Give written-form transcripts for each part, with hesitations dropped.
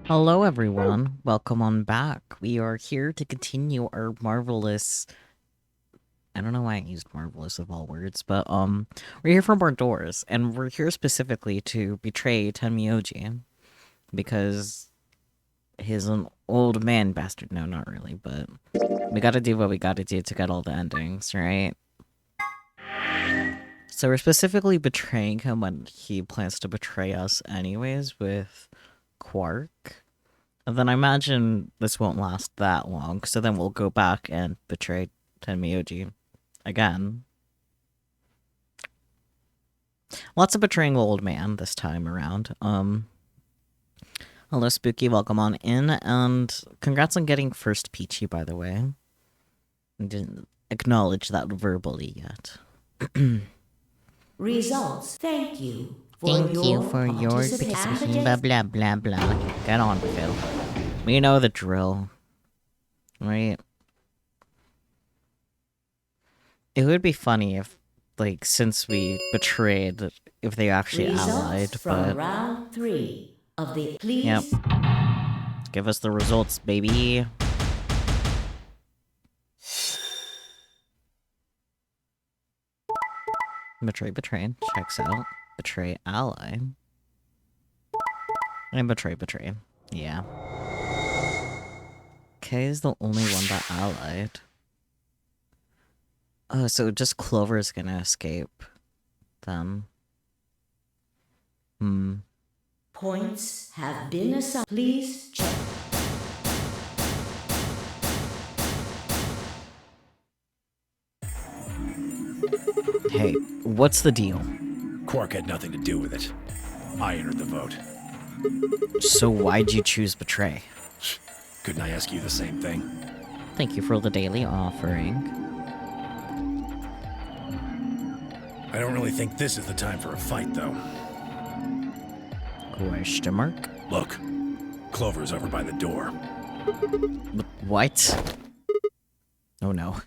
Hello, everyone. Welcome on back. We are here to continue our marvelous. I don't know why I used marvelous of all words, but we're here for more doors, and we're here specifically to betray Tenmyoji because he's an old man bastard. No, not really, but we gotta do what we gotta do to get all the endings, right? So we're specifically betraying him when he plans to betray us, anyways, with Quark. And then I imagine this won't last that long, so then we'll go back and betray Tenmyoji again. Lots of betraying the old man this time around. Hello, Spooky, welcome on in, and congrats on getting first Peachy, by the way. I didn't acknowledge that verbally yet. Results. Thank you. Thank you for your participation. Blah, blah, blah, blah. Get on with it. We know the drill. Right? It would be funny if, like, since we betrayed, if they actually allied, from but... round 3 of the... Please... Yep. Give us the results, baby. Betray, betrayed. Checks out. Betray, ally. And betray, betray. Yeah. K is the only one that allied. Oh, so just Clover is gonna escape them. Points have been assigned. Please check. Hey, what's the deal? Quark had nothing to do with it. I entered the vote. So why'd you choose betray? Couldn't I ask you the same thing? Thank you for the daily offering. I don't really think this is the time for a fight, though. Question mark? Look, Clover's over by the door. What? Oh no.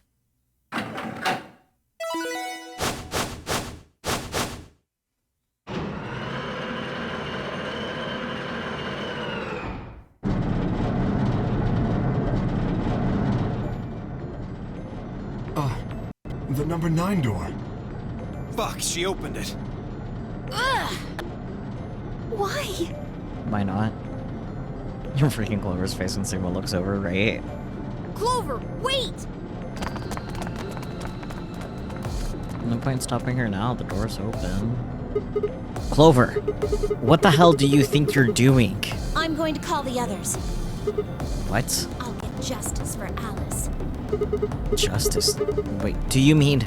The number 9 door. Fuck, she opened it. Ugh! Why? Why not? Your freaking Clover's face when Sigma looks over, right? Clover, wait! No point stopping her now, the door's open. Clover! What the hell do you think you're doing? I'm going to call the others. What? I'll get justice for Alice. Justice? Wait, do you mean...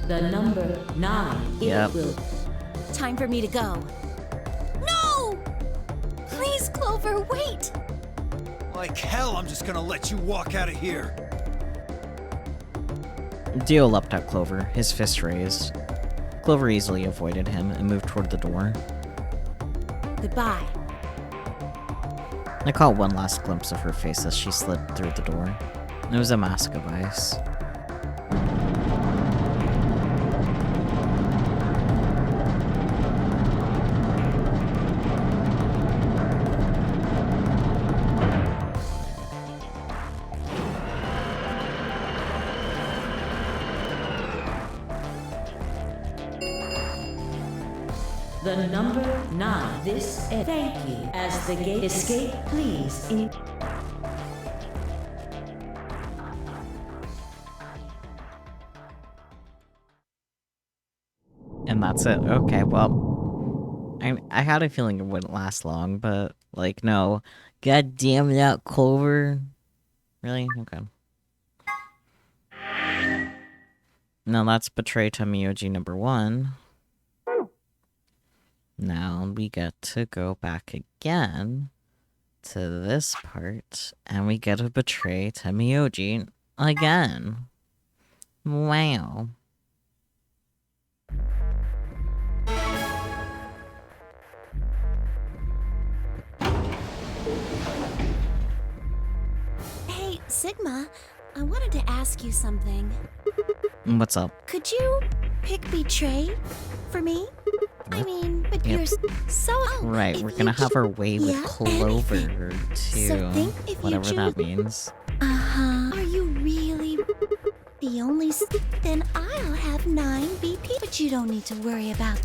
The number 9. Yep. It will... Time for me to go. No! Please, Clover, wait! Like hell, I'm just gonna let you walk out of here. Dio leapt at Clover, his fist raised. Clover easily avoided him and moved toward the door. Goodbye. I caught one last glimpse of her face as she slid through the door. It was a mask of ice. The number 9. This... Thank you. As the gate... Escape, please. And that's it. Okay, well... I had a feeling it wouldn't last long, but, like, no. God damn that Clover. Really? Okay. Now that's Betray Tenmyoji number 1. Now we get to go back again to this part, and we get to betray Tenmyoji again. Wow. Hey, Sigma, I wanted to ask you something. What's up? Could you pick Betray for me? I mean, but Yep. you're so... Right, if we're you gonna have cho- our way with Yeah, Clover, anything. too. So think if you Whatever that choose- means. Uh-huh. Are you really the only... Then I'll have 9 BP. But you don't need to worry about...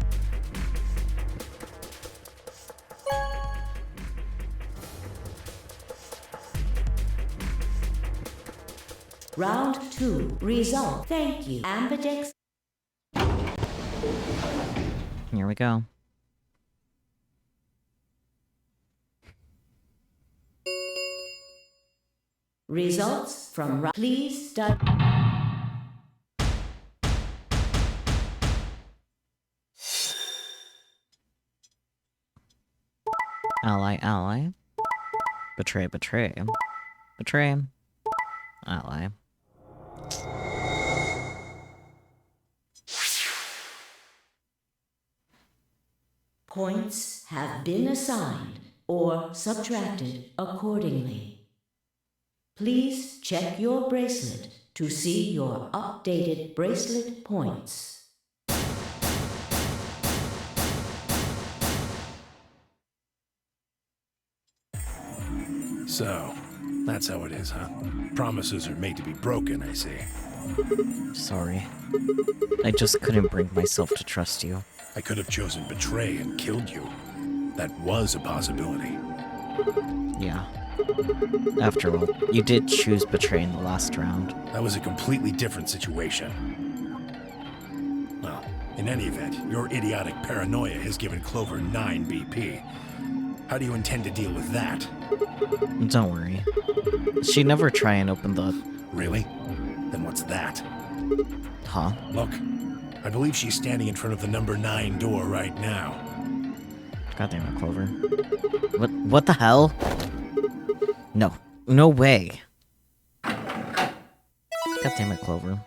Round 2. Result. Thank you. Ambidex. Here we go. Results from please study. Ally, ally. Betray, betray. Betray. Ally. Points have been assigned or subtracted accordingly. Please check your bracelet to see your updated bracelet points. So, that's how it is, huh? Promises are made to be broken, I see. Sorry. I just couldn't bring myself to trust you. I could have chosen betray and killed you. That was a possibility. Yeah. After all, you did choose betray in the last round. That was a completely different situation. Well, in any event, your idiotic paranoia has given Clover 9 BP. How do you intend to deal with that? Don't worry. She'd never try and open the... Really? Then what's that? Huh? Look, I believe she's standing in front of the number 9 door right now. God damn it, Clover. What the hell? No. No way. God damn it, Clover.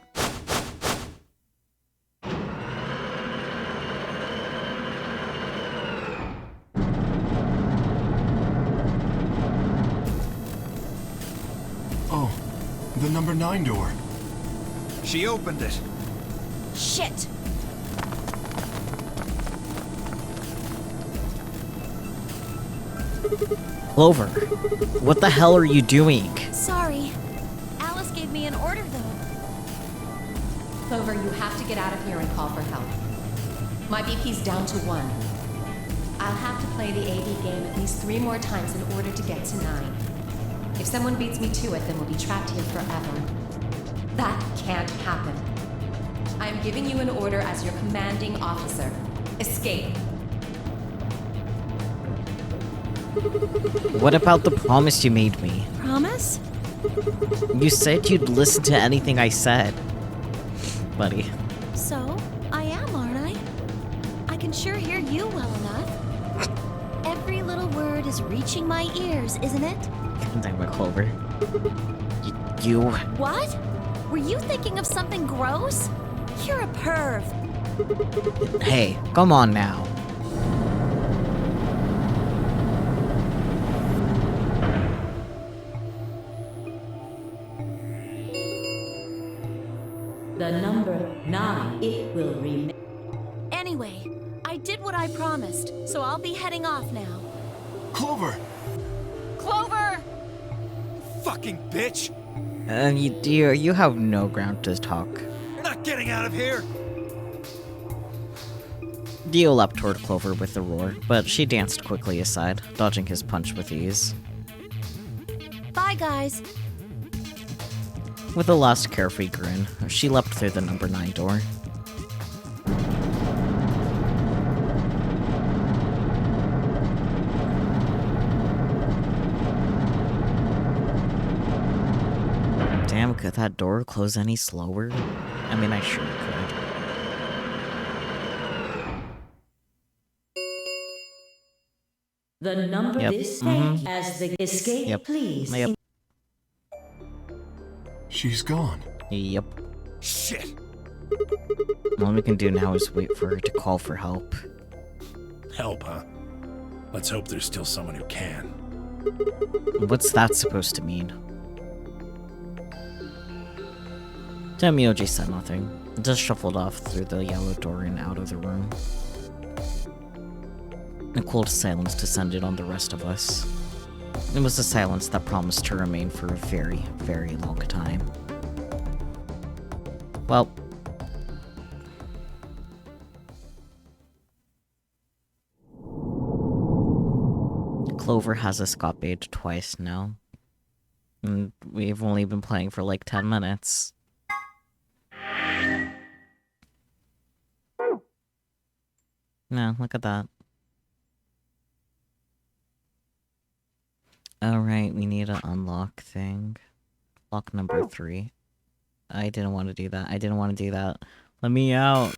Oh, the number 9 door. She opened it. Shit! Clover, what the hell are you doing? Sorry. Alice gave me an order, though. Clover, you have to get out of here and call for help. My BP's down to 1. I'll have to play the AV game at least 3 more times in order to get to 9. If someone beats me to it, then we'll be trapped here forever. That can't happen. I am giving you an order as your commanding officer. Escape. What about the promise you made me? Promise? You said you'd listen to anything I said. Buddy. So, I am, aren't I? I can sure hear you well enough. Every little word is reaching my ears, isn't it? God damn it, Clover. You... What? Were you thinking of something gross? You're a perv. Hey, come on now. The number 9, it will remain. Anyway, I did what I promised, so I'll be heading off now. Clover! Clover! Fucking bitch! You have no ground to talk. You're not getting out of here! Dio leapt toward Clover with a roar, but she danced quickly aside, dodging his punch with ease. Bye, guys. With a last carefree grin, she leapt through the number 9 door. Damn, could that door close any slower? I mean, I sure could. The number Yep. this thank as the escape, Yep. please. Yep. She's gone. Yep. Shit! All we can do now is wait for her to call for help. Help, huh? Let's hope there's still someone who can. What's that supposed to mean? Tenmyoji said nothing. It just shuffled off through the yellow door and out of the room. A cold silence descended on the rest of us. It was a silence that promised to remain for a very, very long time. Well... Clover has escapade twice now. And we've only been playing for like 10 minutes. No, look at that. Alright, we need an unlock thing. Lock number 3. I didn't want to do that. I didn't want to do that. Let me out.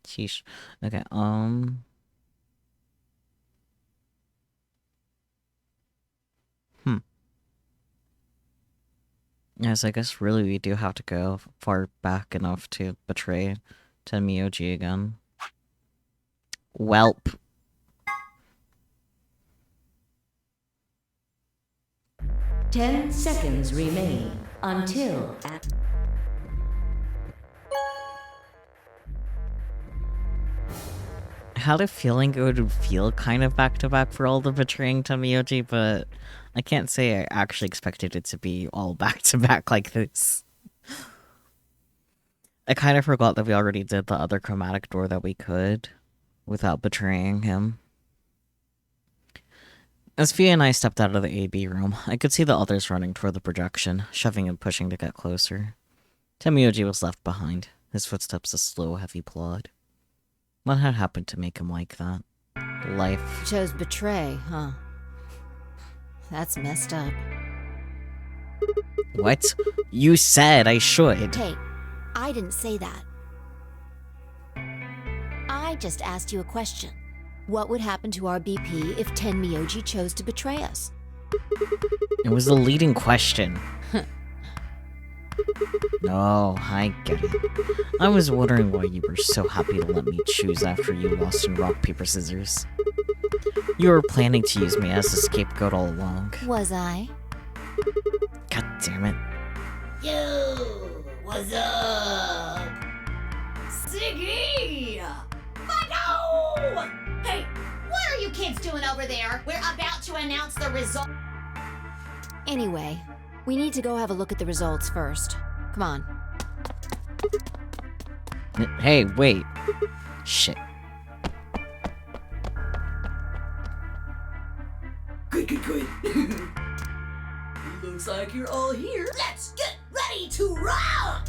Sheesh. Okay, Yes, I guess really we do have to go far back enough to betray Tenmyoji again. Welp. Ten seconds remain until... I had a feeling it would feel kind of back-to-back for all the betraying Tenmyoji, but I can't say I actually expected it to be all back-to-back like this. I kind of forgot that we already did the other chromatic door that we could without betraying him. As Fia and I stepped out of the AB room, I could see the others running toward the projection, shoving and pushing to get closer. Tenmyoji was left behind, his footsteps a slow, heavy plod. What had happened to make him like that? Life. Chose betray, huh? That's messed up. What? You said I should. Hey, I didn't say that. I just asked you a question. What would happen to our BP if Tenmyoji chose to betray us? It was a leading question. No, I get it. I was wondering why you were so happy to let me choose after you lost in rock, paper, scissors. You were planning to use me as a scapegoat all along. Was I? God damn it. Yo, what's up? Siggy! No! Hey, what are you kids doing over there? We're about to announce the result. Anyway, we need to go have a look at the results first. Come on. Hey, wait. Shit. Good. Looks like you're all here. Let's get ready to rock!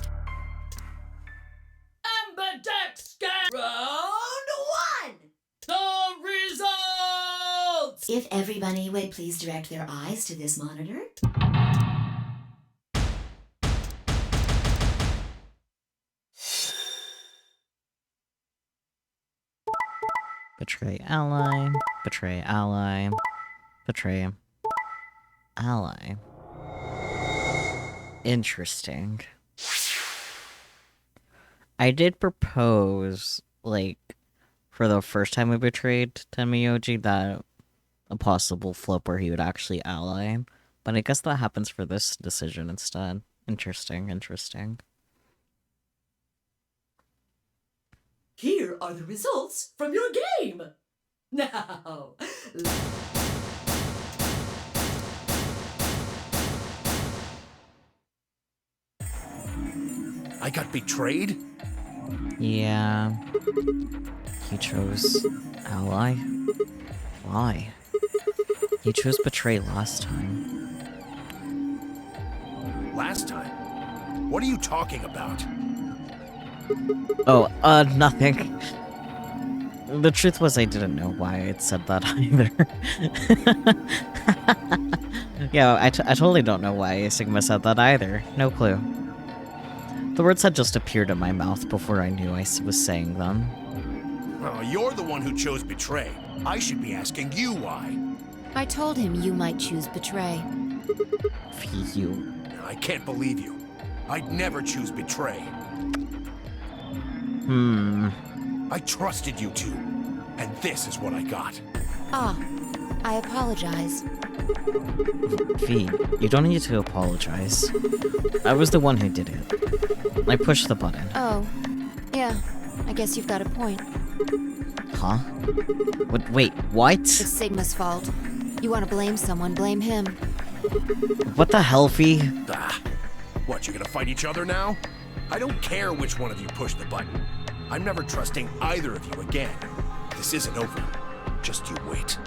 Ambidextrous! Round 1! The results! If everybody would please direct their eyes to this monitor. Betray ally. Betray ally. Betray ally. Interesting. I did propose, like, for the first time we betrayed Tenmyoji, that a possible flip where he would actually ally. But I guess that happens for this decision instead. Interesting. Here are the results from your game. Now, I got betrayed? Yeah. He chose ally? Why? He chose betray last time. Last time? What are you talking about? Oh, nothing. The truth was I didn't know why I'd said that either. Yeah, I totally don't know why Sigma said that either. No clue. The words had just appeared in my mouth before I knew I was saying them. Oh, you're the one who chose betray. I should be asking you why. I told him you might choose betray. You. I can't believe you. I'd never choose betray. I trusted you two, and this is what I got. Ah, I apologize. V, you don't need to apologize. I was the one who did it. I pushed the button. Oh, yeah, I guess you've got a point. Huh? Wait, what? It's Sigma's fault. You want to blame someone, blame him. What the hell, V? Ah, what, you gonna fight each other now? I don't care which one of you pushed the button. I'm never trusting either of you again. This isn't over. Just you wait.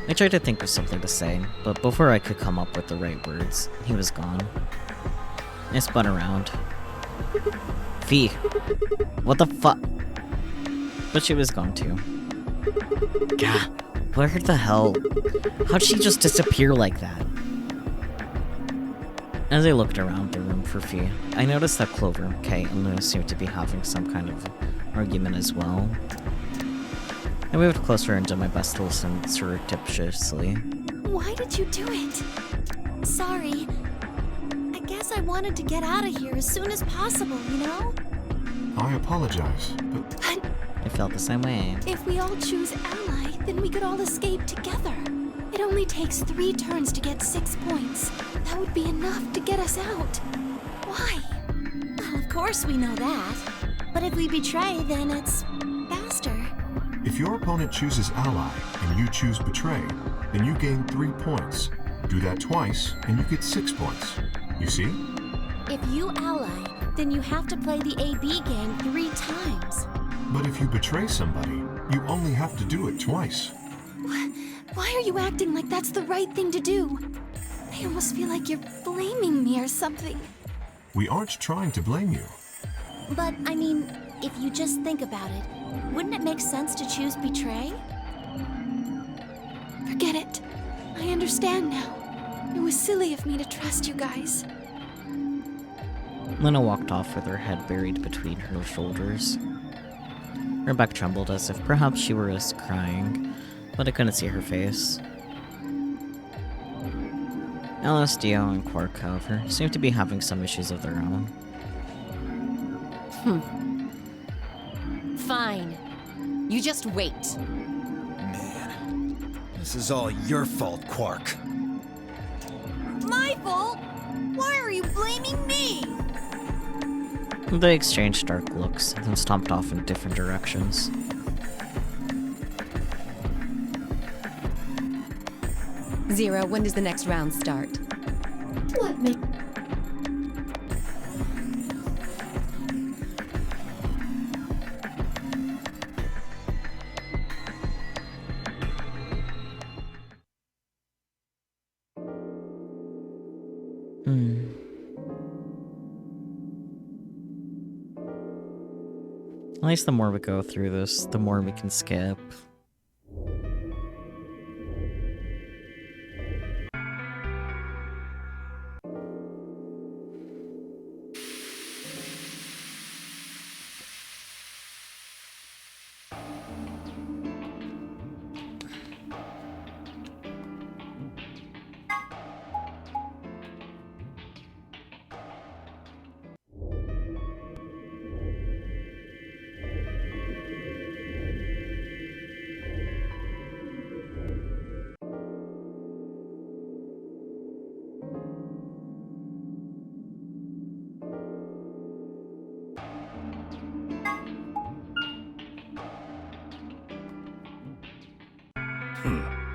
I tried to think of something to say, but before I could come up with the right words, he was gone. I spun around. V, what the fuck? But she was gone too. Gah, where the hell? How'd she just disappear like that? As I looked around the room for Fee, I noticed that Clover, Kay, and Luna seemed to be having some kind of argument as well. I moved closer and did my best to listen surreptitiously. Why did you do it? Sorry. I guess I wanted to get out of here as soon as possible, you know? I apologize, but I felt the same way. If we all choose ally, then we could all escape together. It only takes 3 turns to get 6 points. That would be enough to get us out. Why? Well, of course we know that. But if we betray, then it's faster. if your opponent chooses ally and you choose betray, then you gain 3 points. Do that twice and you get 6 points. You see? If you ally, then you have to play the AB game 3 times. But if you betray somebody, you only have to do it twice. Why are you acting like that's the right thing to do? I almost feel like you're blaming me or something. We aren't trying to blame you. But, I mean, if you just think about it, wouldn't it make sense to choose betray? Forget it. I understand now. It was silly of me to trust you guys. Luna walked off with her head buried between her shoulders. Her back trembled as if perhaps she were crying, but I couldn't see her face. Alice, Dio, and Quark, however, seemed to be having some issues of their own. Fine. You just wait. Man, this is all your fault, Quark. My fault? Why are you blaming me? They exchanged dark looks, then stomped off in different directions. Zero, when does the next round start? Let me... At least the more we go through this, the more we can skip.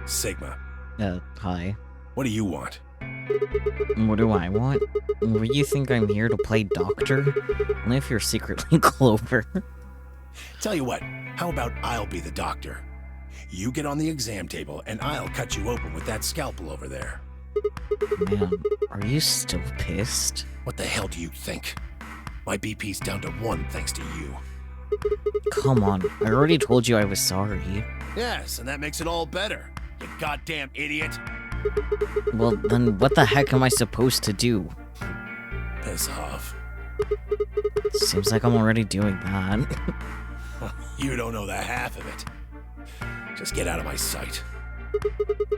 Sigma, Hi. what do you want? What do I want? What do you think I'm here to play doctor? Only if you're secretly Clover. Tell you what, how about I'll be the doctor? You get on the exam table and I'll cut you open with that scalpel over there. Man, are you still pissed? What the hell do you think? My BP's down to 1 thanks to you. Come on, I already told you I was sorry. Yes, and that makes it all better. You goddamn idiot. Well, then what the heck am I supposed to do? Piss off. Seems like I'm already doing that. You don't know the half of it. Just get out of my sight.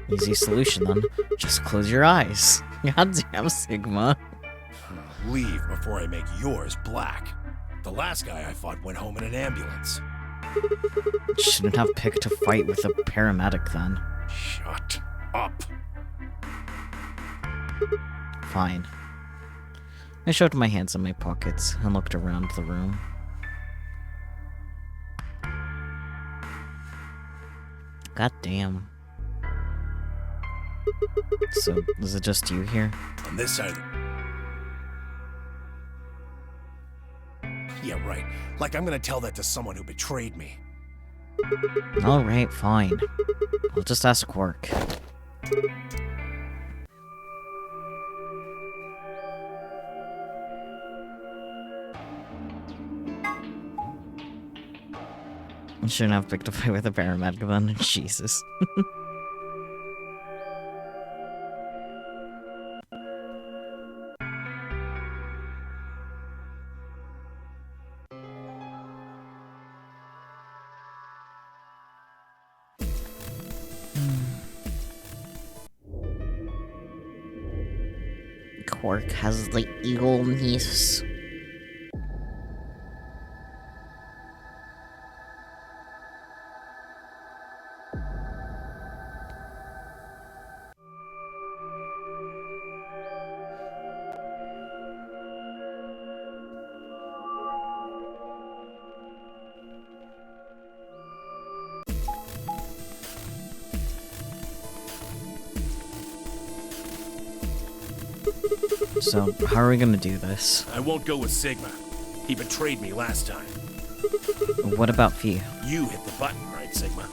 Easy solution then. Just close your eyes. Goddamn, Sigma. Leave before I make yours black. The last guy I fought went home in an ambulance. Shouldn't have picked a fight with a paramedic then. Shut up. Fine. I shoved my hands in my pockets and looked around the room. God damn. So, is it just you here? On this side of the... Yeah, right. Like I'm gonna tell that to someone who betrayed me. Alright, fine. I'll just ask Quark. I shouldn't have picked a fight with a paramedic then. Jesus. Quark has the evil niece. So, how are we gonna do this? I won't go with Sigma. He betrayed me last time. What about Fee? You hit the button, right, Sigma?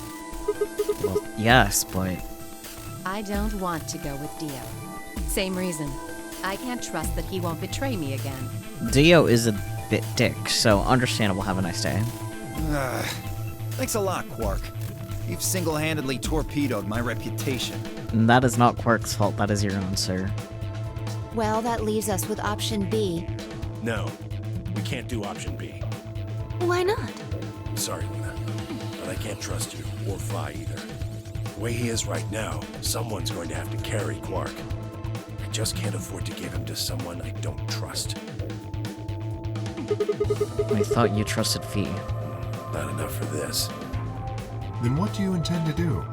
Well, yes, but... I don't want to go with Dio. Same reason. I can't trust that he won't betray me again. Dio is a bit dick, so understandable. Have a nice day. Thanks a lot, Quark. You've single-handedly torpedoed my reputation. And that is not Quark's fault, that is your own, sir. Well, that leaves us with option B. No, we can't do option B. Why not? Sorry, Luna, but I can't trust you, or Vi either. The way he is right now, someone's going to have to carry Quark. I just can't afford to give him to someone I don't trust. I thought you trusted Fee. Not enough for this. Then what do you intend to do?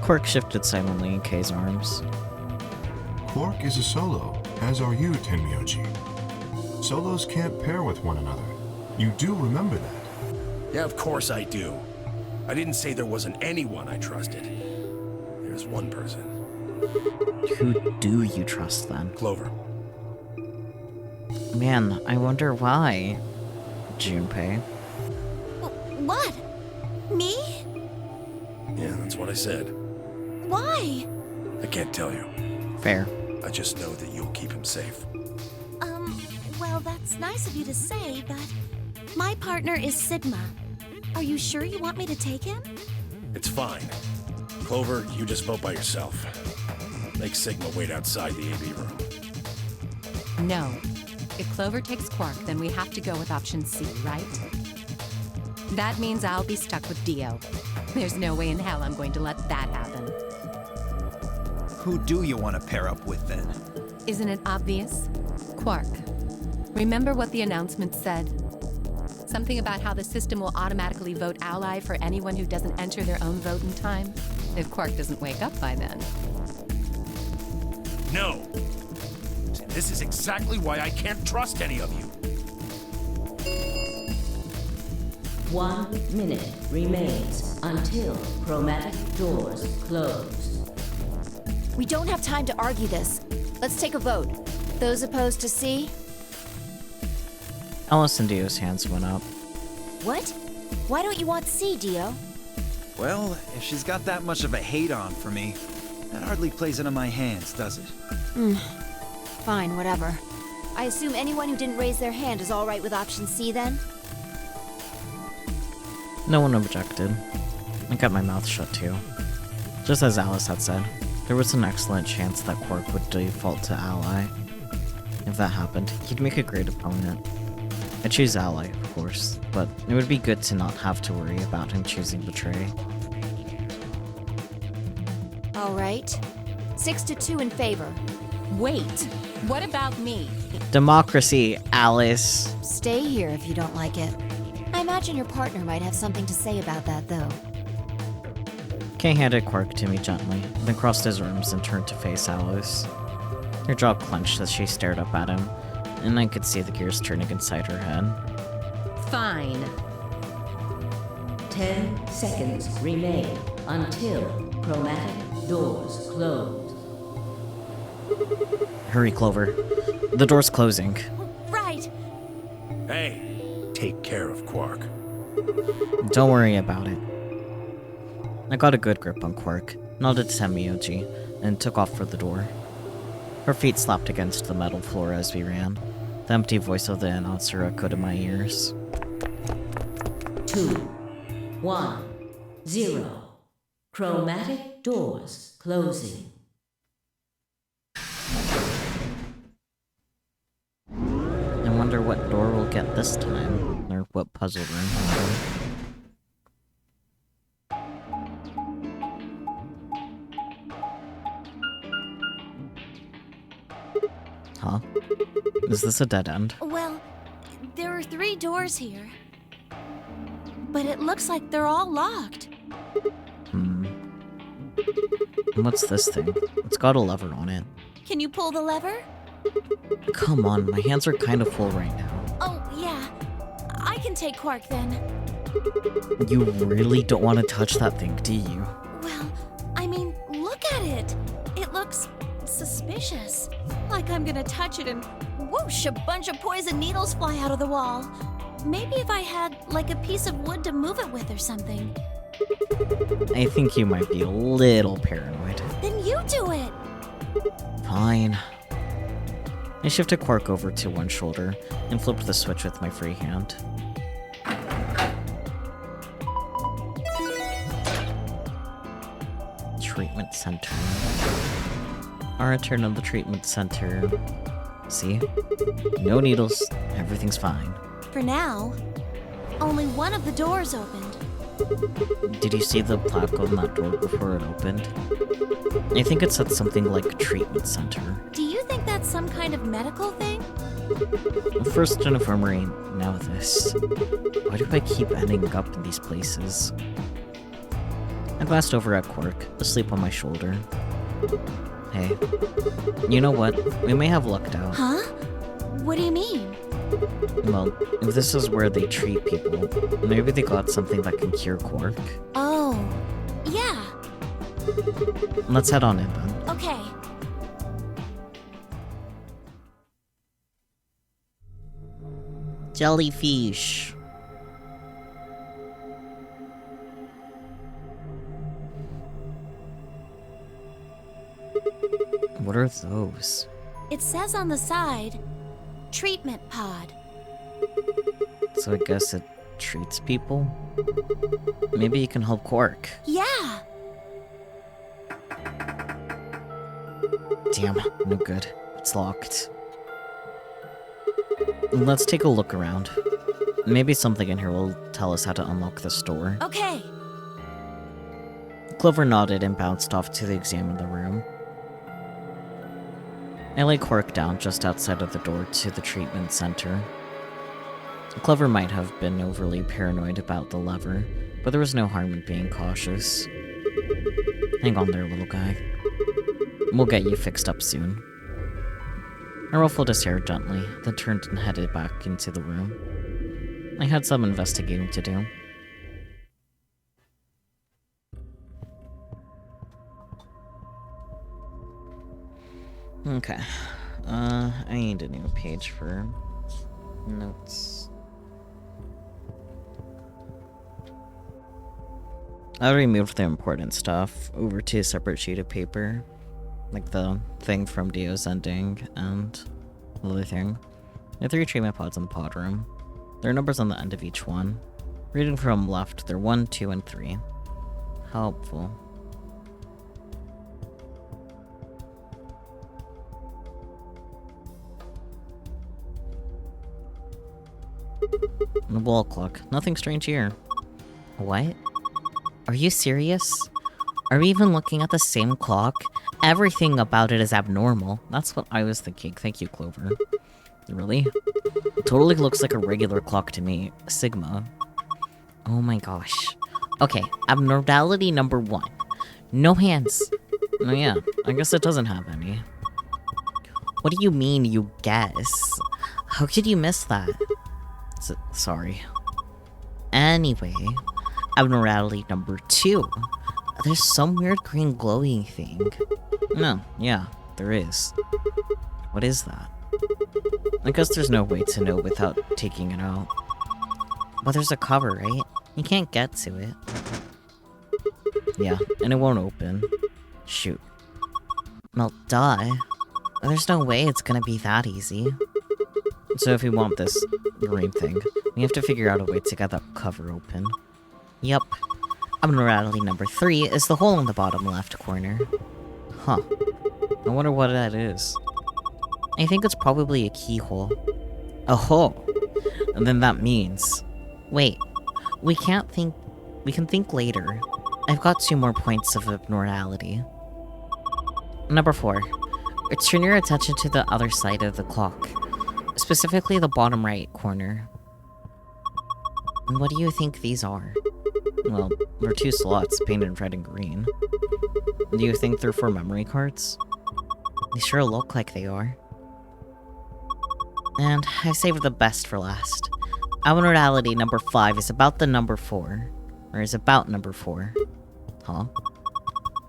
Quark shifted silently in Kei's arms. Quark is a solo, as are you, Tenmyoji. Solos can't pair with one another. You do remember that. Yeah, of course I do. I didn't say there wasn't anyone I trusted. There's one person. Who do you trust then? Clover. Man, I wonder why. Junpei. What? Me? Yeah, that's what I said. Why? I can't tell you. Fair. I just know that you'll keep him safe. Well, that's nice of you to say, but my partner is Sigma. Are you sure you want me to take him? It's fine. Clover, you just vote by yourself. Make Sigma wait outside the AV room. No. If Clover takes Quark, then we have to go with option C, right? That means I'll be stuck with Dio. There's no way in hell I'm going to let that happen. Who do you want to pair up with, then? Isn't it obvious? Quark. Remember what the announcement said? Something about how the system will automatically vote ally for anyone who doesn't enter their own vote in time? If Quark doesn't wake up by then. No! This is exactly why I can't trust any of you. 1 minute remains until chromatic doors close. We don't have time to argue this. Let's take a vote. Those opposed to C? Alice and Dio's hands went up. What? Why don't you want C, Dio? Well, if she's got that much of a hate-on for me, that hardly plays into my hands, does it? Fine, whatever. I assume anyone who didn't raise their hand is all right with option C, then? No one objected. I kept my mouth shut too. Just as Alice had said, there was an excellent chance that Quark would default to ally. If that happened, he'd make a great opponent. I'd choose ally, of course, but it would be good to not have to worry about him choosing betray. All right. 6-2 in favor. Wait, what about me? Democracy, Alice. Stay here if you don't like it. I'm imagine your partner might have something to say about that, though. Kay handed Quark to me gently, then crossed his arms and turned to face Alice. Her jaw clenched as she stared up at him, and I could see the gears turning inside her head. Fine. 10 seconds remain until chromatic doors close. Hurry, Clover. The door's closing. Right. Hey, take care of Quark. Don't worry about it. I got a good grip on Quark, nodded to Semioji, and took off for the door. Her feet slapped against the metal floor as we ran. The empty voice of the announcer echoed in my ears. 2, 1, 0. Chromatic doors closing. I wonder what door we'll get this time, or what puzzle room. Huh? Is this a dead end? Well, there are 3 doors here. But it looks like they're all locked. What's this thing? It's got a lever on it. Can you pull the lever? Come on, my hands are kind of full right now. Oh, yeah. I can take Quark then. You really don't want to touch that thing, do you? Well, I mean, look at it. It looks suspicious. Like I'm gonna touch it and whoosh, a bunch of poison needles fly out of the wall. Maybe if I had, like, a piece of wood to move it with or something. I think you might be a little paranoid. Then you do it! Fine. I shifted Quark over to one shoulder and flipped the switch with my free hand. Treatment center. Our return of the treatment center. See? No needles. Everything's fine. For now, only one of the doors opened. Did you see the plaque on that door before it opened? I think it said something like treatment center. Do you think that's some kind of medical thing? First an infirmary, now this. Why do I keep ending up in these places? I glanced over at Quark, asleep on my shoulder. Hey, you know what? We may have lucked out. Huh? What do you mean? Well, if this is where they treat people, maybe they got something that can cure Quark. Oh, yeah. Let's head on in then. Okay. Jellyfish. What are those? It says on the side, treatment pod. So I guess it treats people? Maybe you can help Quark. Yeah. Damn, no good. It's locked. Let's take a look around. Maybe something in here will tell us how to unlock this door. Okay. Clover nodded and bounced off to examine the room. I lay Quark down just outside of the door to the treatment center. Clover might have been overly paranoid about the lever, but there was no harm in being cautious. Hang on there, little guy. We'll get you fixed up soon. I ruffled his hair gently, then turned and headed back into the room. I had some investigating to do. Okay. I need a new page for notes. I removed the important stuff over to a separate sheet of paper. Like the thing from Dio's ending and the other thing. There are 3 treatment pods in the pod room. There are numbers on the end of each one. Reading from left, they're 1, 2, and 3. Helpful. The wall clock. Nothing strange here. What? Are you serious? Are we even looking at the same clock? Everything about it is abnormal. That's what I was thinking. Thank you, Clover. Really? It totally looks like a regular clock to me. Sigma. Oh my gosh. Okay, abnormality number 1. No hands. Oh yeah, I guess it doesn't have any. What do you mean, you guess? How could you miss that? Sorry. Anyway, abnormality number 2. There's some weird green glowing thing. No, yeah, there is. What is that? I guess there's no way to know without taking it out. But there's a cover, right? You can't get to it. Yeah, and it won't open. Shoot. Well, duh. There's no way it's gonna be that easy. So if we want this green thing, we have to figure out a way to get that cover open. Yup. Abnormality number 3 is the hole in the bottom left corner. Huh. I wonder what that is. I think it's probably a keyhole. A hole! And then that means... Wait. We can think later. I've got 2 more points of abnormality. Number 4. Turn your attention to the other side of the clock. Specifically the bottom right corner. And what do you think these are? Well, they're 2 slots painted red and green. Do you think they're for memory cards? They sure look like they are. And I've saved the best for last. Abnormality number 5 is about the number 4. Or is about number 4. Huh?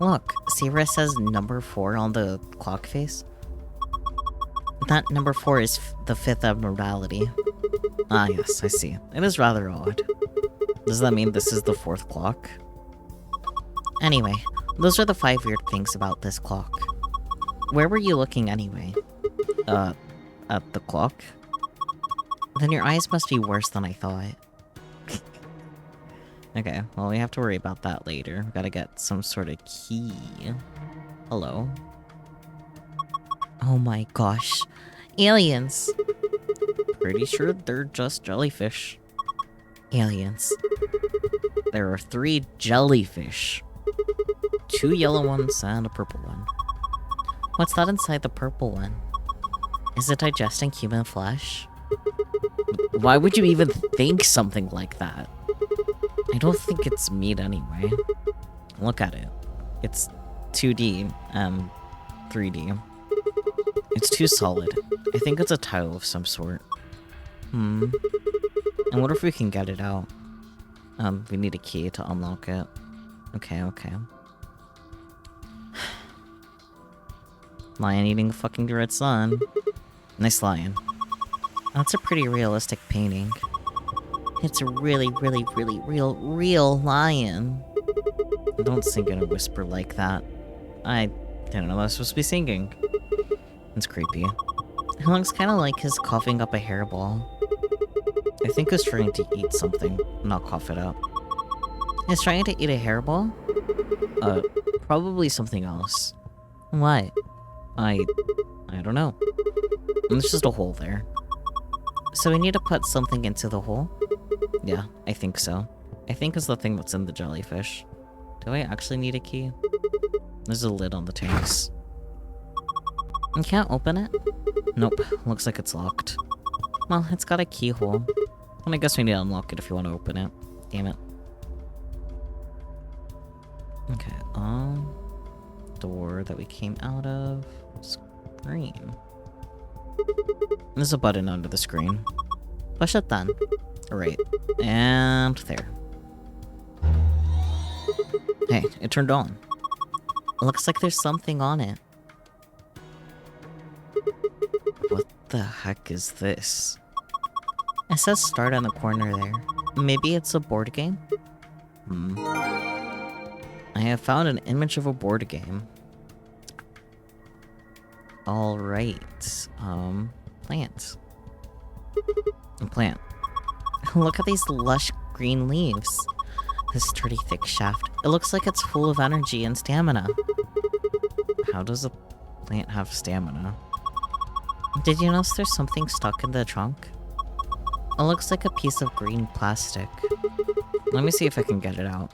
Look, see where it says number 4 on the clock face? That number 4 is the 5th abnormality. Ah yes, I see. It is rather odd. Does that mean this is the 4th clock? Anyway, those are the 5 weird things about this clock. Where were you looking anyway? At the clock? Then your eyes must be worse than I thought. Okay, well we have to worry about that later. We gotta get some sort of key. Hello? Oh my gosh. Aliens! Pretty sure they're just jellyfish. Aliens. There are 3 jellyfish. 2 yellow ones and a purple one. What's that inside the purple one? Is it digesting human flesh? Why would you even think something like that? I don't think it's meat anyway. Look at it. It's 2D and 3D. It's too solid. I think it's a tile of some sort. And what if we can get it out? We need a key to unlock it. Okay. Lion eating a fucking red sun. Nice lion. That's a pretty realistic painting. It's a really real lion. Don't sing in a whisper like that. I didn't know I was supposed to be singing. It's creepy. It looks kind of like he's coughing up a hairball. I think he's trying to eat something, not cough it up. He's trying to eat a hairball? Probably something else. What? I don't know. There's just a hole there. So we need to put something into the hole? Yeah, I think so. I think it's the thing that's in the jellyfish. Do I actually need a key? There's a lid on the tanks. You can't open it? Nope, looks like it's locked. Well, it's got a keyhole. And I guess we need to unlock it if you want to open it. Damn it. Okay, door that we came out of. Screen. There's a button under the screen. Push it then. Right. And there. Hey, it turned on. It looks like there's something on it. What the heck is this? It says start on the corner there. Maybe it's a board game? I have found an image of a board game. Alright. Plant. A plant. Look at these lush green leaves. This sturdy thick shaft. It looks like it's full of energy and stamina. How does a plant have stamina? Did you notice there's something stuck in the trunk? It looks like a piece of green plastic. Let me see if I can get it out.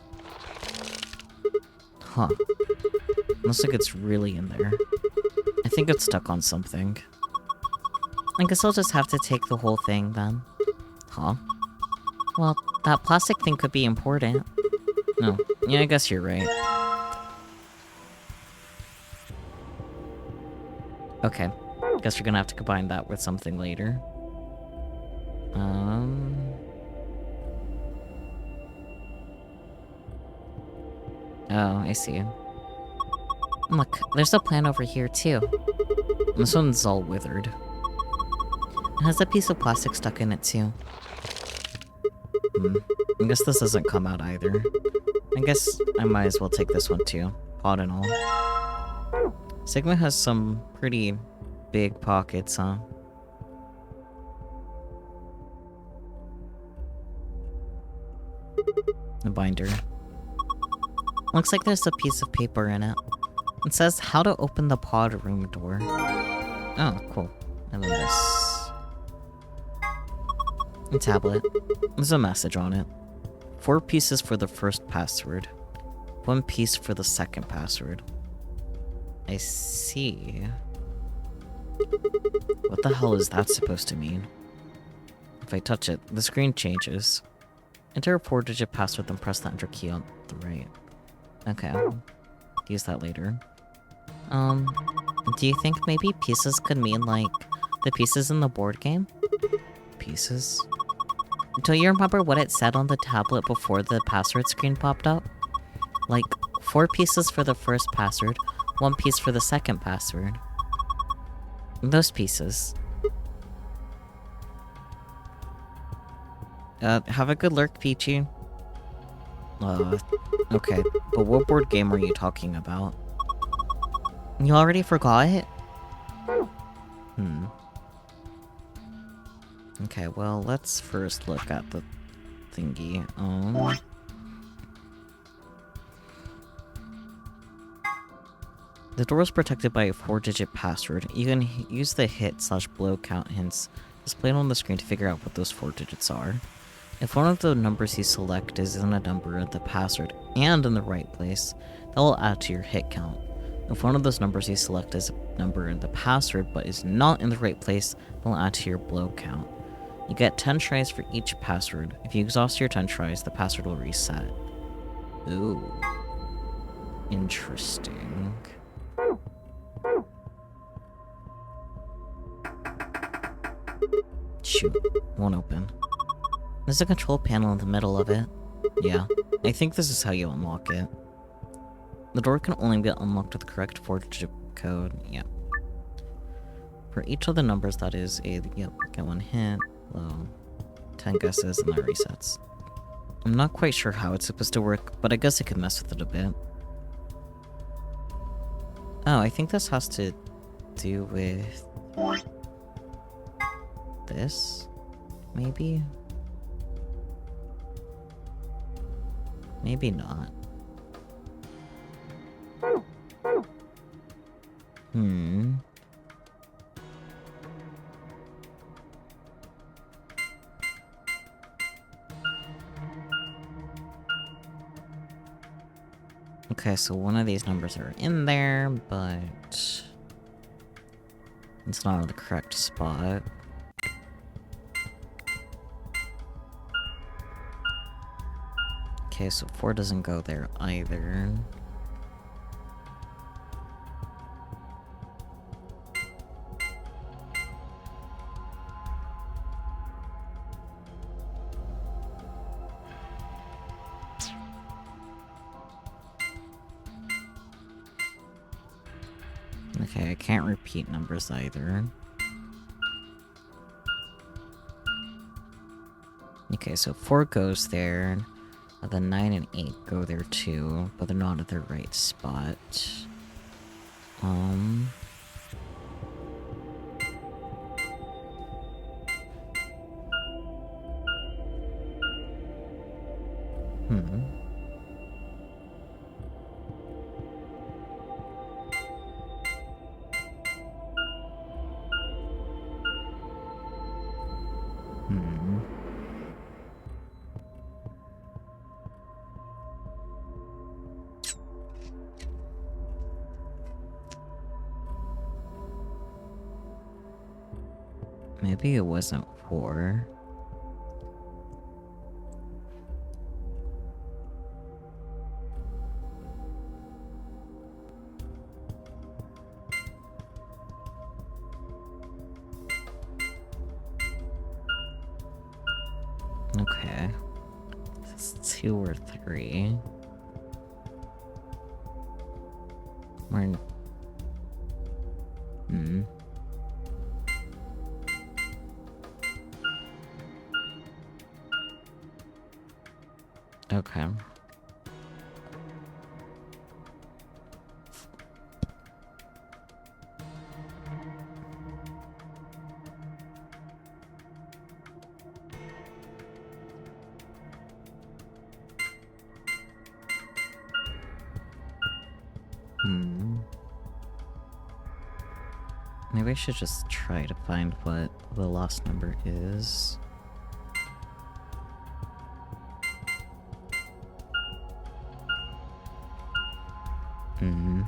Huh. Looks like it's really in there. I think it's stuck on something. I guess I'll just have to take the whole thing then. Huh? Well, that plastic thing could be important. No, yeah, I guess you're right. Okay, guess you're gonna have to combine that with something later. Oh, I see. Look, there's a plant over here, too. This one's all withered. It has a piece of plastic stuck in it, too. I guess this doesn't come out either. I guess I might as well take this one, too. Pod and all. Sigma has some pretty big pockets, huh? A binder. Looks like there's a piece of paper in it. It says how to open the pod room door. Oh, cool. And then this. A tablet. There's a message on it. 4 pieces for the first password. 1 piece for the second password. I see. What the hell is that supposed to mean? If I touch it, the screen changes. Enter a 4-digit password, then press the enter key on the right. Okay, I'll use that later. Do you think maybe pieces could mean, like, the pieces in the board game? Pieces? Do you remember what it said on the tablet before the password screen popped up? Like, 4 pieces for the first password, 1 piece for the second password. Those pieces. Have a good lurk, Peachy. Okay, but what board game are you talking about? You already forgot it? Okay, well, let's first look at the thingy. The door is protected by a 4-digit password. You can use the hit/blow count hints displayed on the screen to figure out what those 4 digits are. If one of the numbers you select is in a number in the password and in the right place, that will add to your hit count. If one of those numbers you select is a number in the password but is not in the right place, that will add to your blow count. You get 10 tries for each password. If you exhaust your 10 tries, the password will reset. Ooh. Interesting. Shoot, won't open. There's a control panel in the middle of it. Yeah, I think this is how you unlock it. The door can only get unlocked with the correct 4-digit code. Yeah. For each of the numbers, that is a, yep, get 1 hit, low, 10 guesses, and that resets. I'm not quite sure how it's supposed to work, but I guess I could mess with it a bit. Oh, I think this has to do with this, maybe? Maybe not. Okay, so one of these numbers are in there, but it's not in the correct spot. Okay, so 4 doesn't go there either. Okay, I can't repeat numbers either. Okay, so 4 goes there. The 9 and 8 go there too, but they're not at the right spot. Maybe it wasn't 4. Okay. It's 2 or 3. We're in... Okay. Maybe I should just try to find what the lost number is. Hmm.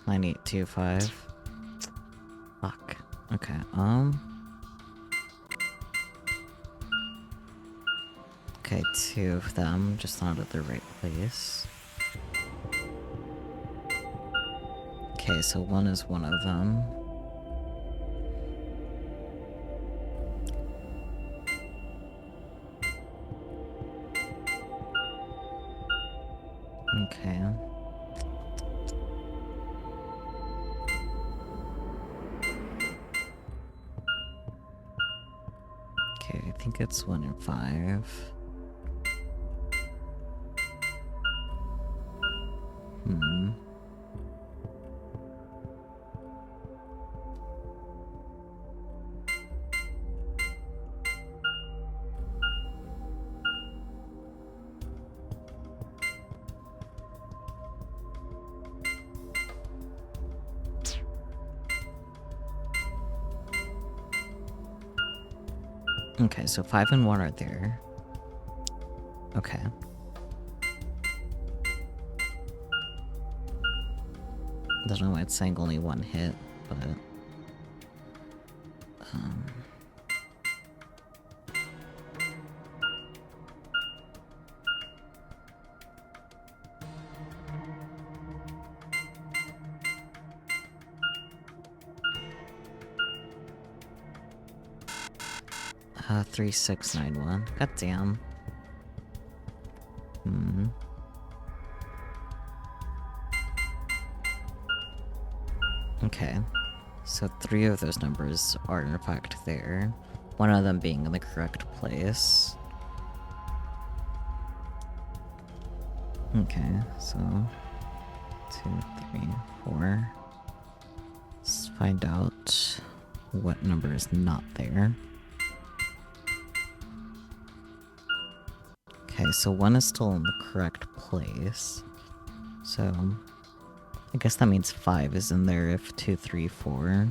9825. Fuck. Okay, okay, 2 of them, just not at the right place. Okay, so 1 is one of them. Okay. Okay, I think it's 1 and 5. Okay, so 5 and 1 are there. Okay. Don't know why it's saying only 1 hit, but... 3691. God damn. Okay. So 3 of those numbers are in fact there. One of them being in the correct place. Okay, so 2, 3, 4. Let's find out what number is not there. Okay, so 1 is still in the correct place. So I guess that means 5 is in there if 2, 3, 4.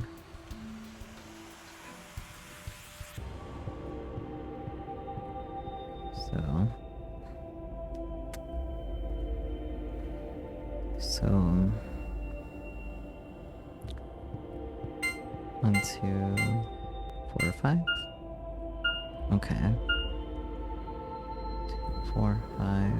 So 1, 2, 4, 5. Okay. 2, 4, 5.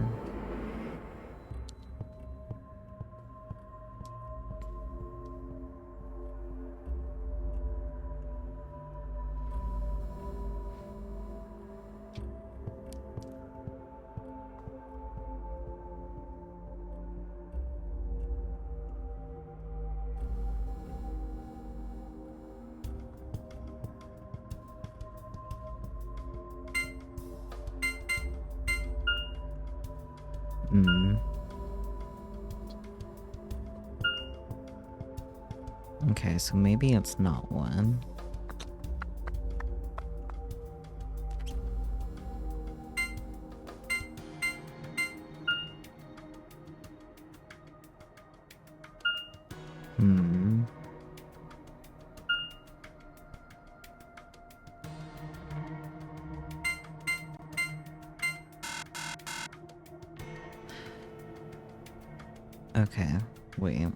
Okay, so maybe it's not 1. Okay, wait.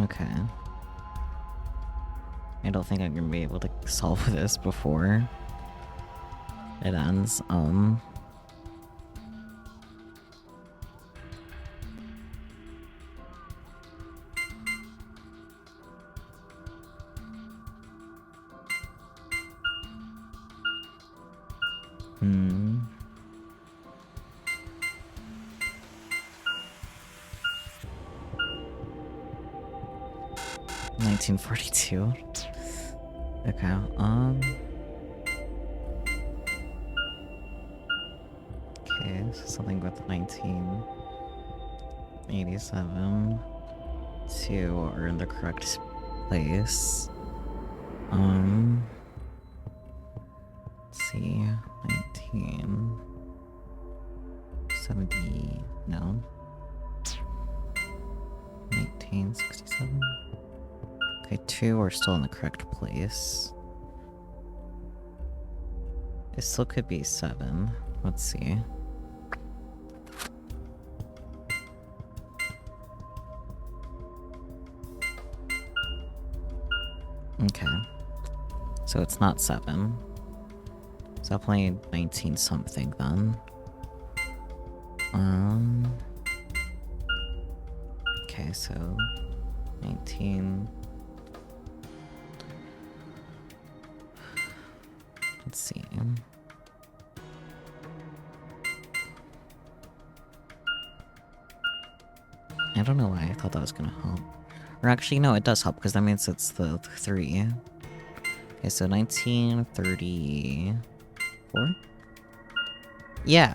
Okay. I don't think I'm gonna be able to solve this before it ends. Hmm. 1942. Okay, okay, so something with 1987. 2 are in the correct place. Let's see, 1970, no. 1967. Okay, 2 are still in the correct place. It still could be 7. Let's see. Okay. So it's not 7. It's definitely 19 something then. Okay, so 19. Let's see. I don't know why I thought that was gonna help. Or actually, no, it does help because that means it's the 3. Okay, so 1934? Yeah.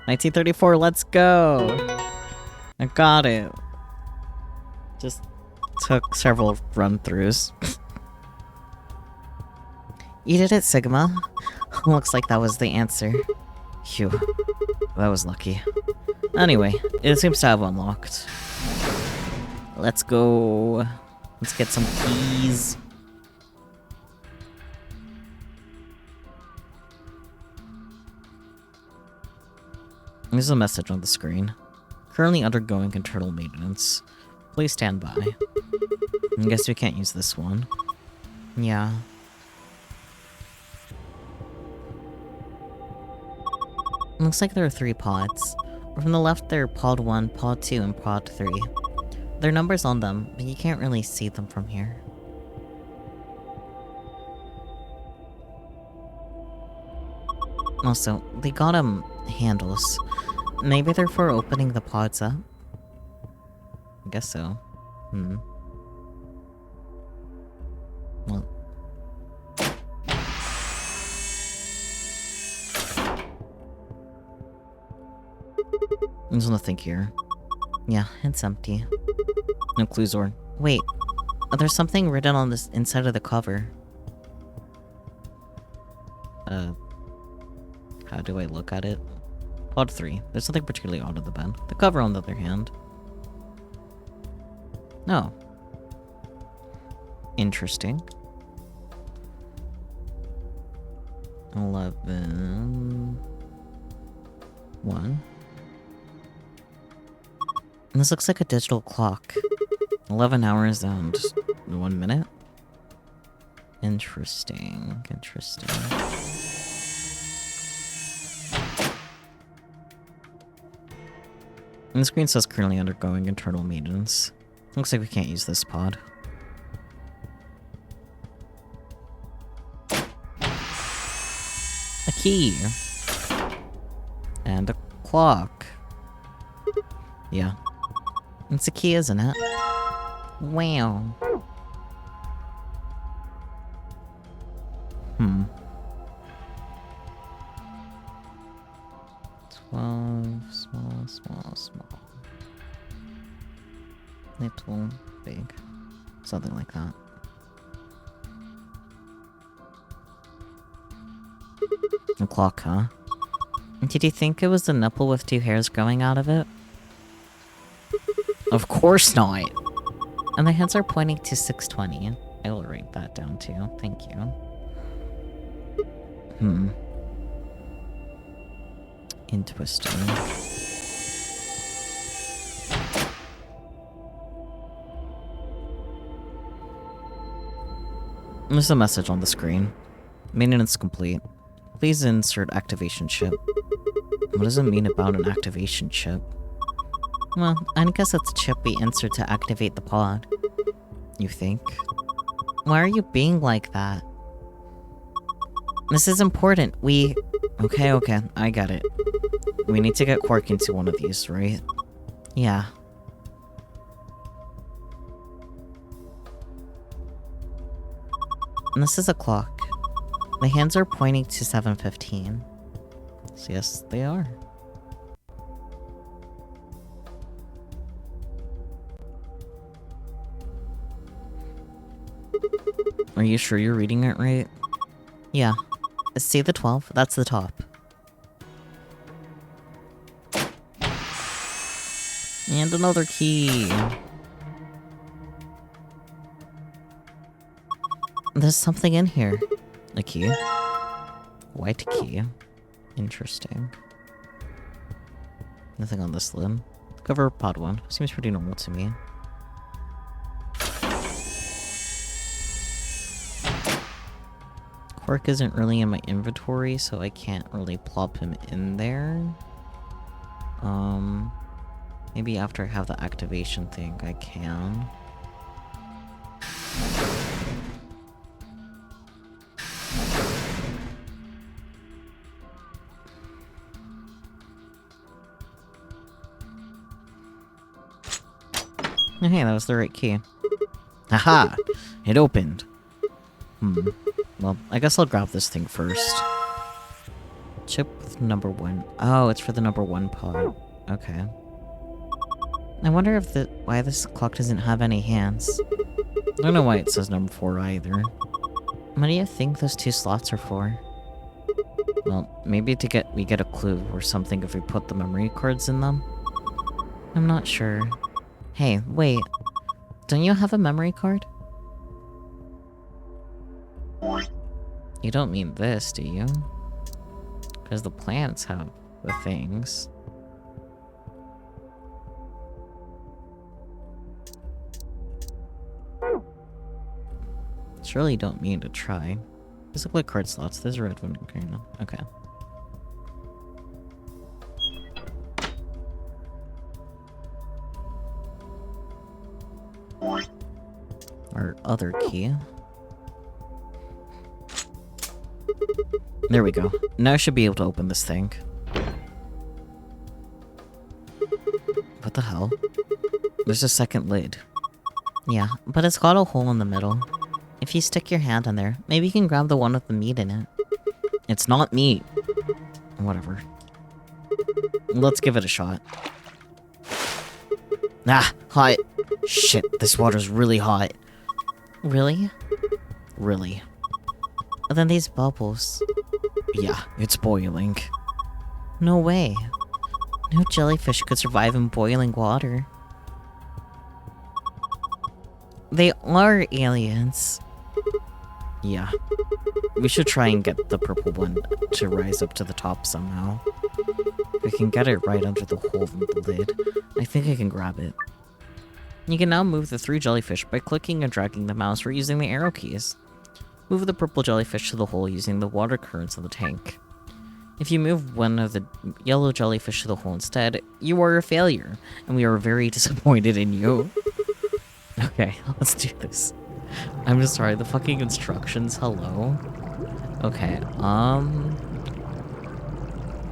1934, let's go! I got it. Just took several run-throughs. You did it, Sigma. Looks like that was the answer. Phew. That was lucky. Anyway, it seems to have unlocked. Let's go. Let's get some keys. There's a message on the screen. Currently undergoing internal maintenance. Please stand by. I guess we can't use this one. Yeah. Looks like there are 3 pods. From the left, there are pod 1, pod 2, and pod 3. There are numbers on them, but you can't really see them from here. Also, they got handles. Maybe they're for opening the pods up? I guess so. Well. There's nothing here. Yeah, it's empty. No clues or... Wait. There's something written on this inside of the cover. How do I look at it? Pod 3. There's nothing particularly odd at the bed. The cover, on the other hand. No. Interesting. 11... 1. And this looks like a digital clock. 11 hours and 1 minute? Interesting. Interesting. And the screen says currently undergoing internal maintenance. Looks like we can't use this pod. A key! And a clock. Yeah. It's a key, isn't it? Wow. 12, small. Little, big. Something like that. A clock, huh? Did you think it was the nipple with 2 hairs growing out of it? Of course not! And the hands are pointing to 620. I will write that down too. Thank you. Interesting. There's a message on the screen. Maintenance complete. Please insert activation chip. What does it mean about an activation chip? Well, I guess it's a chip we insert to activate the pod. You think? Why are you being like that? This is important. Okay, I got it. We need to get Quark into one of these, right? Yeah. And this is a clock. The hands are pointing to 7:15. So yes, they are. Are you sure you're reading it right? Yeah. See the 12? That's the top. And another key. There's something in here. A key. White key. Interesting. Nothing on this lid. Cover pod 1. Seems pretty normal to me. Quark isn't really in my inventory, so I can't really plop him in there. Maybe after I have the activation thing, I can. Oh, hey, that was the right key. Haha! It opened. Well, I guess I'll grab this thing first. Chip with number 1. Oh, it's for the number 1 pod. Okay. I wonder if why this clock doesn't have any hands. I don't know why it says number 4 either. What do you think those 2 slots are for? Well, maybe we get a clue or something if we put the memory cards in them. I'm not sure. Hey, wait. Don't you have a memory card? You don't mean this, do you? Because the plants have the things. Surely don't mean to try. These look like card slots. There's a red one. Okay. Our other key. There we go. Now I should be able to open this thing. What the hell? There's a second lid. Yeah, but it's got a hole in the middle. If you stick your hand in there, maybe you can grab the one with the meat in it. It's not meat. Whatever. Let's give it a shot. Ah, hot. Shit, this water's really hot. Really? Really. And then these bubbles. Yeah, it's boiling. No way. No jellyfish could survive in boiling water. They are aliens. Yeah. We should try and get the purple one to rise up to the top somehow. We can get it right under the hole in the lid. I think I can grab it. You can now move the 3 jellyfish by clicking and dragging the mouse or using the arrow keys. Move the purple jellyfish to the hole using the water currents in the tank. If you move one of the yellow jellyfish to the hole instead, you are a failure, and we are very disappointed in you. Okay, let's do this. I'm just sorry, the fucking instructions, hello? Okay,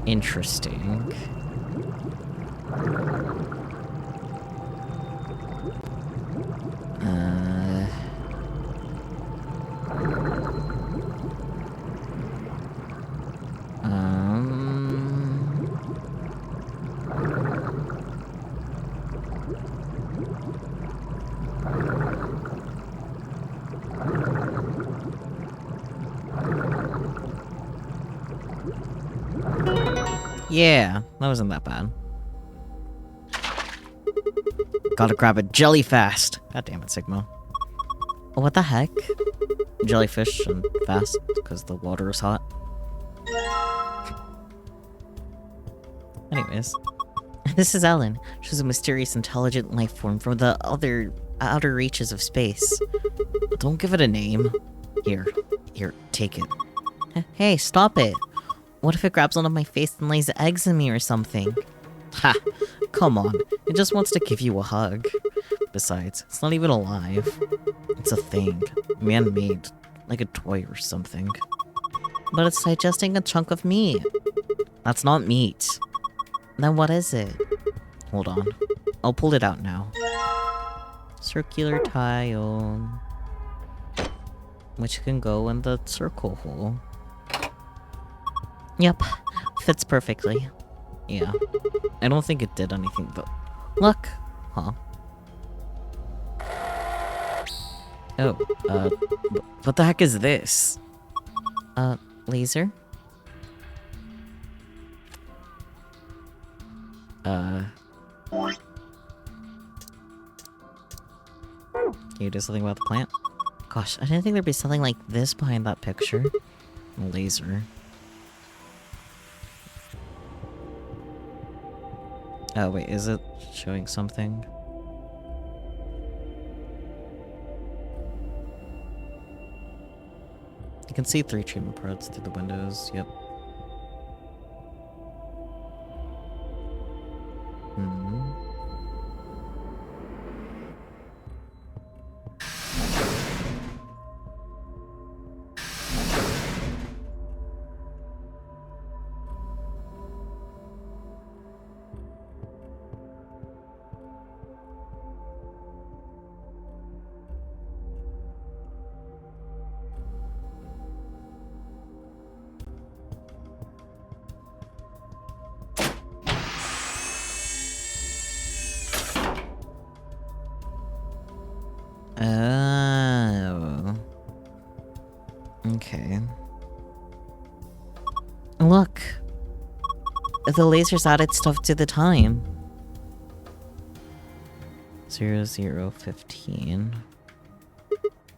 interesting. Yeah, that wasn't that bad. Gotta grab it jelly fast. God damn it, Sigma. What the heck? Jellyfish and fast because the water is hot. Anyways. This is Ellen. She's a mysterious, intelligent life form from the outer reaches of space. Don't give it a name. Here, take it. Hey, stop it! What if it grabs onto my face and lays eggs in me or something? Ha! Come on, it just wants to give you a hug. Besides, it's not even alive. It's a thing. Man-made. Like a toy or something. But it's digesting a chunk of meat. That's not meat. Then what is it? Hold on. I'll pull it out now. Circular tile. Which can go in the circle hole. Yep. Fits perfectly. Yeah. I don't think it did anything though. Look! Huh. Oh, what the heck is this? Laser? Can you do something about the plant? Gosh, I didn't think there'd be something like this behind that picture. A laser. Oh, wait, is it showing something? You can see 3 treatment pods through the windows, yep. Oh. Okay. Look. The laser's added stuff to the time. 0015.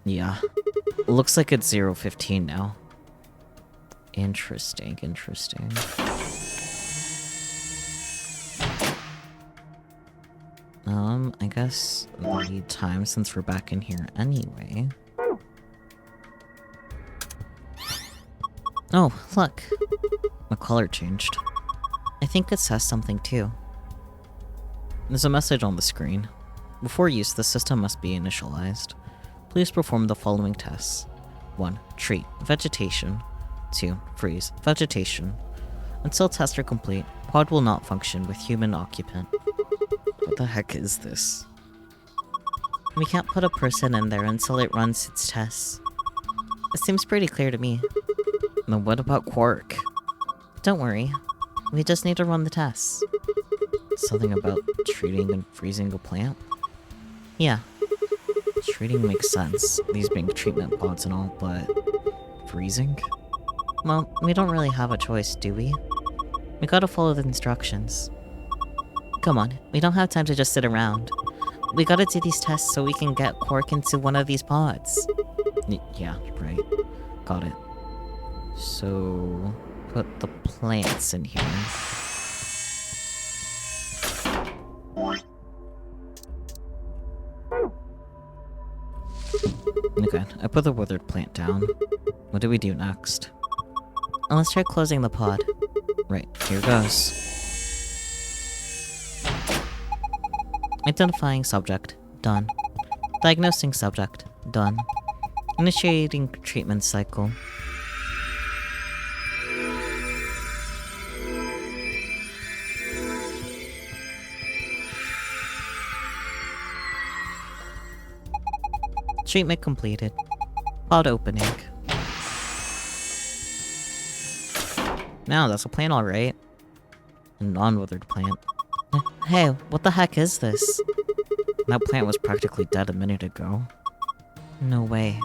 Yeah. Looks like it's 015 now. Interesting, interesting. I guess the time since we're back in here anyway. Oh, look. The color changed. I think it says something too. There's a message on the screen. Before use, the system must be initialized. Please perform the following tests. 1. Treat. Vegetation. 2. Freeze. Vegetation. Until tests are complete, pod will not function with human occupant. What the heck is this? We can't put a person in there until it runs its tests. It seems pretty clear to me. Then what about Quark? Don't worry. We just need to run the tests. Something about treating and freezing a plant? Yeah. Treating makes sense, these being treatment pods and all, but... freezing? Well, we don't really have a choice, do we? We gotta follow the instructions. Come on, we don't have time to just sit around. We gotta do these tests so we can get Quark into one of these pods. Yeah, right. Got it. So... put the plants in here. Okay, I put the withered plant down. What do we do next? Let's try closing the pod. Right, here goes. Identifying subject. Done. Diagnosing subject. Done. Initiating treatment cycle. Treatment completed. Pod opening. Now, that's a plant alright. A non-withered plant. Hey, what the heck is this? That plant was practically dead a minute ago. No way.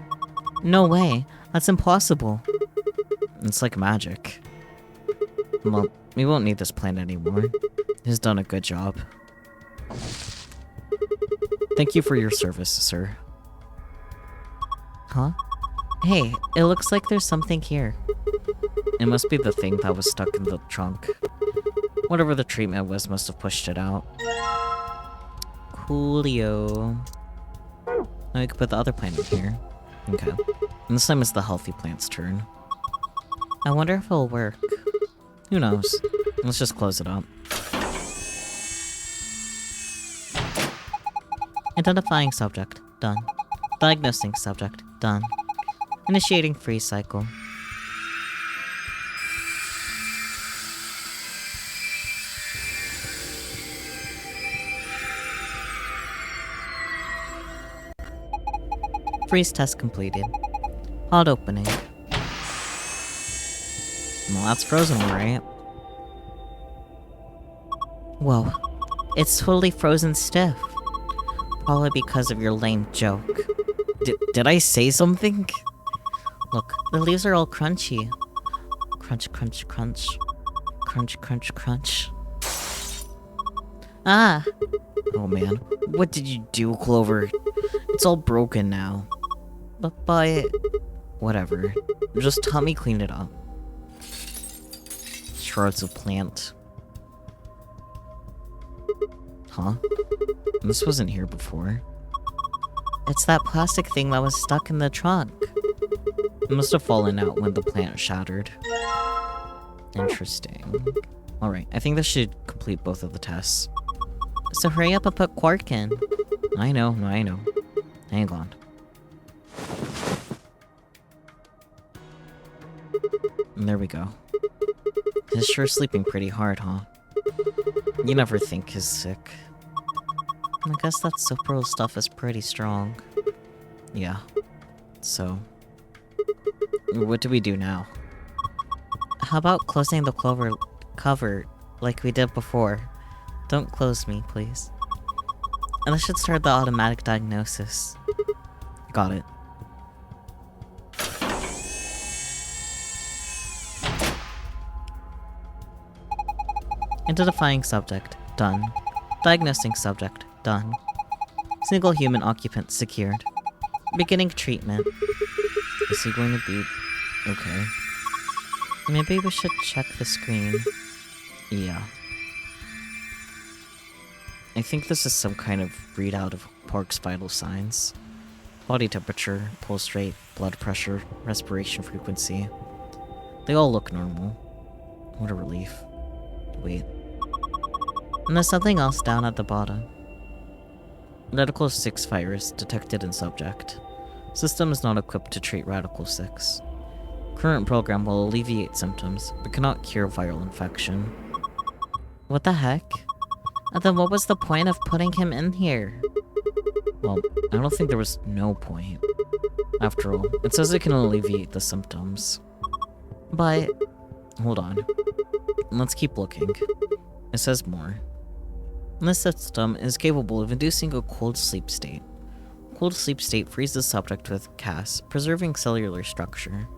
No way! That's impossible! It's like magic. Well, we won't need this plant anymore. He's done a good job. Thank you for your service, sir. Huh? Hey, it looks like there's something here. It must be the thing that was stuck in the trunk. Whatever the treatment was must have pushed it out. Coolio. Now we can put the other plant in here. Okay. And this time it's the healthy plant's turn. I wonder if it'll work. Who knows? Let's just close it up. Identifying subject. Done. Diagnosing subject. Done. Initiating freeze cycle. Freeze test completed. Pod opening. Well, that's frozen, right? Whoa. It's totally frozen stiff. Probably because of your lame joke. Did I say something? Look, the leaves are all crunchy. Crunch, crunch, crunch. Crunch, crunch, crunch. Ah! Oh man. What did you do, Clover? It's all broken now. But... whatever. Just help me clean it up. Shards of plant. Huh? This wasn't here before. It's that plastic thing that was stuck in the trunk. It must have fallen out when the plant shattered. Interesting. Alright, I think this should complete both of the tests. So hurry up and put Quark in. I know. Hang on. And there we go. He's sure sleeping pretty hard, huh? You never think he's sick. I guess that Sopril stuff is pretty strong. Yeah. So... what do we do now? How about closing the cover like we did before? Don't close me, please. And this should start the automatic diagnosis. Got it. Identifying subject. Done. Diagnosing subject. Done. Single human occupant secured. Beginning treatment. Is he going to be... okay. Maybe we should check the screen. Yeah. I think this is some kind of readout of Quark's vital signs. Body temperature, pulse rate, blood pressure, respiration frequency. They all look normal. What a relief. Wait. And there's something else down at the bottom. Radical 6 virus detected in subject. System is not equipped to treat Radical 6. Current program will alleviate symptoms, but cannot cure viral infection. What the heck? And then what was the point of putting him in here? Well, I don't think there was no point. After all, it says it can alleviate the symptoms. But... hold on. Let's keep looking. It says more. This system is capable of inducing a cold sleep state. Cold sleep state frees the subject with Cas, preserving cellular structure.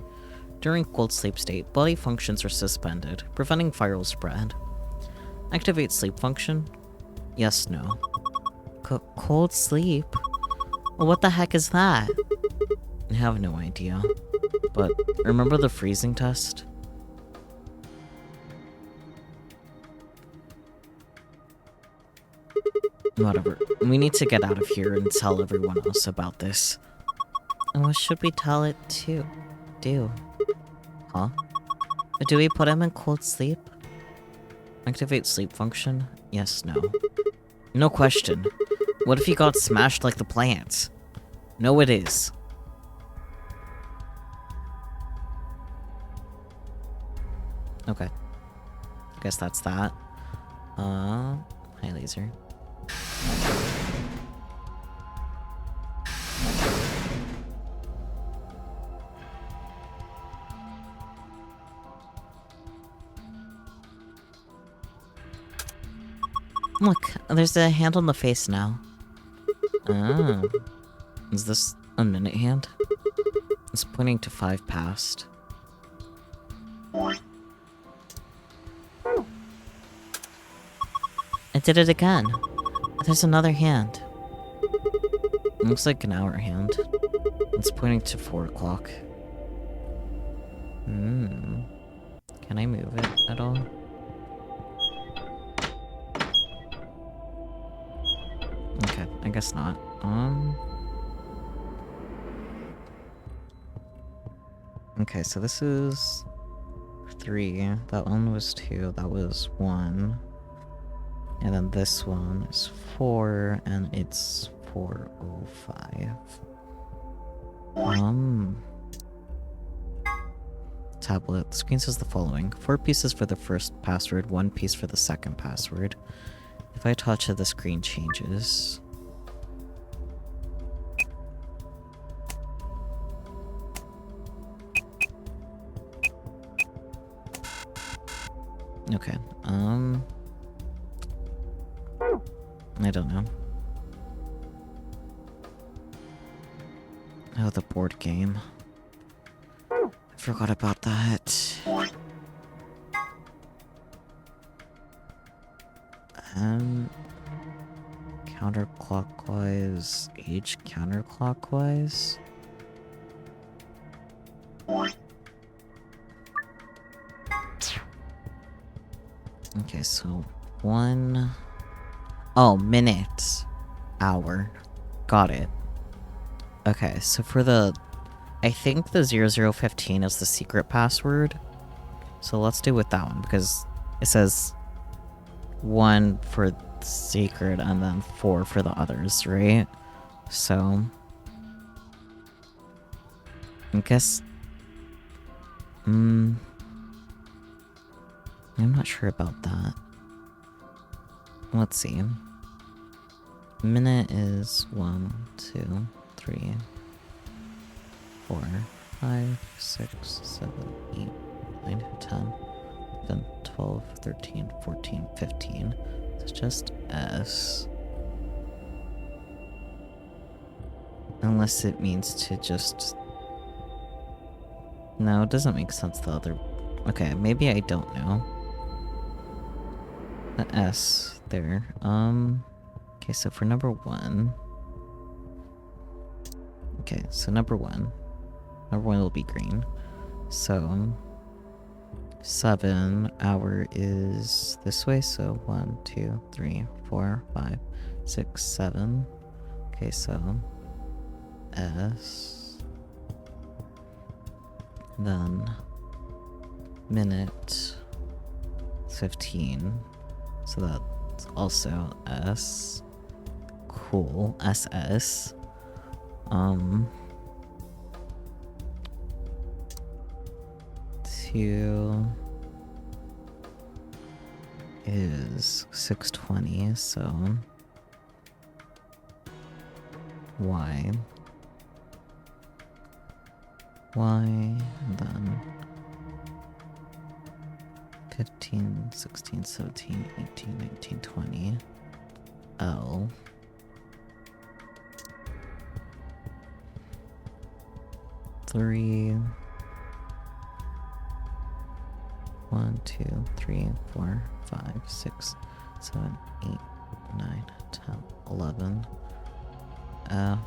During cold sleep state, body functions are suspended, preventing viral spread. Activate sleep function? Yes, no. Cold sleep? What the heck is that? I have no idea. But remember the freezing test? Whatever. We need to get out of here and tell everyone else about this. And what should we tell it to do? Huh? Do we put him in cold sleep? Activate sleep function? Yes, no. No question. What if he got smashed like the plants? No, it is. Okay. Guess that's that. Hi, laser. Look, there's a hand on the face now. Ah. Is this a minute hand? It's pointing to 5 past. I did it again. There's another hand. It looks like an hour hand. It's pointing to 4 o'clock. Can I move it at all? Okay, I guess not. Okay, so this is 3. That one was 2. That was 1. And then this one is 4, and it's 405. Tablet. The screen says the following. 4 pieces for the first password, 1 piece for the second password. If I touch it, the screen changes. Okay, I don't know. Oh, the board game. I forgot about that. Counterclockwise, age counterclockwise. Okay, so 1... Oh, minute. Hour. Got it. Okay, so for the... I think the 0015 is the secret password. So let's do with that one, because it says 1 for secret and then 4 for the others, right? So... I guess... I'm not sure about that. Let's see. Minute is 1, 2, 3, 4, 5, 6, 7, 8, 9, 10, 11, 12, 13, 14, 15. It's just S. Unless it means to just... No, it doesn't make sense the other... Okay, maybe I don't know. The S there. Okay, so for number 1. Okay, so number 1. Number 1 will be green. So 7 hour is this way, so 1, 2, 3, 4, 5, 6, 7. Okay, so S. Then minute 15. So that's also S. Cool. SS. 2 is 620, so Y. And then 15, 16, 17, 18, 19, 20. L. Three. 1, 2, 3, 4, 5, 6, 7, 8, 9, 10, 11. F.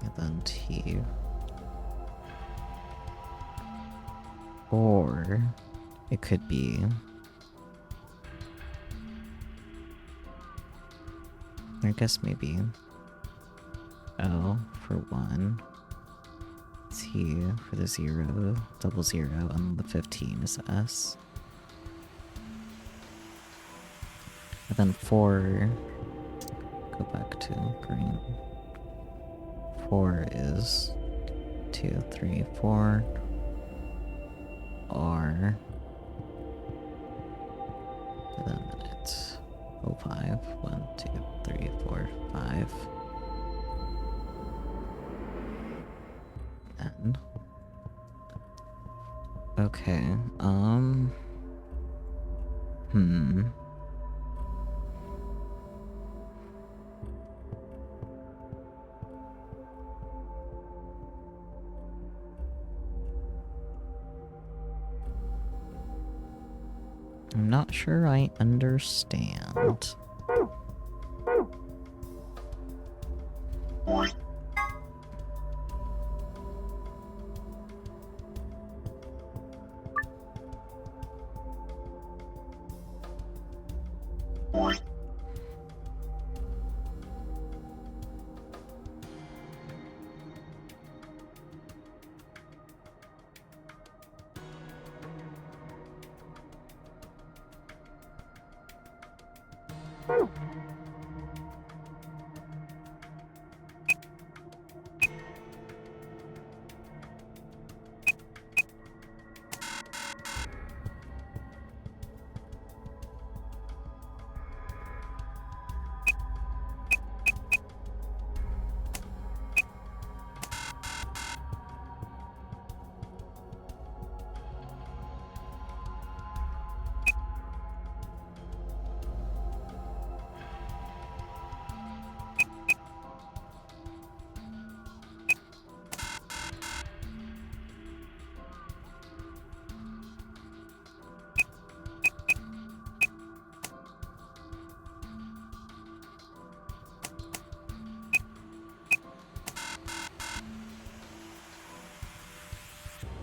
And then T. Or it could be I guess maybe O for 1, T for the 0, 00, and the 15 is S. And then 4, go back to green. 4 is 2, 3, 4. R. And then it's 05. 1, 2, 3, 4, 5. N. Okay, I'm not sure I understand.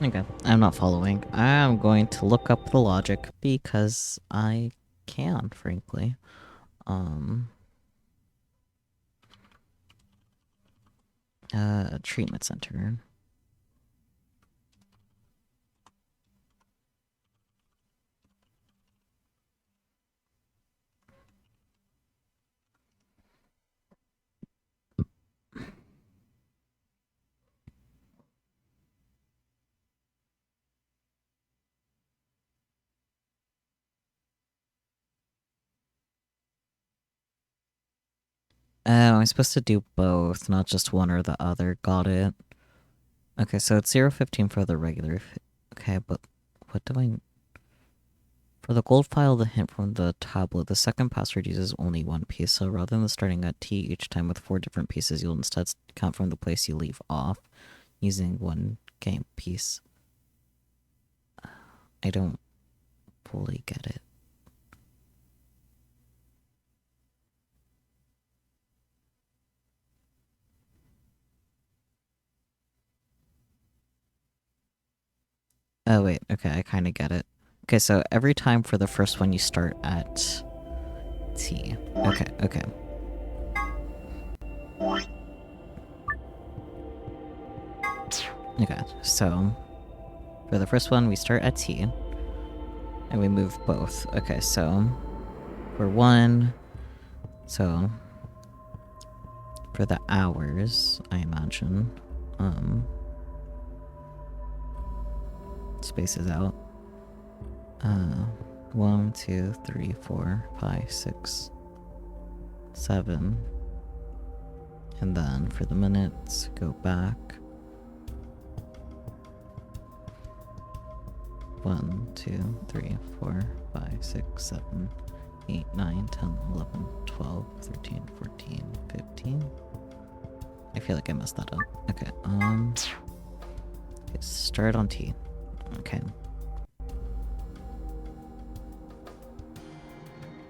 Okay, I'm not following. I'm going to look up the logic because I can, frankly. Treatment center. Oh, I'm supposed to do both, not just one or the other. Got it. Okay, so it's 0.15 for the regular. Okay, but what do I... For the gold file, the hint from the tablet, the second password uses only one piece, so rather than starting at T each time with 4 different pieces, you'll instead count from the place you leave off, using one game piece. I don't fully get it. Oh, wait, okay, I kind of get it. Okay, so every time for the first one, you start at T. Okay, okay. Okay, so for the first one, we start at T, and we move both. Okay, so for 1, so for the hours, I imagine, spaces out. 1, 2, 3, 4, 5, 6, 7. And then for the minutes, go back. 1, 2, 3, 4, 5, 6, 7, 8, 9, 10, 11, 12, 13, 14, 15. I feel like I messed that up. Okay, start on T. Okay.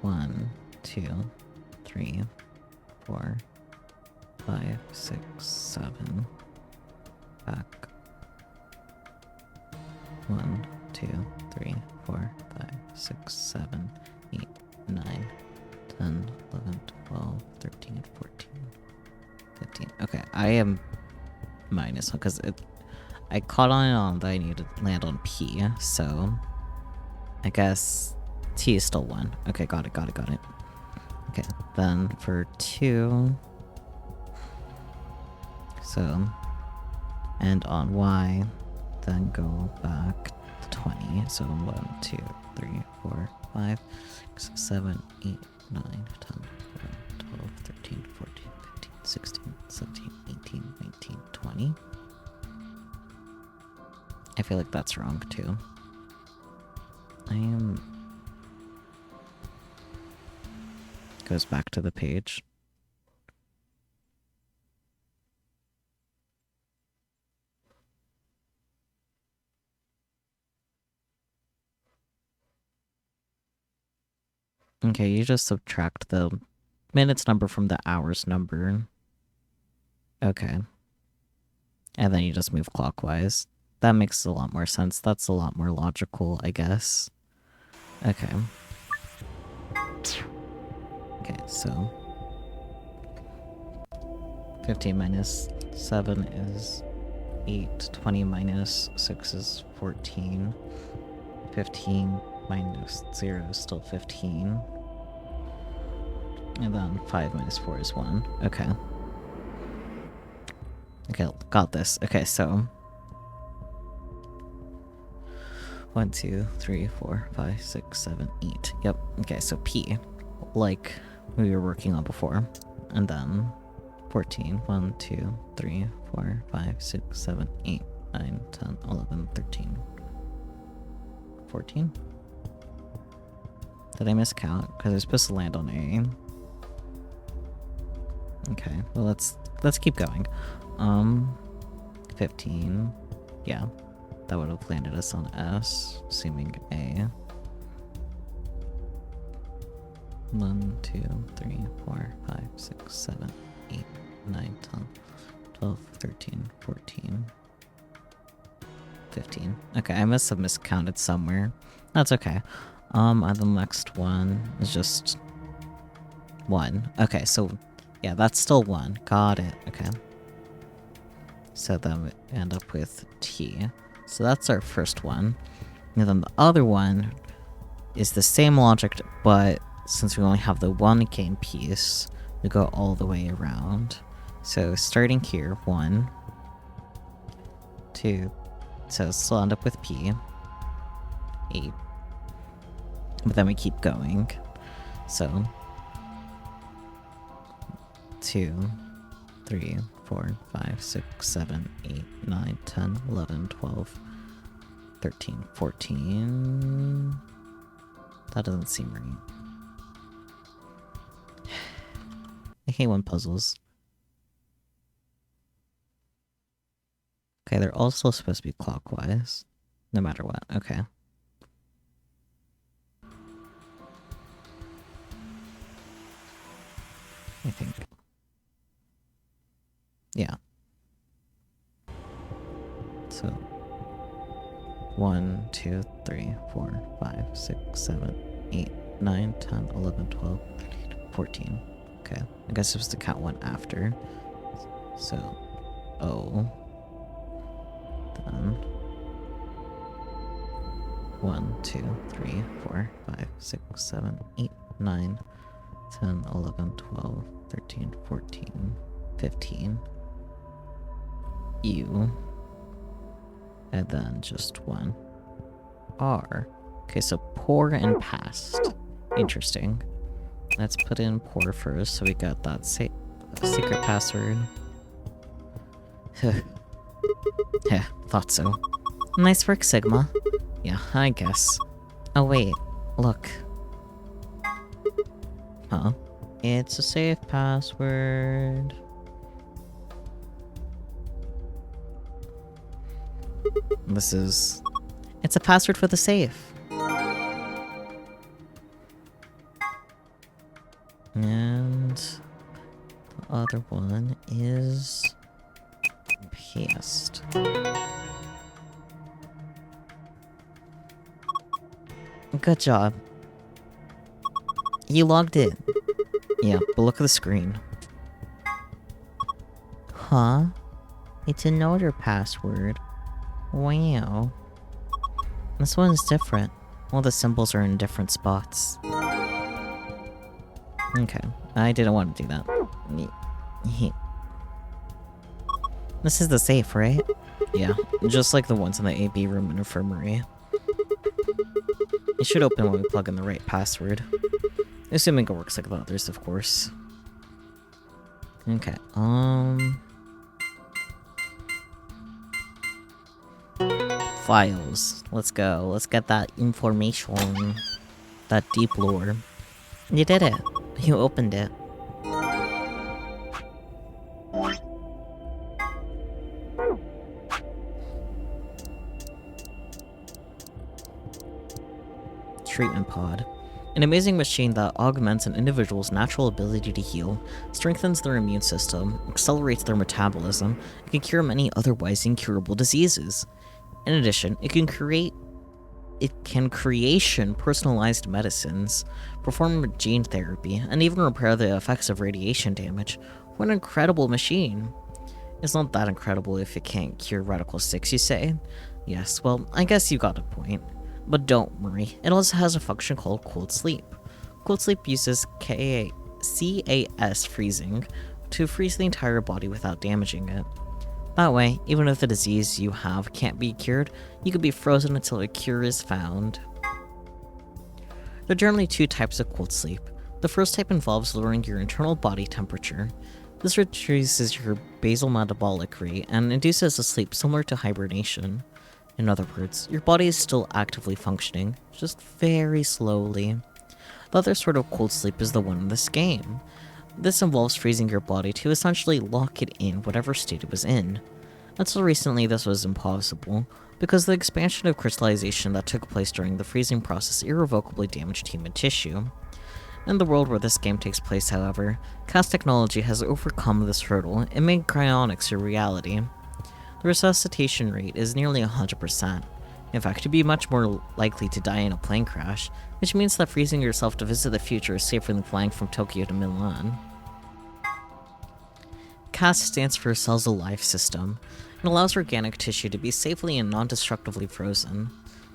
1, 2, 3, 4, 5, 6, 7. Back. 1, 2, 3, 4, 5, 6, 7, 8, 9, 10, 11, 12, 13, 14, 15. Okay, I am minus one because I caught on that I need to land on P, so I guess T is still 1. Okay, got it. Okay, then for 2, so, and on Y, then go back to 20. So 1, 2, 3, 4, 5, 6, 7, 8, 9, 10, 11, 12, 13, 14, 15, 16, 17, 18, 19, 20. I feel like that's wrong too. Goes back to the page. Okay, you just subtract the minutes number from the hours number. Okay. And then you just move clockwise. That makes a lot more sense. That's a lot more logical, I guess. Okay. Okay, so 15 minus 7 is 8. 20 minus 6 is 14. 15 minus 0 is still 15. And then 5 minus 4 is 1. Okay. Okay, got this. Okay, so 1, 2, 3, 4, 5, 6, 7, 8. Yep. Okay, so P, like we were working on before. And then 14. 1, 2, 3, 4, 5, 6, 7, 8, 9, 10, 11, 13. 14? Did I miscount? Because it's supposed to land on A. Okay, well let's keep going. 15. Yeah. That would have landed us on S, assuming A. 1, 2, 3, 4, 5, 6, 7, 8, 9, 10, 12, 13, 14, 15. Okay, I must have miscounted somewhere. That's okay. And the next one is just 1. Okay, so yeah, that's still 1. Got it. Okay. So then we end up with T. So that's our first one. And then the other one is the same logic, but since we only have the one game piece, we go all the way around. So starting here, 1, 2, so still end up with P, 8. But then we keep going. So 2, 3, 4, 5, 6, 7, 8, 9, 10, 11, 12, 13, 14. That doesn't seem right. I hate when puzzles. Okay, they're also supposed to be clockwise, no matter what. Okay. I think. Yeah. So 1, 2, 3, 4, 5, 6, 7, 8, 9, 10, 11, 12, 13, 14. Okay. I guess I'm supposed to count 1 after. So O. Then 1, 2, 3, 4, 5, 6, 7, 8, 9, 10, 11, 12, 13, 14, 15. U. And then just 1. R. Okay, so pour and past. Interesting. Let's put in pour first, so we got that secret password. Yeah, thought so. Nice work, Sigma. Yeah, I guess. Oh wait, look. Huh? It's a safe password. It's a password for the safe. And the other one is paste. Good job. You logged in. Yeah, but look at the screen. Huh? It's another password. Wow. This one is different. All the symbols are in different spots. Okay, I didn't want to do that. This is the safe, right? Yeah, just like the ones in the AB room and infirmary. It should open when we plug in the right password. Assuming it works like the others, of course. Okay, files. Let's go. Let's get that information. That deep lore. You did it. You opened it. Treatment pod. An amazing machine that augments an individual's natural ability to heal, strengthens their immune system, accelerates their metabolism, and can cure many otherwise incurable diseases. In addition, it can creation personalized medicines, perform gene therapy, and even repair the effects of radiation damage. What an incredible machine! It's not that incredible if it can't cure Radical 6, you say? Yes, well, I guess you got a point. But don't worry, it also has a function called cold sleep. Cold sleep uses CAS freezing to freeze the entire body without damaging it. That way, even if the disease you have can't be cured, you can be frozen until a cure is found. There are generally two types of cold sleep. The first type involves lowering your internal body temperature. This reduces your basal metabolic rate and induces a sleep similar to hibernation. In other words, your body is still actively functioning, just very slowly. The other sort of cold sleep is the one in this game. This involves freezing your body to essentially lock it in whatever state it was in. Until recently, this was impossible, because the expansion of crystallization that took place during the freezing process irrevocably damaged human tissue. In the world where this game takes place, however, CAS technology has overcome this hurdle and made cryonics a reality. The resuscitation rate is nearly 100%. In fact, you'd be much more likely to die in a plane crash, which means that freezing yourself to visit the future is safer than flying from Tokyo to Milan. CAS stands for Cells Alive System, and allows organic tissue to be safely and non-destructively frozen.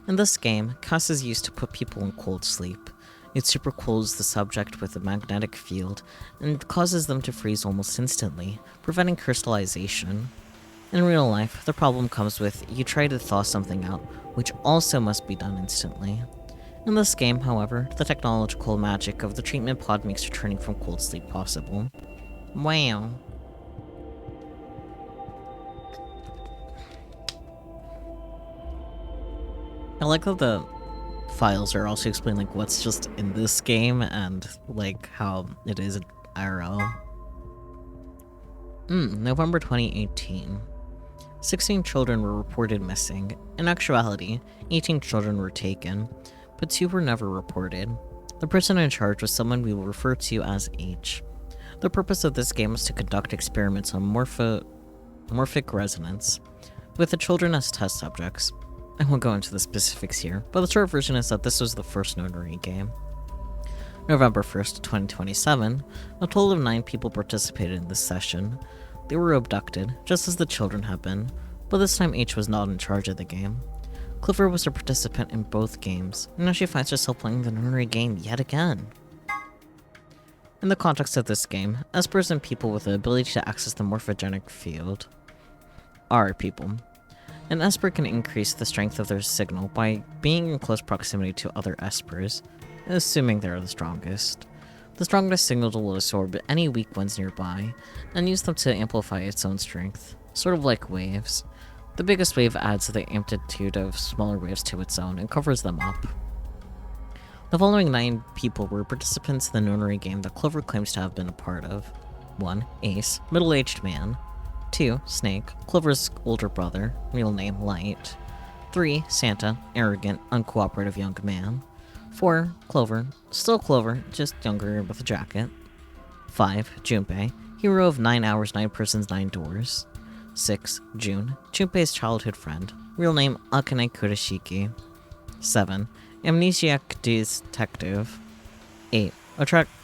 In this game, CAS is used to put people in cold sleep. It supercools the subject with a magnetic field, and causes them to freeze almost instantly, preventing crystallization. In real life, the problem comes with you try to thaw something out, which also must be done instantly. In this game, however, the technological magic of the treatment pod makes returning from cold sleep possible. Wow. I like that the files are also explaining like what's just in this game and like how it is in IRL. November 2018. 16 children were reported missing. In actuality, 18 children were taken, but 2 were never reported. The person in charge was someone we will refer to as H. The purpose of this game was to conduct experiments on morphic resonance, with the children as test subjects. I won't go into the specifics here, but the short version is that this was the first notary game. November 1st, 2027, a total of 9 people participated in this session. They were abducted, just as the children had been, but this time H was not in charge of the game. Clifford was a participant in both games, and now she finds herself playing the notary game yet again. In the context of this game, espers and people with the ability to access the morphogenic field are people. An esper can increase the strength of their signal by being in close proximity to other espers, assuming they are the strongest. The strongest signal will absorb any weak ones nearby, and use them to amplify its own strength, sort of like waves. The biggest wave adds the amplitude of smaller waves to its own and covers them up. The following 9 people were participants in the notary game that Clover claims to have been a part of. 1. Ace, middle-aged man. 2. Snake, Clover's older brother, real name Light. 3. Santa, arrogant, uncooperative young man. 4. Clover, still Clover, just younger with a jacket. 5. Junpei, hero of 9 Hours, 9 Persons, 9 Doors. 6. June, Junpei's childhood friend, real name Akane Kurashiki. 7. Amnesiac detective. 8.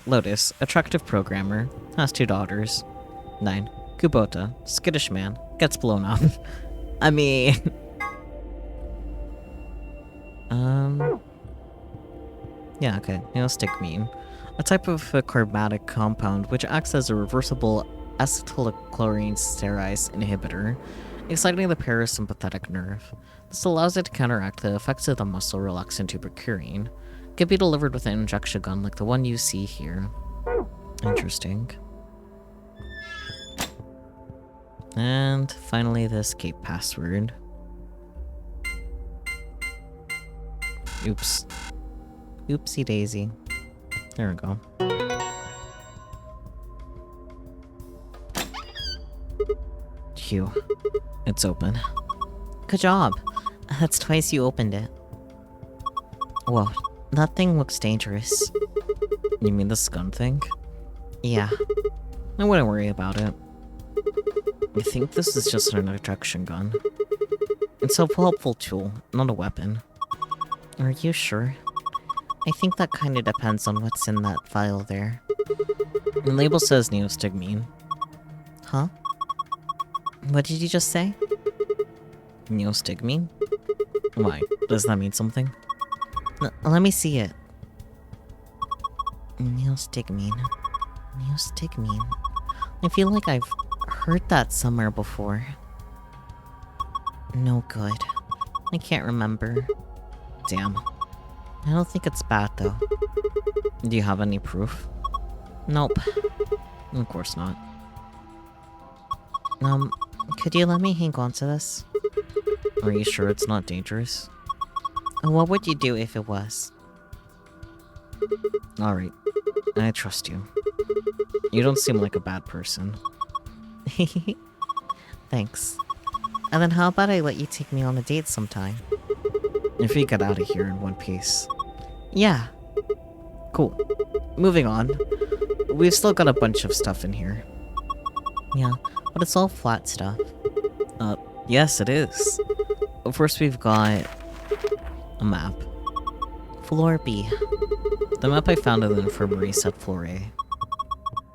Lotus, attractive programmer, has 2 daughters. 9. Kubota, skittish man, gets blown up. I mean... Yeah, okay, neostigmine. A type of carbatic compound which acts as a reversible acetylchlorine sterase inhibitor, exciting the parasympathetic nerve. This allows it to counteract the effects of the muscle relaxant tuberculin. It can be delivered with an injection gun like the one you see here. Interesting. And finally, the escape password. Oops. Oopsie daisy. There we go. Phew. It's open. Good job. That's twice you opened it. Whoa, that thing looks dangerous. You mean the gun thing? Yeah. I wouldn't worry about it. I think this is just an ejection gun. It's a helpful tool, not a weapon. Are you sure? I think that kinda depends on what's in that file there. The label says neostigmine. Huh? What did you just say? Neostigmine? Why? Does that mean something? Let me see it. Neostigmine. Neostigmine. I feel like I've heard that somewhere before. No good. I can't remember. Damn. I don't think it's bad, though. Do you have any proof? Nope. Of course not. Could you let me hang on to this? Are you sure it's not dangerous? What would you do if it was? Alright. I trust you. You don't seem like a bad person. Thanks. And then how about I let you take me on a date sometime? If we get out of here in one piece. Yeah. Cool. Moving on. We've still got a bunch of stuff in here. Yeah, but it's all flat stuff. Yes it is. First we've got a map. Floor B. The map I found in the infirmary said floor A.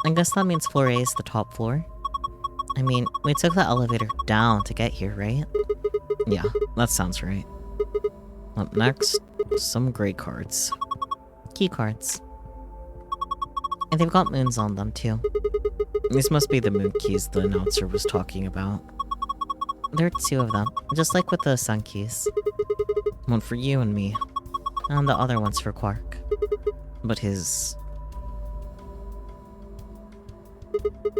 I guess that means floor A is the top floor. I mean, we took the elevator down to get here, right? Yeah, that sounds right. Up next, some gray cards. Key cards. And they've got moons on them, too. These must be the moon keys the announcer was talking about. There are 2 of them, just like with the sun keys. One for you and me, and the other one's for Quark. But his...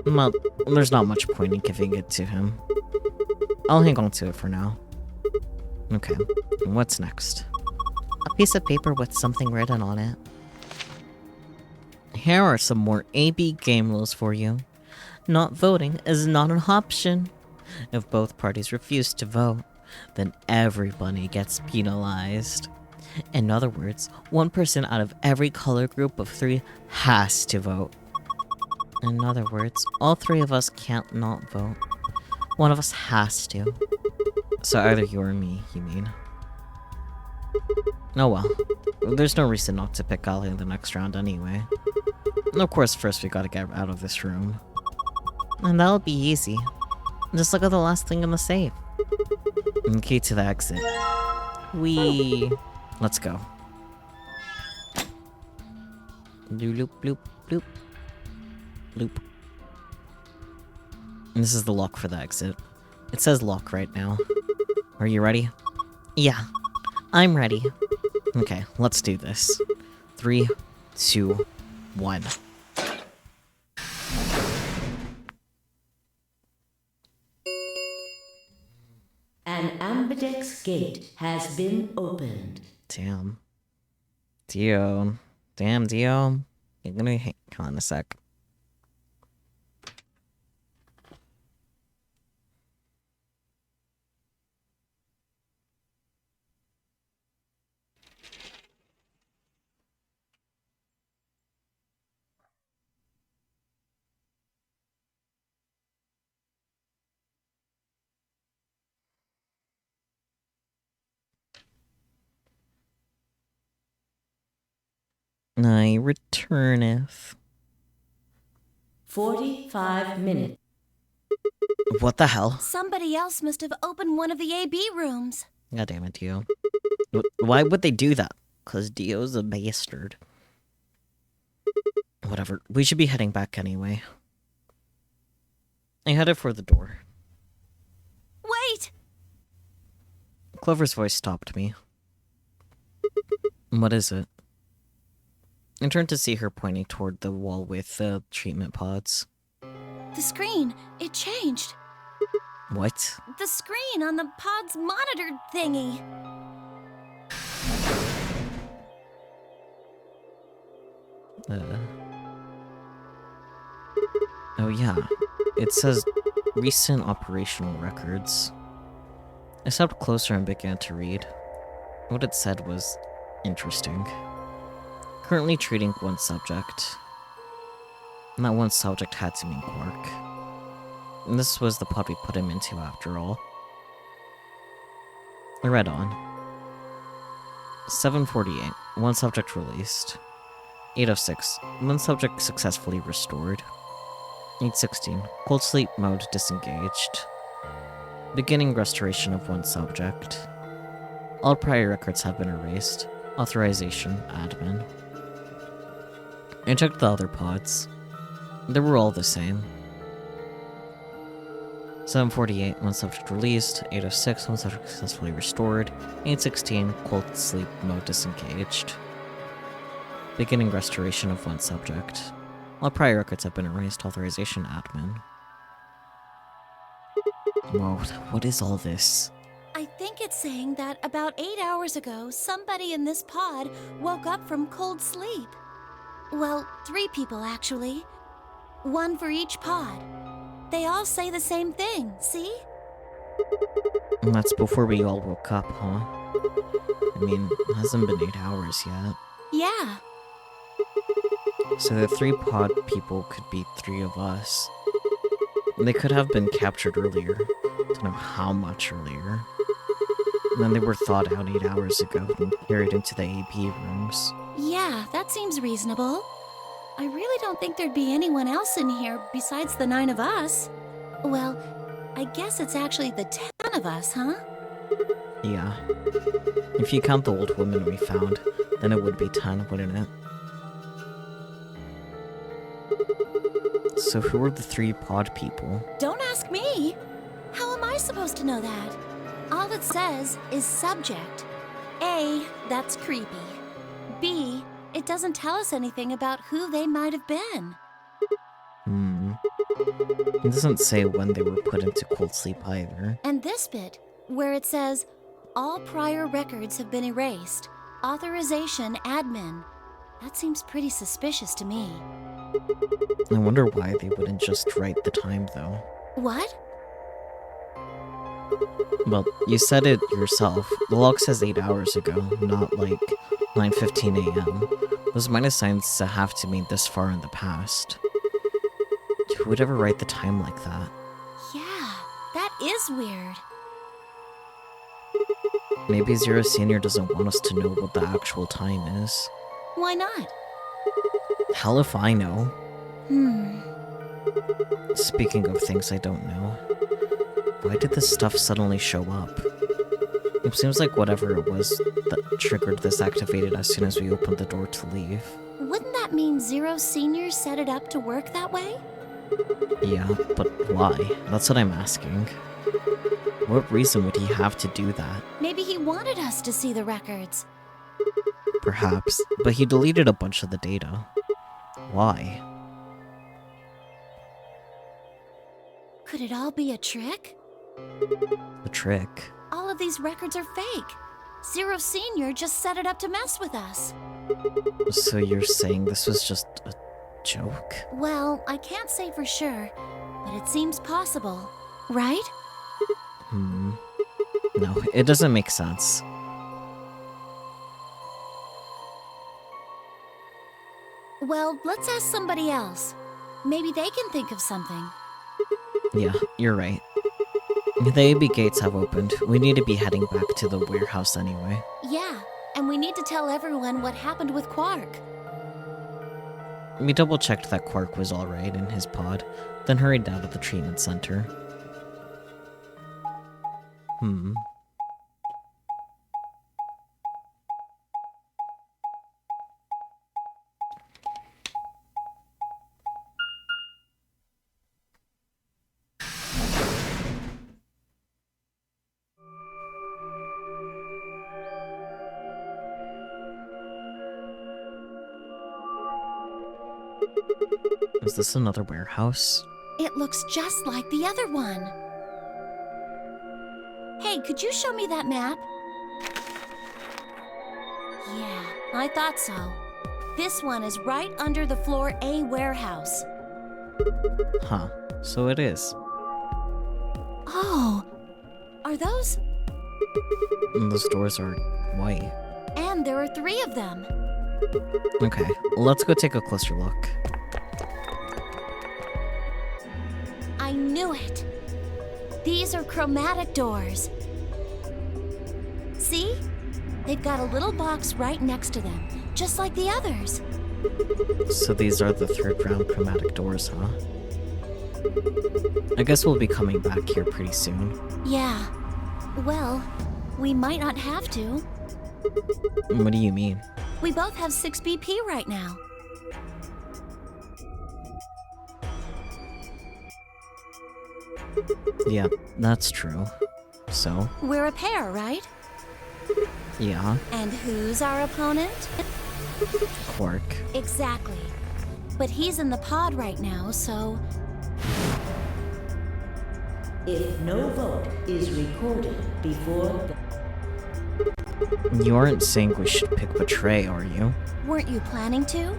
well, there's not much point in giving it to him. I'll hang on to it for now. Okay, what's next? A piece of paper with something written on it. Here are some more AB game rules for you. Not voting is not an option. If both parties refuse to vote, then everybody gets penalized. In other words, one person out of every color group of 3 has to vote. In other words, all 3 of us can't not vote. One of us has to. So either you or me, you mean? Oh well. There's no reason not to pick Ali in the next round anyway. And of course, first we gotta get out of this room. And that'll be easy. Just look at the last thing in the safe. And key to the exit. Let's go. Loop, loop, loop. Loop. And this is the lock for the exit. It says lock right now. Are you ready? Yeah, I'm ready. Okay, let's do this. 3, 2, 1. An ambidex gate has been opened. Damn. Dio. Damn, Dio. You're gonna hang on a sec. I returneth. 45 minutes. What the hell? Somebody else must have opened one of the AB rooms. God damn it, Dio. Why would they do that? 'Cause Dio's a bastard. Whatever. We should be heading back anyway. I headed for the door. Wait! Clover's voice stopped me. What is it? I turned to see her pointing toward the wall with the treatment pods. The screen, it changed. What? The screen on the pod's monitor thingy. Oh yeah. It says recent operational records. I stepped closer and began to read. What it said was interesting. Currently treating 1 subject. And that 1 subject had to mean Quark. And this was the pod we put him into after all. I read on. 7:48. 1 subject released. 8:06. 1 subject successfully restored. 8:16. Cold sleep mode disengaged. Beginning restoration of 1 subject. All prior records have been erased. Authorization, admin. I checked the other pods. They were all the same. 7:48, one subject released. 8:06, one subject successfully restored. 8:16, cold sleep mode disengaged. Beginning restoration of one subject. All prior records have been erased. Authorization admin. Whoa, what is all this? I think it's saying that about 8 hours ago, somebody in this pod woke up from cold sleep. Well, 3 people actually. 1 for each pod. They all say the same thing, see? And that's before we all woke up, huh? I mean, it hasn't been 8 hours yet. Yeah. So the 3 pod people could be 3 of us. And they could have been captured earlier. Don't know how much earlier. And then they were thawed out 8 hours ago and carried into the AB rooms. Yeah, that seems reasonable. I really don't think there'd be anyone else in here besides the 9 of us. Well, I guess it's actually the 10 of us, huh? Yeah. If you count the old woman we found, then it would be 10, wouldn't it? So who were the 3 pod people? Don't ask me. How am I supposed to know that? All it says is subject. A, that's creepy. B, it doesn't tell us anything about who they might have been. It doesn't say when they were put into cold sleep either. And this bit, where it says, all prior records have been erased. Authorization admin. That seems pretty suspicious to me. I wonder why they wouldn't just write the time, though. What? Well, you said it yourself. The log says 8 hours ago, not like 9:15 a.m. Those minus signs have to mean this far in the past. Who would ever write the time like that? Yeah, that is weird. Maybe Zero Senior doesn't want us to know what the actual time is. Why not? Hell if I know. Speaking of things I don't know, why did this stuff suddenly show up? It seems like whatever it was that triggered this activated as soon as we opened the door to leave. Wouldn't that mean Zero Senior set it up to work that way? Yeah, but why? That's what I'm asking. What reason would he have to do that? Maybe he wanted us to see the records. Perhaps, but he deleted a bunch of the data. Why? Could it all be a trick? A trick? All of these records are fake. Zero Senior just set it up to mess with us. So you're saying this was just a joke? Well, I can't say for sure, but it seems possible, right? No, it doesn't make sense. Well, let's ask somebody else. Maybe they can think of something. Yeah, you're right. The AB gates have opened. We need to be heading back to the warehouse anyway. Yeah, and we need to tell everyone what happened with Quark. We double-checked that Quark was alright in his pod, then hurried down to the treatment center. Is this another warehouse? It looks just like the other one. Hey, could you show me that map? Yeah, I thought so. This one is right under the floor A warehouse. Huh, so it is. Oh, are those? And those doors are white. And there are 3 of them. Okay, let's go take a closer look. I knew it. These are chromatic doors. See? They've got a little box right next to them, just like the others. So these are the 3rd round chromatic doors, huh? I guess we'll be coming back here pretty soon. Yeah. Well, we might not have to. What do you mean? We both have 6 BP right now. Yeah, that's true. So, We're a pair, right? yeah, And who's our opponent? Quark. Exactly. But he's in the pod right now, so... If no vote is recorded before You aren't saying we should pick Betray, are you? Weren't you planning to?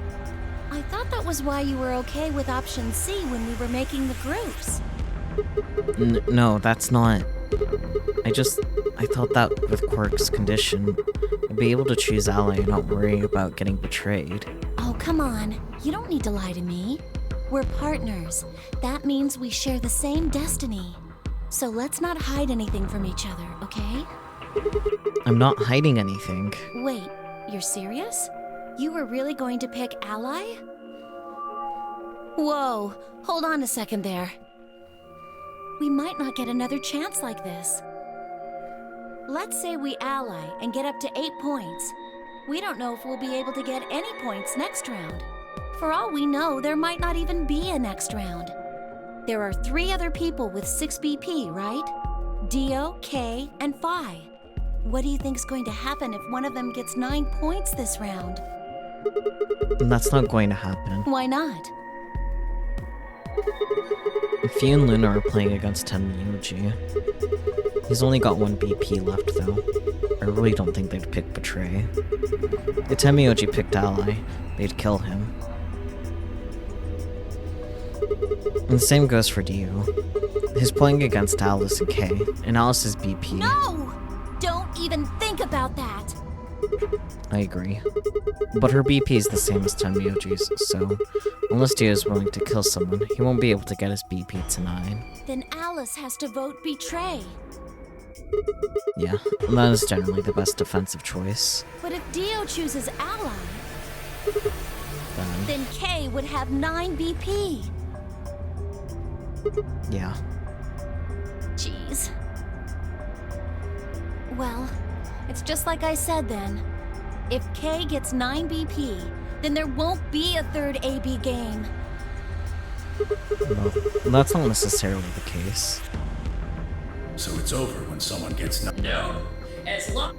I thought that was why you were okay with option C when we were making the groups. No, that's not. I thought that with Quark's condition, I'd be able to choose Ally and not worry about getting betrayed. Oh, come on. You don't need to lie to me. We're partners. That means we share the same destiny. So let's not hide anything from each other, okay? I'm not hiding anything. Wait, you're serious? You were really going to pick Ally? Whoa, hold on a second there. We might not get another chance like this. Let's say we ally and get up to 8 points. We don't know if we'll be able to get any points next round. For all we know, there might not even be a next round. There are 3 other people with 6 BP, right? Dio, Kay, and Phi. What do you think's going to happen if one of them gets 9 points this round? That's not going to happen. Why not? Fee and Luna are playing against Tenmyuji. He's only got 1 BP left, though. I really don't think they'd pick Betray. If Tenmyuji picked Ally, they'd kill him. And the same goes for Dio. He's playing against Alice and Kay, and Alice's BP. No! Don't even think about that! I agree. But her BP is the same as Tenmyuji's, so unless Dio is willing to kill someone, he won't be able to get his BP to 9. Then Alice has to vote Betray. Yeah, that is generally the best defensive choice. But if Dio chooses Ally, Then, then Kay would have 9 BP. yeah. Jeez. Well, it's just like I said then. If Kay gets 9 BP, then there won't be a third AB game. Well, that's not necessarily the case. So it's over when someone gets No. As long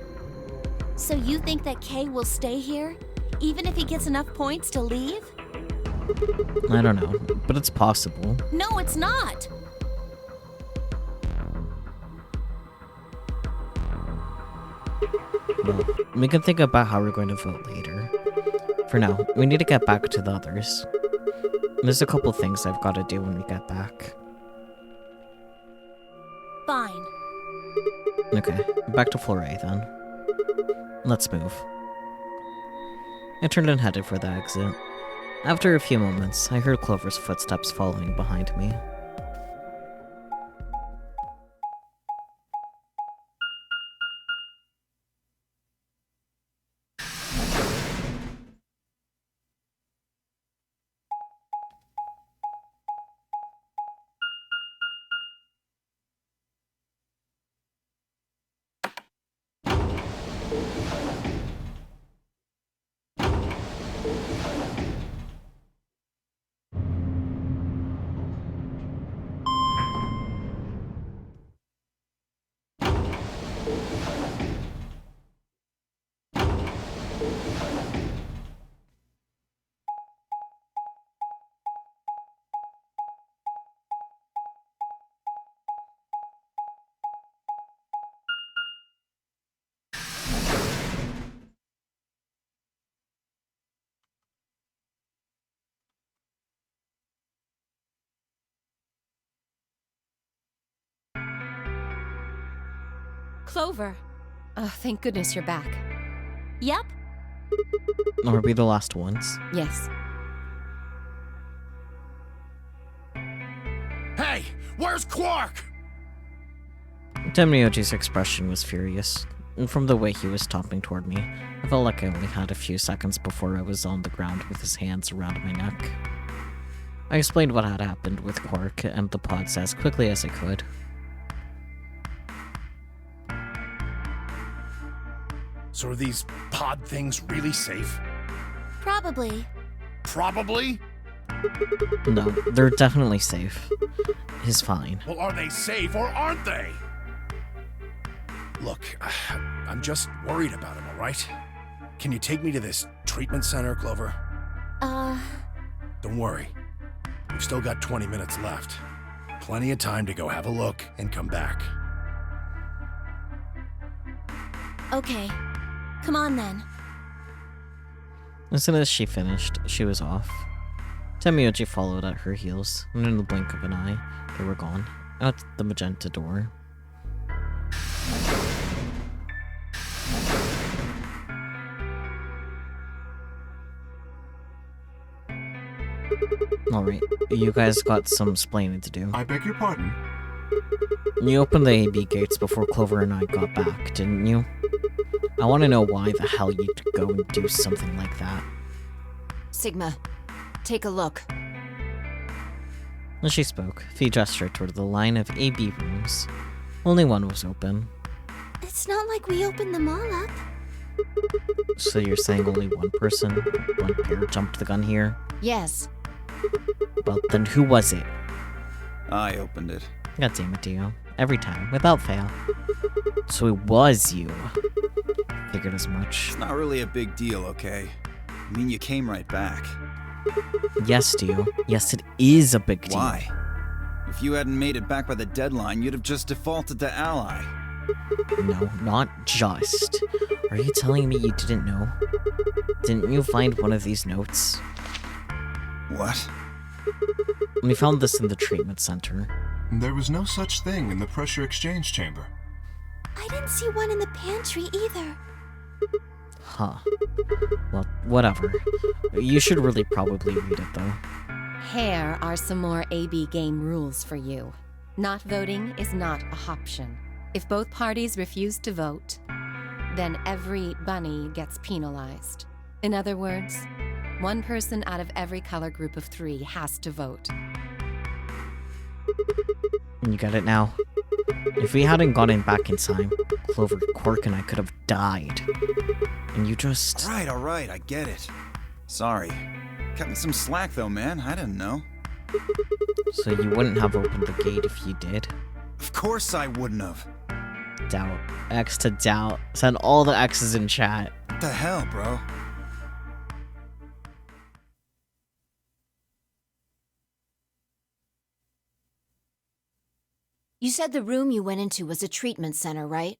So you think that Kay will stay here, even if he gets enough points to leave? I don't know, but it's possible. No, it's not. Well, we can think about how we're going to vote later. For now, we need to get back to the others. There's a couple things I've got to do when we get back. Fine. Okay, back to floor A then. Let's move. I turned and headed for the exit. After a few moments, I heard Clover's footsteps following behind me. Clover. Oh, thank goodness you're back. Yep. Are we the last ones? Yes. Hey, where's Quark? Tenmyuji's expression was furious, and from the way he was stomping toward me, I felt like I only had a few seconds before I was on the ground with his hands around my neck. I explained what had happened with Quark and the pods as quickly as I could. So are these pod things really safe? Probably. Probably? No, they're definitely safe. He's fine. Well, are they safe or aren't they? Look, I'm just worried about him, alright? Can you take me to this treatment center, Clover? Don't worry. We've still got 20 minutes left. Plenty of time to go have a look and come back. Okay. Come on then. As soon as she finished, she was off. Temiyoji followed at her heels, and in the blink of an eye, they were gone, out the magenta door. Alright, you guys got some explaining to do. I beg your pardon? You opened the AB gates before Clover and I got back, didn't you? I want to know why the hell you'd go and do something like that. Sigma, take a look. As she spoke, Fee gestured toward the line of AB rooms. Only one was open. It's not like we opened them all up. So you're saying only one person, one pair jumped the gun here? Yes. Well, then who was it? I opened it. God damn it, Dio. Every time, without fail. So it was you. Figured as much. It's not really a big deal, okay? I mean, you came right back. Yes, Dio. Yes, it is a big deal. Why? If you hadn't made it back by the deadline, you'd have just defaulted to ally. No, not just. Are you telling me you didn't know? Didn't you find one of these notes? What? We found this in the treatment center. There was no such thing in the pressure exchange chamber. I didn't see one in the pantry either. Huh. Well, whatever. You should really probably read it, though. Here are some more AB game rules for you. Not voting is not a option. If both parties refuse to vote, then every bunny gets penalized. In other words, one person out of every color group of 3 has to vote. You get it now? If we hadn't gotten back in time, Clover, Quark, and I could have died. And you just... Alright, I get it. Sorry. Cut me some slack though, man. I didn't know. So you wouldn't have opened the gate if you did? Of course I wouldn't have. Doubt. X to doubt. Send all the X's in chat. What the hell, bro? You said the room you went into was a treatment center, right?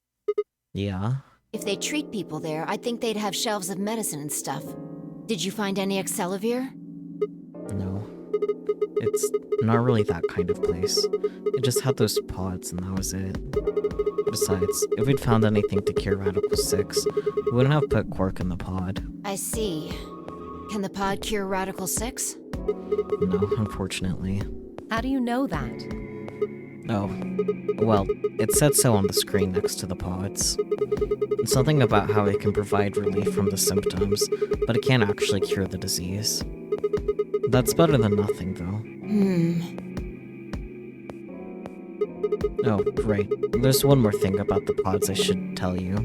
Yeah. If they treat people there, I'd think they'd have shelves of medicine and stuff. Did you find any Accelavir? No. It's not really that kind of place. It just had those pods and that was it. Besides, if we'd found anything to cure Radical 6, we wouldn't have put Quark in the pod. I see. Can the pod cure Radical 6? No, unfortunately. How do you know that? Oh. Well, it said so on the screen next to the pods. It's something about how it can provide relief from the symptoms, but it can't actually cure the disease. That's better than nothing, though. Oh, right. There's one more thing about the pods I should tell you.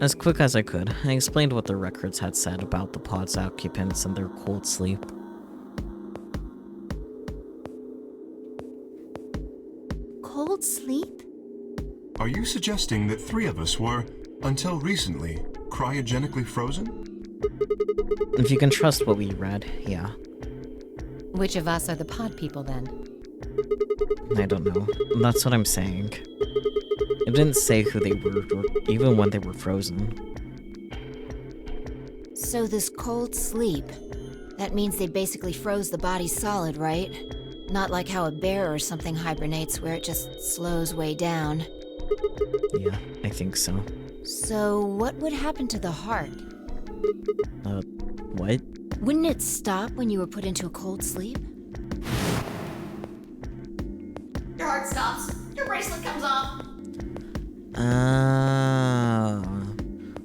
As quick as I could, I explained what the records had said about the pod's occupants and their cold sleep. Cold sleep? Are you suggesting that 3 of us were, until recently, cryogenically frozen? If you can trust what we read, yeah. Which of us are the pod people then? I don't know. That's what I'm saying. It didn't say who they were, or even when they were frozen. So this cold sleep, that means they basically froze the body solid, right? Not like how a bear or something hibernates where it just slows way down. Yeah, I think so. So what would happen to the heart? What? Wouldn't it stop when you were put into a cold sleep? Your heart stops. Your bracelet comes off.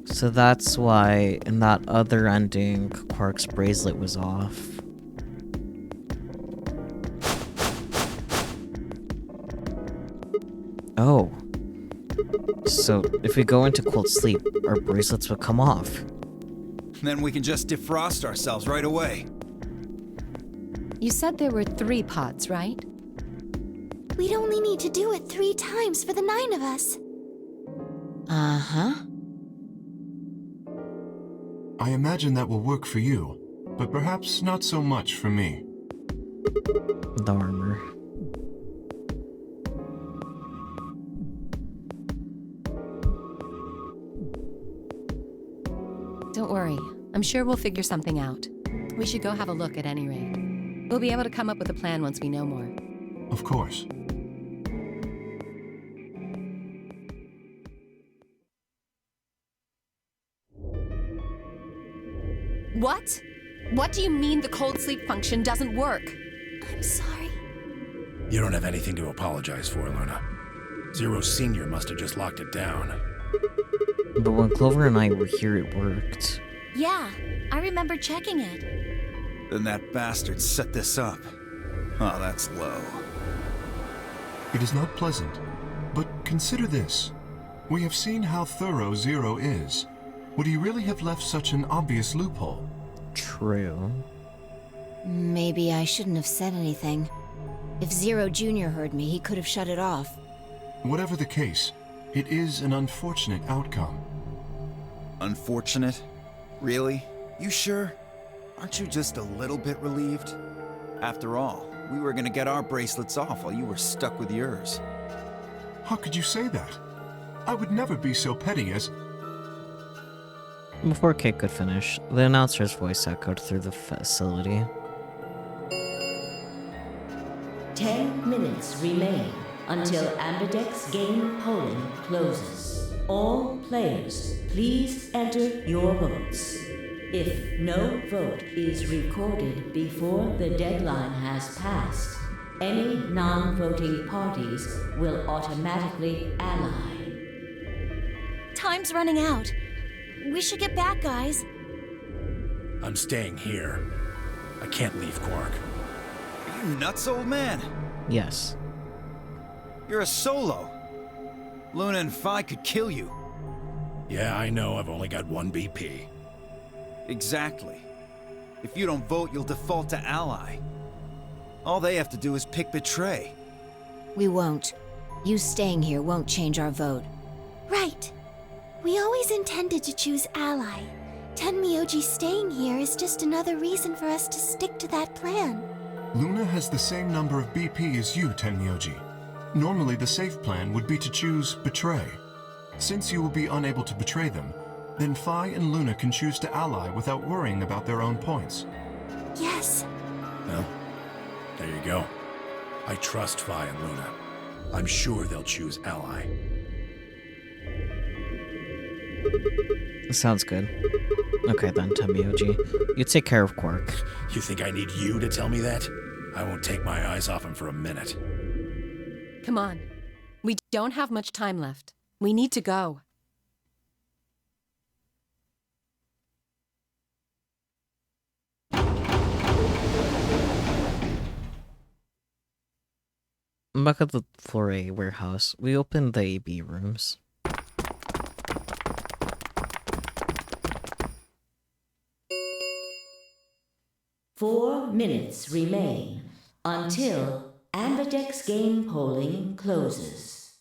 So that's why in that other ending, Quark's bracelet was off. Oh. So if we go into cold sleep, our bracelets would come off. Then we can just defrost ourselves right away. You said there were 3 pods, right? We'd only need to do it 3 times for the 9 of us. Uh-huh. I imagine that will work for you, but perhaps not so much for me. The armor. Don't worry. I'm sure we'll figure something out. We should go have a look at any rate. We'll be able to come up with a plan once we know more. Of course. What? What do you mean the cold sleep function doesn't work? I'm sorry. You don't have anything to apologize for, Luna. Zero Senior must have just locked it down. But when Clover and I were here, it worked. Yeah, I remember checking it. Then that bastard set this up. Oh, that's low. It is not pleasant, but consider this. We have seen how thorough Zero is. Would he really have left such an obvious loophole? True. Maybe I shouldn't have said anything. If Zero Jr. heard me, he could have shut it off. Whatever the case, it is an unfortunate outcome. Unfortunate? Really? You sure? Aren't you just a little bit relieved? After all, we were gonna get our bracelets off while you were stuck with yours. How could you say that? I would never be so petty as... Before Kate could finish, the announcer's voice echoed through the facility. 10 minutes remain until Ambidex game polling closes. All players, please enter your votes. If no vote is recorded before the deadline has passed, any non-voting parties will automatically ally. Time's running out. We should get back, guys. I'm staying here. I can't leave Quark. Are you nuts, old man? Yes. You're a solo. Luna and Phi could kill you. Yeah, I know. I've only got 1 BP. Exactly. If you don't vote, you'll default to ally. All they have to do is pick betray. We won't. You staying here won't change our vote. Right. We always intended to choose ally. Tenmyoji staying here is just another reason for us to stick to that plan. Luna has the same number of BP as you, Tenmyoji. Normally, the safe plan would be to choose Betray. Since you will be unable to betray them, then Phi and Luna can choose to ally without worrying about their own points. Yes. Well, there you go. I trust Phi and Luna. I'm sure they'll choose ally. Sounds good. Okay then, Tenmyoji. You take care of Quark. You think I need you to tell me that? I won't take my eyes off him for a minute. Come on. We don't have much time left. We need to go. Back at the Floor A warehouse, we opened the AB rooms. Four minutes remain until Ambidex game polling closes.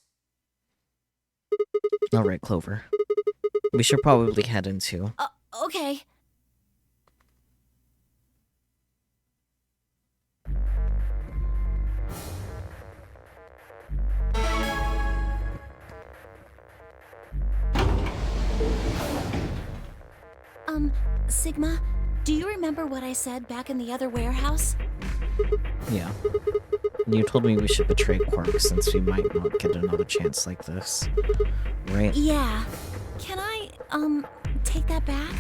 Alright, Clover. We should probably head into... Okay. Sigma, do you remember what I said back in the other warehouse? Yeah. You told me we should betray Quark since we might not get another chance like this. Right? Yeah. Can I, take that back?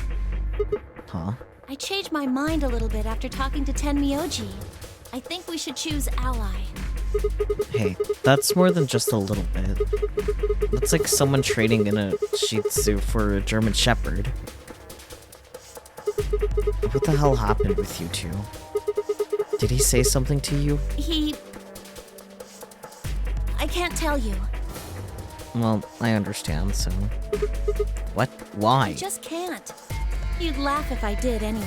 Huh? I changed my mind a little bit after talking to Tenmyoji. I think we should choose ally. Hey, that's more than just a little bit. That's like someone trading in a Shih Tzu for a German Shepherd. What the hell happened with you two? Did he say something to you? I can't tell you. Well, I understand, so... What? Why? I just can't. You'd laugh if I did anyway.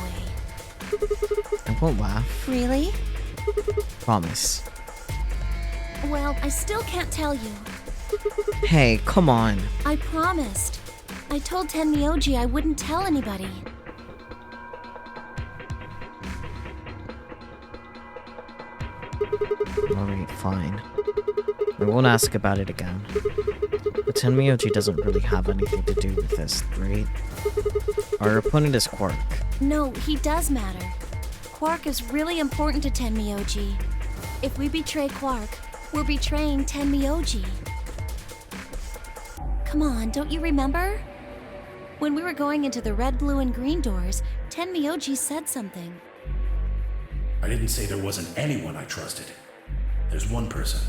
I won't laugh. Really? Promise. Well, I still can't tell you. Hey, come on. I promised. I told Tenmyoji I wouldn't tell anybody. Alright, fine. I won't ask about it again. But Tenmyoji doesn't really have anything to do with this, right? Our opponent is Quark. No, he does matter. Quark is really important to Tenmyoji. If we betray Quark, we're betraying Tenmyoji. Come on, don't you remember? When we were going into the red, blue, and green doors, Tenmyoji said something. I didn't say there wasn't anyone I trusted. There's one person.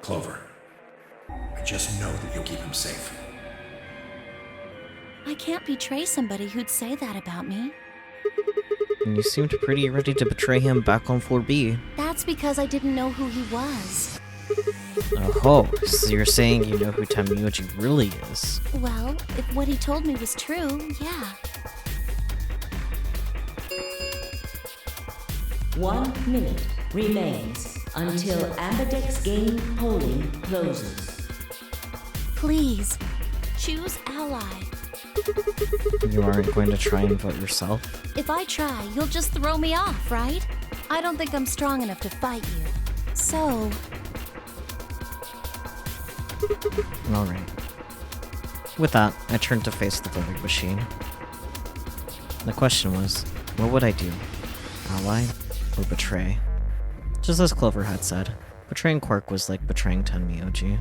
Clover. I just know that you'll keep him safe. I can't betray somebody who'd say that about me. And you seemed pretty ready to betray him back on floor B. That's because I didn't know who he was. Oh, so you're saying you know who Tenmyoji really is? Well, if what he told me was true, yeah. 1 minute remains until Ambidex game polling closes. Please, choose ally. You aren't going to try and vote yourself? If I try, you'll just throw me off, right? I don't think I'm strong enough to fight you. So... Alright. With that, I turned to face the voting machine. The question was, what would I do? Ally or betray? Just as Clover had said, betraying Quark was like betraying Tenmyoji.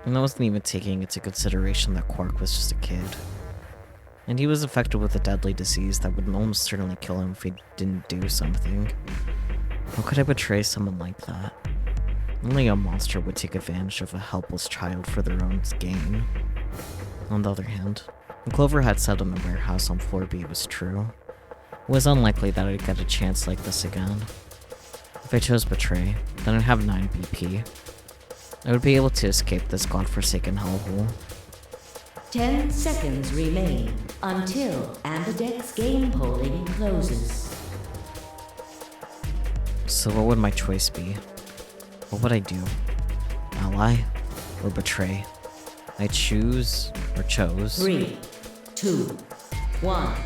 And I wasn't even taking into consideration that Quark was just a kid. And he was infected with a deadly disease that would almost certainly kill him if he didn't do something. How could I betray someone like that? Only a monster would take advantage of a helpless child for their own gain. On the other hand, what Clover had said in the warehouse on floor B was true. It was unlikely that I'd get a chance like this again. If I chose betray, then I'd have 9 BP. I would be able to escape this godforsaken hellhole. 10 seconds remain until Ambidex game polling closes. So what would my choice be? What would I do? Ally or betray? I choose or chose. 3, 2, 1.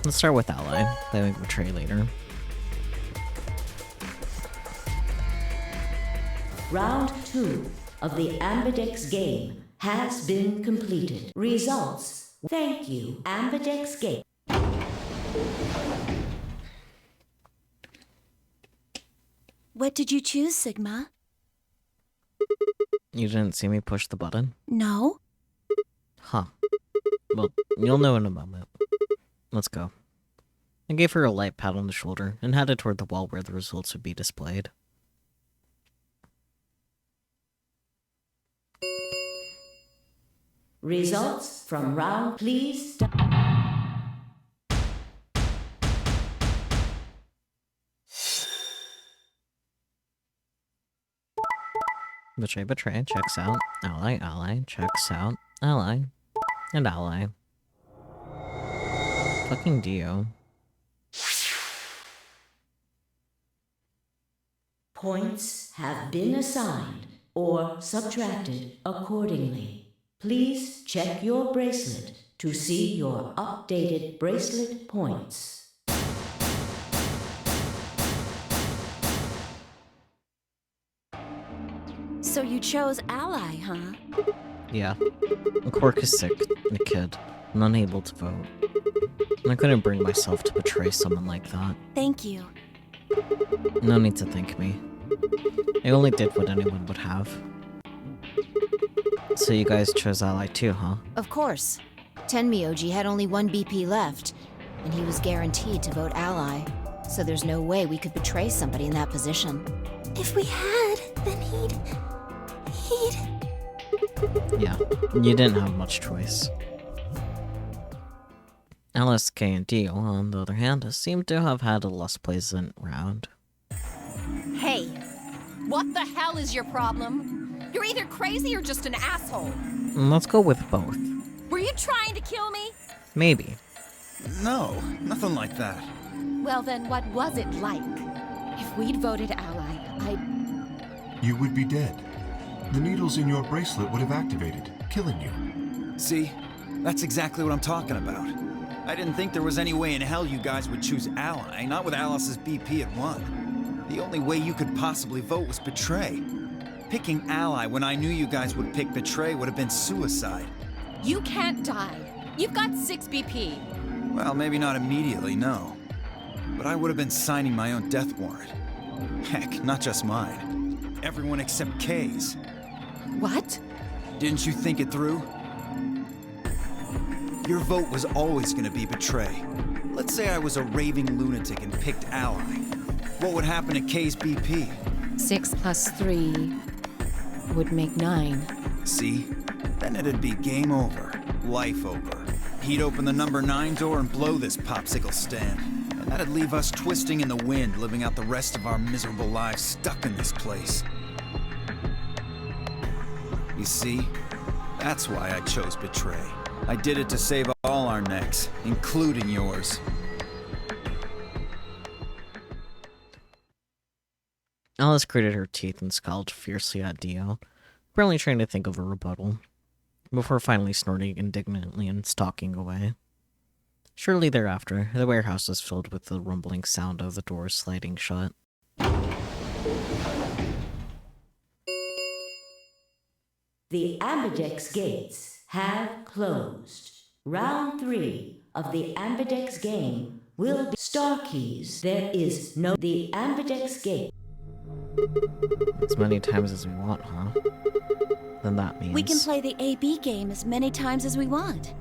Let's start with ally, then we betray later. Round 2 of the Ambidex game has been completed. Results. Thank you, Ambidex game. What did you choose, Sigma? You didn't see me push the button? No? Huh. Well, you'll know in a moment. Let's go. I gave her a light pat on the shoulder and headed toward the wall where the results would be displayed. Results from round, please. Betray, checks out. Ally, checks out. Ally, and ally. Fucking Dio. Points have been assigned or subtracted accordingly. Please check your bracelet to see your updated bracelet points. So you chose ally, huh? Yeah. Quark is sick, a kid, and unable to vote. And I couldn't bring myself to betray someone like that. Thank you. No need to thank me. I only did what anyone would have. So you guys chose ally too, huh? Of course. Tenmyoji had only 1 BP left, and he was guaranteed to vote ally. So there's no way we could betray somebody in that position. If we had, then he'd... Yeah, you didn't have much choice. LSK and Dio, on the other hand, seem to have had a less pleasant round. Hey, what the hell is your problem? You're either crazy or just an asshole. Let's go with both. Were you trying to kill me? Maybe. No, nothing like that. Well then, what was it like? If we'd voted ally, You would be dead. The needles in your bracelet would have activated, killing you. See? That's exactly what I'm talking about. I didn't think there was any way in hell you guys would choose ally, not with Alice's BP at 1. The only way you could possibly vote was betray. Picking ally when I knew you guys would pick betray would have been suicide. You can't die. You've got 6 BP. Well, maybe not immediately, no. But I would have been signing my own death warrant. Heck, not just mine. Everyone except Kay's. What? Didn't you think it through? Your vote was always gonna be betray. Let's say I was a raving lunatic and picked ally. What would happen to Kay's BP? 6 plus 3 would make 9. See? Then it'd be game over. Life over. He'd open the number 9 door and blow this popsicle stand. And that'd leave us twisting in the wind, living out the rest of our miserable lives stuck in this place. You see? That's why I chose betray. I did it to save all our necks, including yours. Alice gritted her teeth and scowled fiercely at Dio, apparently trying to think of a rebuttal, before finally snorting indignantly and stalking away. Shortly thereafter, the warehouse was filled with the rumbling sound of the doors sliding shut. The Ambidex gates have closed. Round 3 of the Ambidex game will be Star Keys. There is no the Ambidex gate. As many times as we want, huh? Then that means... We can play the AB game as many times as we want.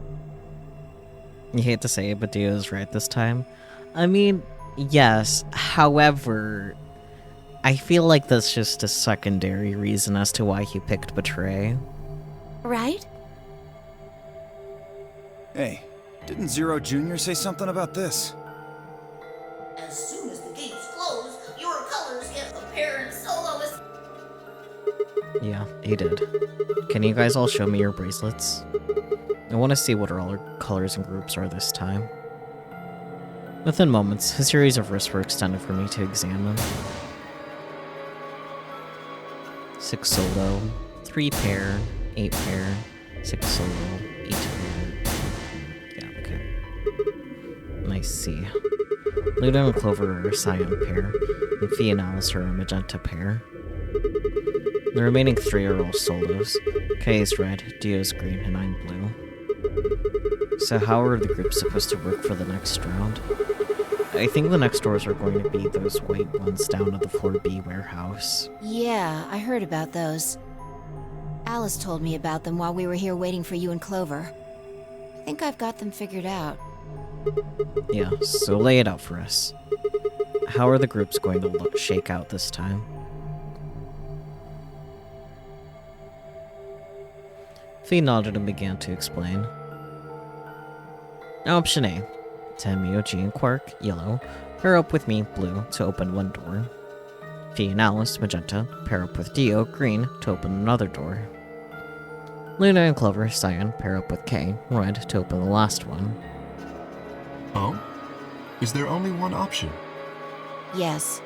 You hate to say it, but Dio's right this time. I mean, yes, however, I feel like that's just a secondary reason as to why he picked Betray. Right? Hey, didn't Zero Jr. say something about this? As soon as the gates close, your colors get apparent soloist. Yeah, he did. Can you guys all show me your bracelets? I want to see what all our colors and groups are this time. Within moments, a series of wrists were extended for me to examine. 6 solo, 3 pair, 8 pair, 6 solo, 8 pair. Yeah, okay. I see. Luna and Clover are a cyan pair, and Fee and Alice are a magenta pair. The remaining 3 are all solos. Kay is red, Dio's green, and I'm blue. So how are the groups supposed to work for the next round? I think the next doors are going to be those white ones down at the floor B warehouse. Yeah, I heard about those. Alice told me about them while we were here waiting for you and Clover. I think I've got them figured out. Yeah, so lay it out for us. How are the groups going to shake out this time? Fee nodded and began to explain. Option A. Tem, Mioji, and Quark, yellow, pair up with me, blue, to open one door. Fee and Alice, magenta, pair up with Dio, green, to open another door. Luna and Clover, cyan, pair up with Kay, red, to open the last one. Oh? Is there only one option? Yes.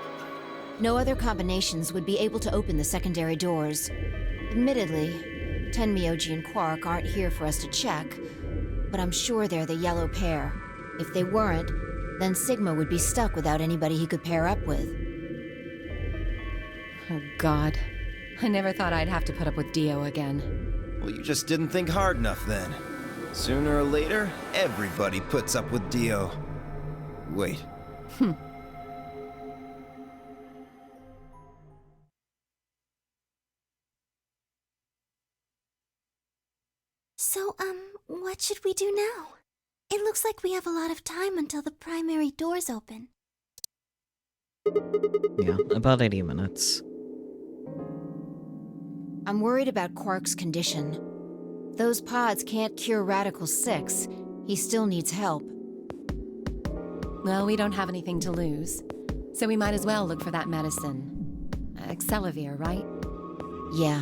No other combinations would be able to open the secondary doors. Admittedly, Ten, Mioji, and Quark aren't here for us to check, but I'm sure they're the yellow pair. If they weren't, then Sigma would be stuck without anybody he could pair up with. Oh God. I never thought I'd have to put up with Dio again. Well, you just didn't think hard enough then. Sooner or later, everybody puts up with Dio. Wait. So, what should we do now? It looks like we have a lot of time until the primary doors open. Yeah, about 80 minutes. I'm worried about Quark's condition. Those pods can't cure Radical 6. He still needs help. Well, we don't have anything to lose, so we might as well look for that medicine. Accelavir, right? Yeah.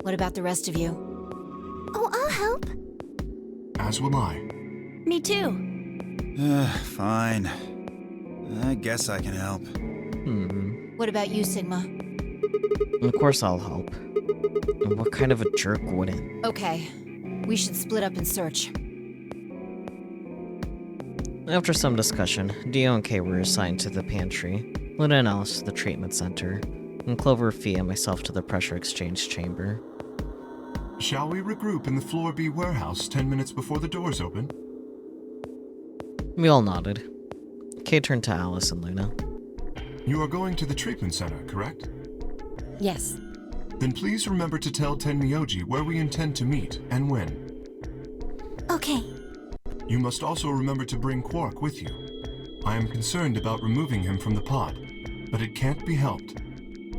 What about the rest of you? Oh, I'll help. As will I. Me too. Fine. I guess I can help. What about you, Sigma? Of course I'll help. And what kind of a jerk wouldn't? Okay. We should split up and search. After some discussion, Dio and Kay were assigned to the pantry, Luna and Alice to the treatment center, and Clover, Fee, and myself to the pressure exchange chamber. Shall we regroup in the Floor B warehouse 10 minutes before the doors open? We all nodded. Kay turned to Alice and Luna. You are going to the treatment center, correct? Yes. Then please remember to tell Tenmyoji where we intend to meet and when. Okay. You must also remember to bring Quark with you. I am concerned about removing him from the pod, but it can't be helped.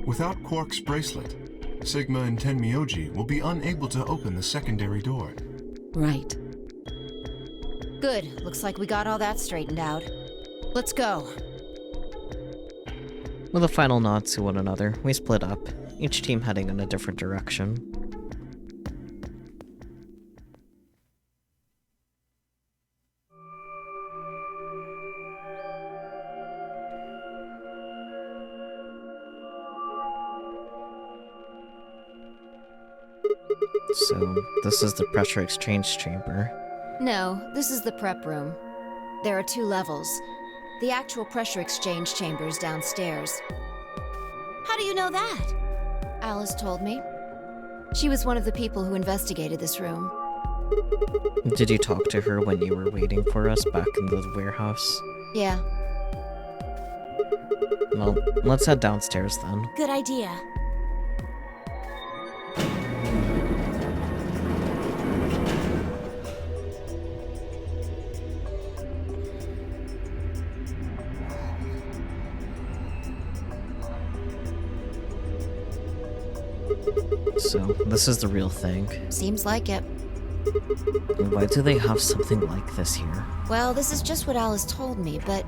Without Quark's bracelet, Sigma and Tenmyoji will be unable to open the secondary door. Right. Good. Looks like we got all that straightened out. Let's go. With a final nod to one another, we split up, each team heading in a different direction. So, this is the pressure exchange chamber. No, this is the prep room. There are 2 levels. The actual pressure exchange chamber is downstairs. How do you know that? Alice told me. She was one of the people who investigated this room. Did you talk to her when you were waiting for us back in the warehouse? Yeah. Well, let's head downstairs then. Good idea. So, this is the real thing. Seems like it. Why do they have something like this here? Well, this is just what Alice told me, but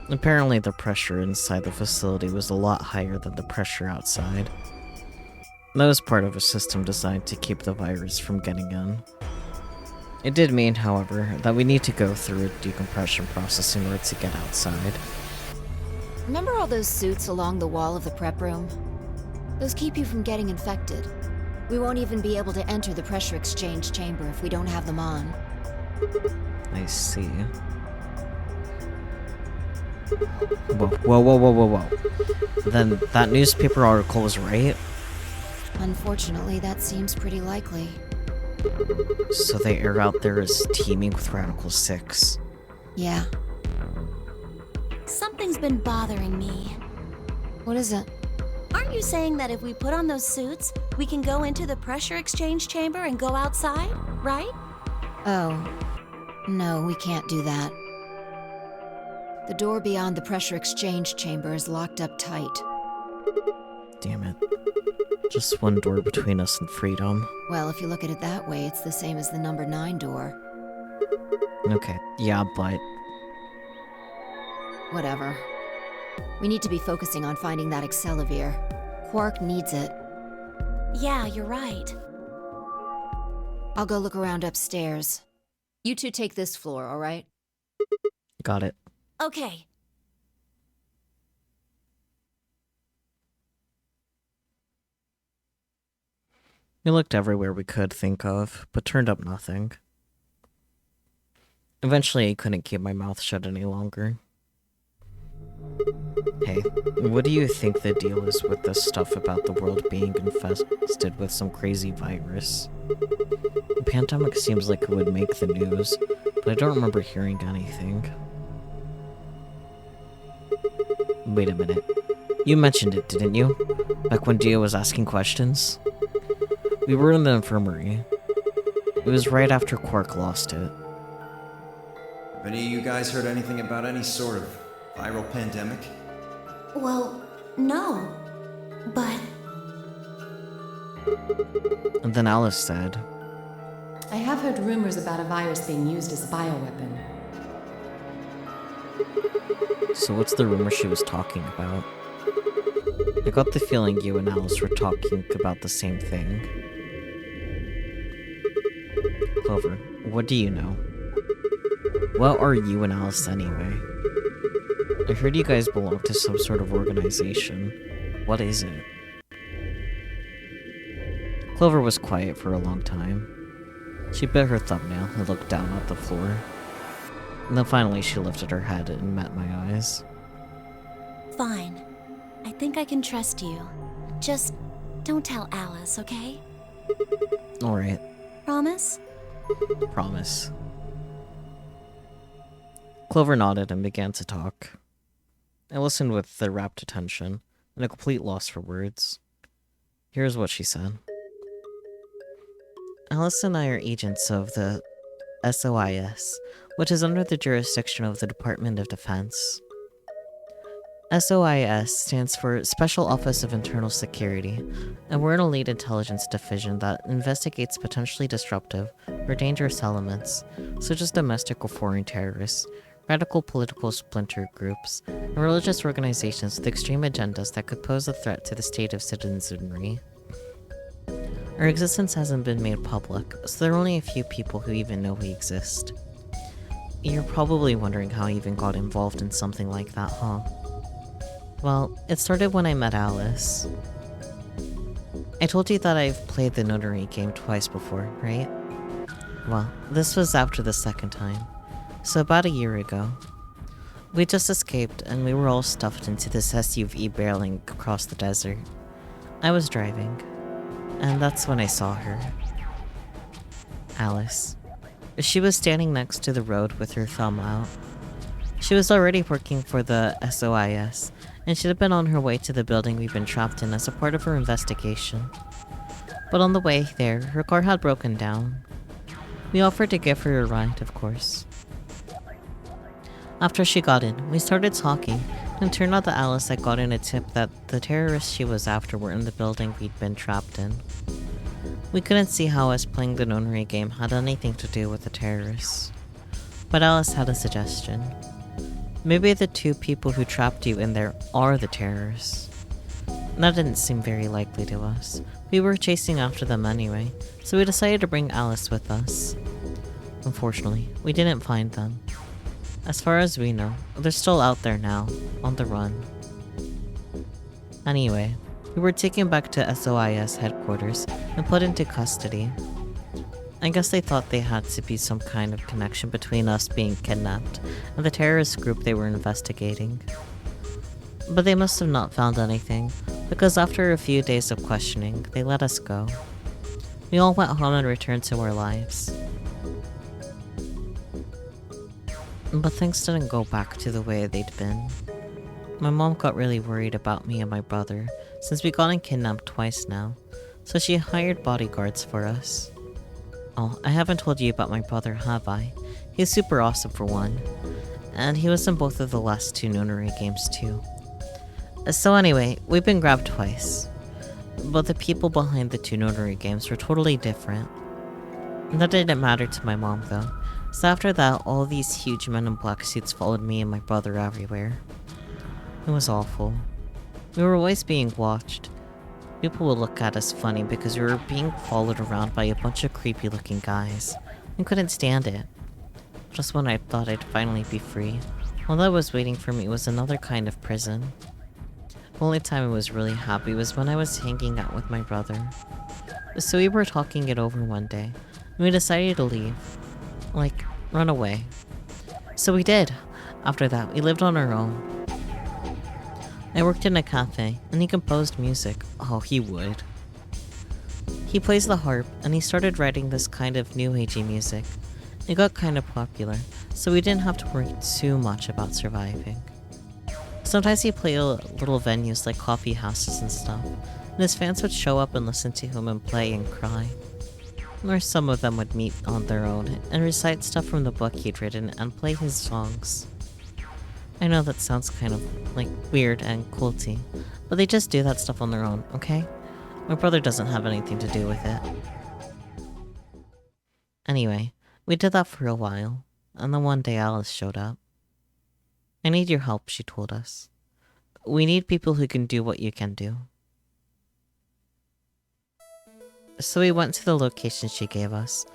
Apparently the pressure inside the facility was a lot higher than the pressure outside. That was part of a system designed to keep the virus from getting in. It did mean, however, that we need to go through a decompression process in order to get outside. remember all those suits along the wall of the prep room? Those keep you from getting infected. We won't even be able to enter the pressure exchange chamber if we don't have them on. I see. Whoa. Then that newspaper article was right? Unfortunately, that seems pretty likely. So the air out there is teeming with Radical 6. Yeah. Something's been bothering me. What is it? Aren't you saying that if we put on those suits, we can go into the pressure exchange chamber and go outside, right? Oh. No, we can't do that. The door beyond the pressure exchange chamber is locked up tight. Damn it. Just one door between us and freedom. Well, if you look at it that way, it's the same as the number 9 door. Okay, yeah, but... Whatever. We need to be focusing on finding that Accelavir. Quark needs it. Yeah, you're right. I'll go look around upstairs. You two take this floor, all right? Got it. Okay. We looked everywhere we could think of, but turned up nothing. Eventually, I couldn't keep my mouth shut any longer. Hey, what do you think the deal is with this stuff about the world being infested with some crazy virus? The pandemic seems like it would make the news, but I don't remember hearing anything. Wait a minute. You mentioned it, didn't you? Back when Dio was asking questions? We were in the infirmary. It was right after Quark lost it. Have any of you guys heard anything about any sort of viral pandemic? Well, no. But And then Alice said, I have heard rumors about a virus being used as a bioweapon. so what's the rumor she was talking about? I got the feeling you and Alice were talking about the same thing. Clover, What do you know? What are you and Alice anyway? I heard you guys belong to some sort of organization. What is it? Clover was quiet for a long time. She bit her thumbnail and looked down at the floor. And then finally she lifted her head and met my eyes. Fine. I think I can trust you. Just don't tell Alice, okay? Alright, Promise? promise. Clover nodded and began to talk. I listened with the rapt attention and a complete loss for words. Here's what she said. Alice and I are agents of the SOIS, which is under the jurisdiction of the Department of Defense. SOIS stands for Special Office of Internal Security, and we're an elite intelligence division that investigates potentially disruptive or dangerous elements, such as domestic or foreign terrorists, radical political splinter groups, and religious organizations with extreme agendas that could pose a threat to the state of citizenry. Our existence hasn't been made public, so there are only a few people who even know we exist. You're probably wondering how I even got involved in something like that, huh? Well, it started when I met Alice. I told you that I've played the notary game twice before, right? Well, this was after the second time, so about a year ago. We just escaped and we were all stuffed into this SUV barreling across the desert. I was driving, and that's when I saw her. Alice. She was standing next to the road with her thumb out. She was already working for the SOIS, and she'd have been on her way to the building we've been trapped in as a part of her investigation. But on the way there, her car had broken down. We offered to give her a ride, of course. After she got in, we started talking, and it turned out that Alice had gotten a tip that the terrorists she was after were in the building we'd been trapped in. We couldn't see how us playing the notary game had anything to do with the terrorists. But Alice had a suggestion. Maybe the two people who trapped you in there are the terrorists. That didn't seem very likely to us. We were chasing after them anyway, so we decided to bring Alice with us. Unfortunately, we didn't find them. As far as we know, they're still out there now, on the run. Anyway, we were taken back to SOIS headquarters and put into custody. I guess they thought they had to be some kind of connection between us being kidnapped and the terrorist group they were investigating. But they must have not found anything, because after a few days of questioning, they let us go. We all went home and returned to our lives. But things didn't go back to the way they'd been. My mom got really worried about me and my brother, since we gotten kidnapped twice now, so she hired bodyguards for us. Oh, I haven't told you about my brother, have I? He's super awesome for one, and he was in both of the last two notary games too. So anyway, we've been grabbed twice, but the people behind the two notary games were totally different. That didn't matter to my mom though, so after that all these huge men in black suits followed me and my brother everywhere. It was awful. We were always being watched. People would look at us funny because we were being followed around by a bunch of creepy looking guys. I couldn't stand it. Just when I thought I'd finally be free, all that was waiting for me was another kind of prison. The only time I was really happy was when I was hanging out with my brother. So we were talking it over one day, and we decided to leave. Like, run away. So we did. After that, we lived on our own. I worked in a cafe, and he composed music. Oh, he would. He plays the harp, and he started writing this kind of new agey music. It got kind of popular, so we didn't have to worry too much about surviving. Sometimes he'd play little venues like coffee houses and stuff, and his fans would show up and listen to him and play and cry. Or some of them would meet on their own and recite stuff from the book he'd written and play his songs. I know that sounds kind of, like, weird and culty, but they just do that stuff on their own, okay? My brother doesn't have anything to do with it. Anyway, we did that for a while, and then one day Alice showed up. I need your help, she told us. We need people who can do what you can do. So we went to the location she gave us,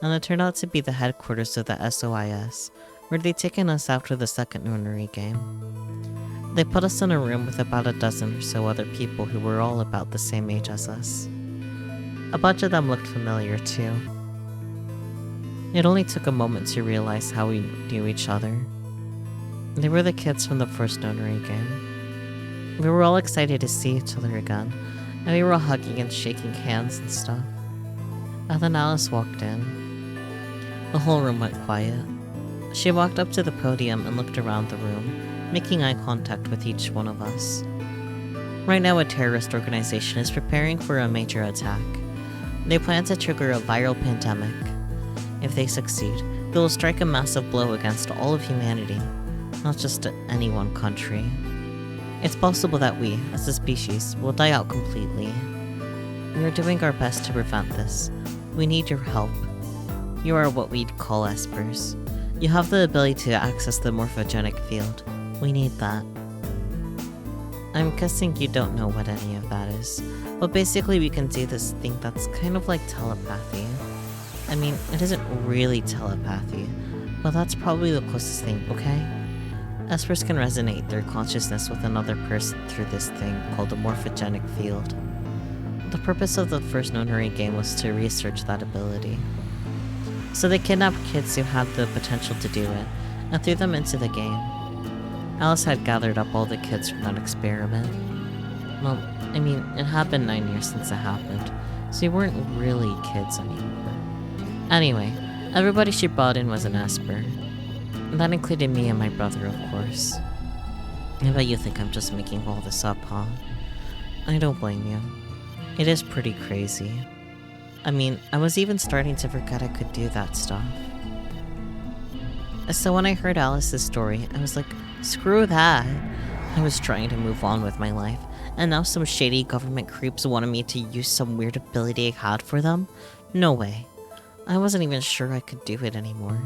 and it turned out to be the headquarters of the SOIS, where they'd taken us after the second Noonery game. They put us in a room with about a dozen or so other people who were all about the same age as us. A bunch of them looked familiar too. It only took a moment to realize how we knew each other. They were the kids from the first Noonery game. We were all excited to see each other again, and we were all hugging and shaking hands and stuff. And then Alice walked in. The whole room went quiet. She walked up to the podium and looked around the room, making eye contact with each one of us. Right now, a terrorist organization is preparing for a major attack. They plan to trigger a viral pandemic. If they succeed, they will strike a massive blow against all of humanity, not just any one country. It's possible that we, as a species, will die out completely. We are doing our best to prevent this. We need your help. You are what we'd call espers. You have the ability to access the morphogenic field. We need that. I'm guessing you don't know what any of that is, but basically we can do this thing that's kind of like telepathy. I mean, it isn't really telepathy, but that's probably the closest thing, okay? Espers can resonate their consciousness with another person through this thing called the morphogenic field. The purpose of the first Noonery game was to research that ability. So they kidnapped kids who had the potential to do it, and threw them into the game. Alice had gathered up all the kids from that experiment. Well, I mean, it had been 9 years since it happened, so we weren't really kids anymore. Anyway, everybody she brought in was an Esper. That included me and my brother, of course. I bet you think I'm just making all this up, huh? I don't blame you. It is pretty crazy. I mean, I was even starting to forget I could do that stuff. So when I heard Alice's story, I was like, screw that. I was trying to move on with my life, and now some shady government creeps wanted me to use some weird ability I had for them? No way. I wasn't even sure I could do it anymore.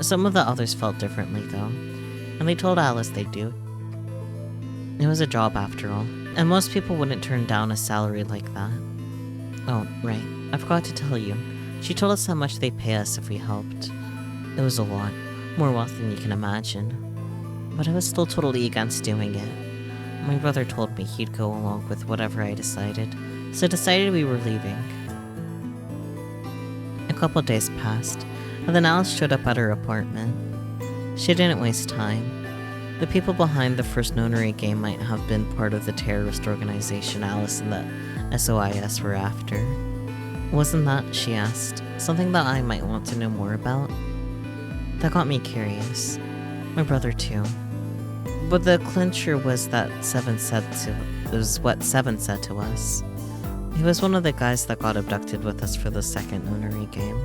Some of the others felt differently though, and they told Alice they'd do it. It was a job after all, and most people wouldn't turn down a salary like that. Oh, right, I forgot to tell you. She told us how much they'd pay us if we helped. It was a lot, more wealth than you can imagine. But I was still totally against doing it. My brother told me he'd go along with whatever I decided, so I decided we were leaving. A couple days passed, and then Alice showed up at her apartment. She didn't waste time. The people behind the first Noonery game might have been part of the terrorist organization Alice and the SOIS were after. Wasn't that, she asked, something that I might want to know more about? That got me curious. My brother too. But the clincher was that what Seven said to us. He was one of the guys that got abducted with us for the second Noonery game.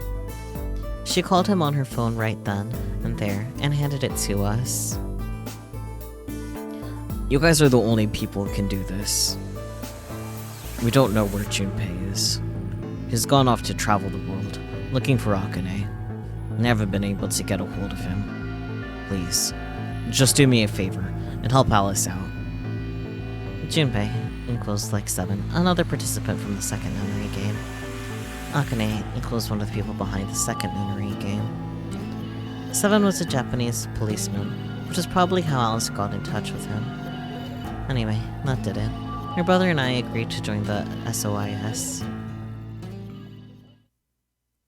She called him on her phone right then and there and handed it to us. You guys are the only people who can do this. We don't know where Junpei is. He's gone off to travel the world, looking for Akane. Never been able to get a hold of him. Please, just do me a favor and help Alice out. Junpei equals like 7, another participant from the second Noonery game. Akane equals one of the people behind the second Noonery game. 7 was a Japanese policeman, which is probably how Alice got in touch with him. Anyway, that did it. My brother and I agreed to join the SOIS.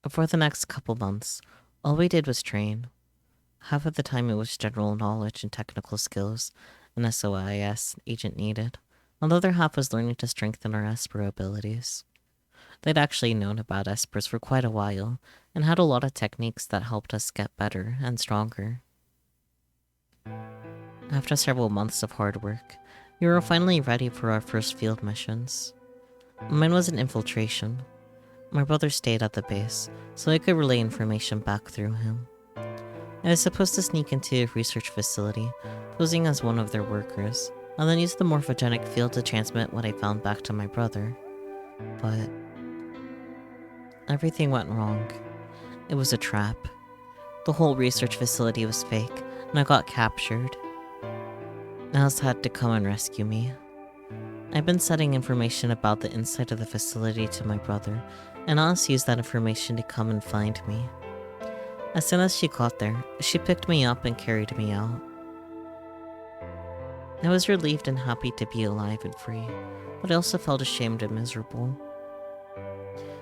For the next couple months, all we did was train. Half of the time it was general knowledge and technical skills an SOIS agent needed, while the other half was learning to strengthen our Esper abilities. They'd actually known about Espers for quite a while, and had a lot of techniques that helped us get better and stronger. After several months of hard work, we were finally ready for our first field missions. Mine was an infiltration. My brother stayed at the base, so I could relay information back through him. I was supposed to sneak into a research facility, posing as one of their workers, and then use the morphogenic field to transmit what I found back to my brother. But everything went wrong. It was a trap. The whole research facility was fake, and I got captured. Alice had to come and rescue me. I've been sending information about the inside of the facility to my brother, and Alice used that information to come and find me. As soon as she got there, she picked me up and carried me out. I was relieved and happy to be alive and free, but I also felt ashamed and miserable.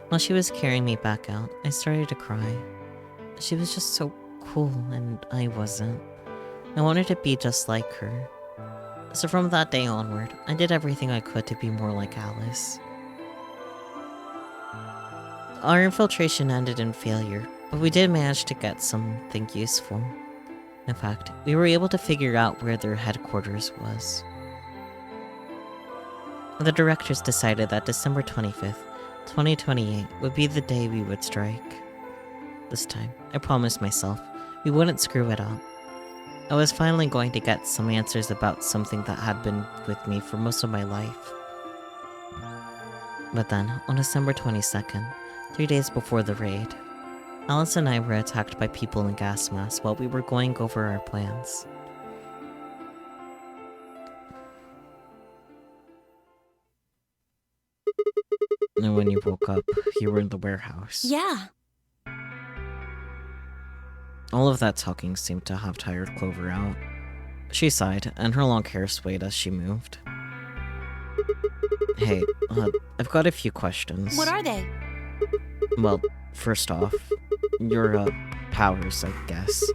While she was carrying me back out, I started to cry. She was just so cool, and I wasn't. I wanted to be just like her. So from that day onward, I did everything I could to be more like Alice. Our infiltration ended in failure, but we did manage to get something useful. In fact, we were able to figure out where their headquarters was. The directors decided that December 25th, 2028 would be the day we would strike. This time, I promised myself we wouldn't screw it up. I was finally going to get some answers about something that had been with me for most of my life. But then, on December 22nd, 3 days before the raid, Alice and I were attacked by people in gas masks while we were going over our plans. And when you woke up, you were in the warehouse. Yeah. All of that talking seemed to have tired Clover out. She sighed, and her long hair swayed as she moved. Hey, I've got a few questions. What are they? Well, first off, your, powers, I guess.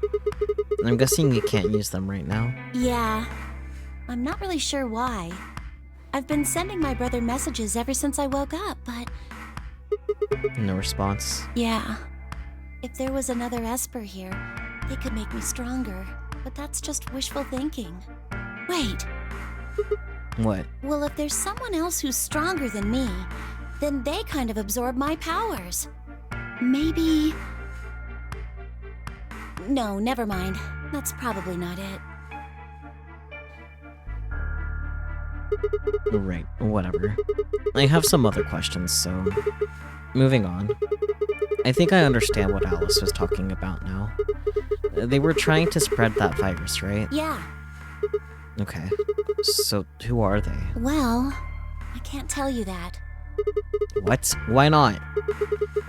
I'm guessing you can't use them right now. Yeah. I'm not really sure why. I've been sending my brother messages ever since I woke up, but... No response. Yeah. If there was another Esper here, they could make me stronger. But that's just wishful thinking. Wait. What? Well, if there's someone else who's stronger than me, then they kind of absorb my powers. Maybe... No, never mind. That's probably not it. Right, whatever. I have some other questions, so... Moving on. I think I understand what Alice was talking about now. They were trying to spread that virus, right? Yeah. Okay. So, who are they? Well, I can't tell you that. What? Why not?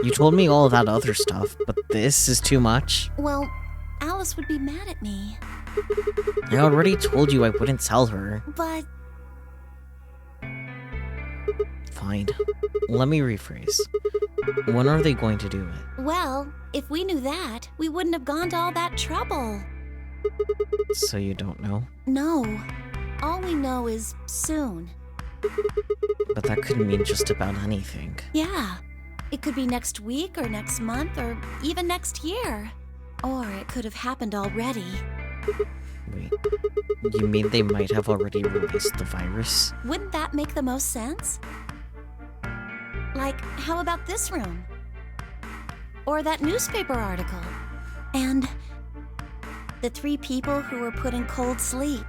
You told me all of that other stuff, but this is too much. Well, Alice would be mad at me. I already told you I wouldn't tell her. But... Fine. Let me rephrase. When are they going to do it? Well, if we knew that, we wouldn't have gone to all that trouble. So you don't know? No. All we know is soon. But that could mean just about anything. Yeah. It could be next week or next month or even next year. Or it could have happened already. Wait, you mean they might have already released the virus? Wouldn't that make the most sense? Like, how about this room? Or that newspaper article? And the 3 people who were put in cold sleep.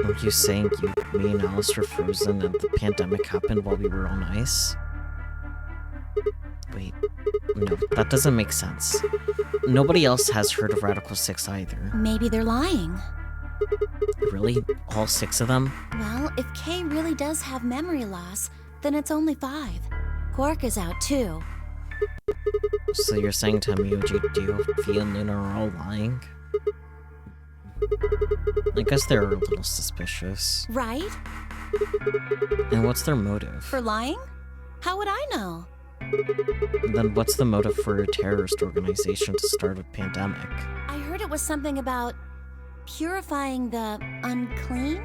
Are you saying me and Alice were frozen and the pandemic happened while we were on ice? Wait, no, that doesn't make sense. Nobody else has heard of Radical 6 either. Maybe they're lying. Really? All 6 of them? Well, if Kay really does have memory loss, then it's only 5. Quark is out too. So you're saying Tamioji, Diofi, and Luna are all lying? I guess they're a little suspicious. Right? And what's their motive? For lying? How would I know? Then what's the motive for a terrorist organization to start a pandemic? I heard it was something about purifying the unclean?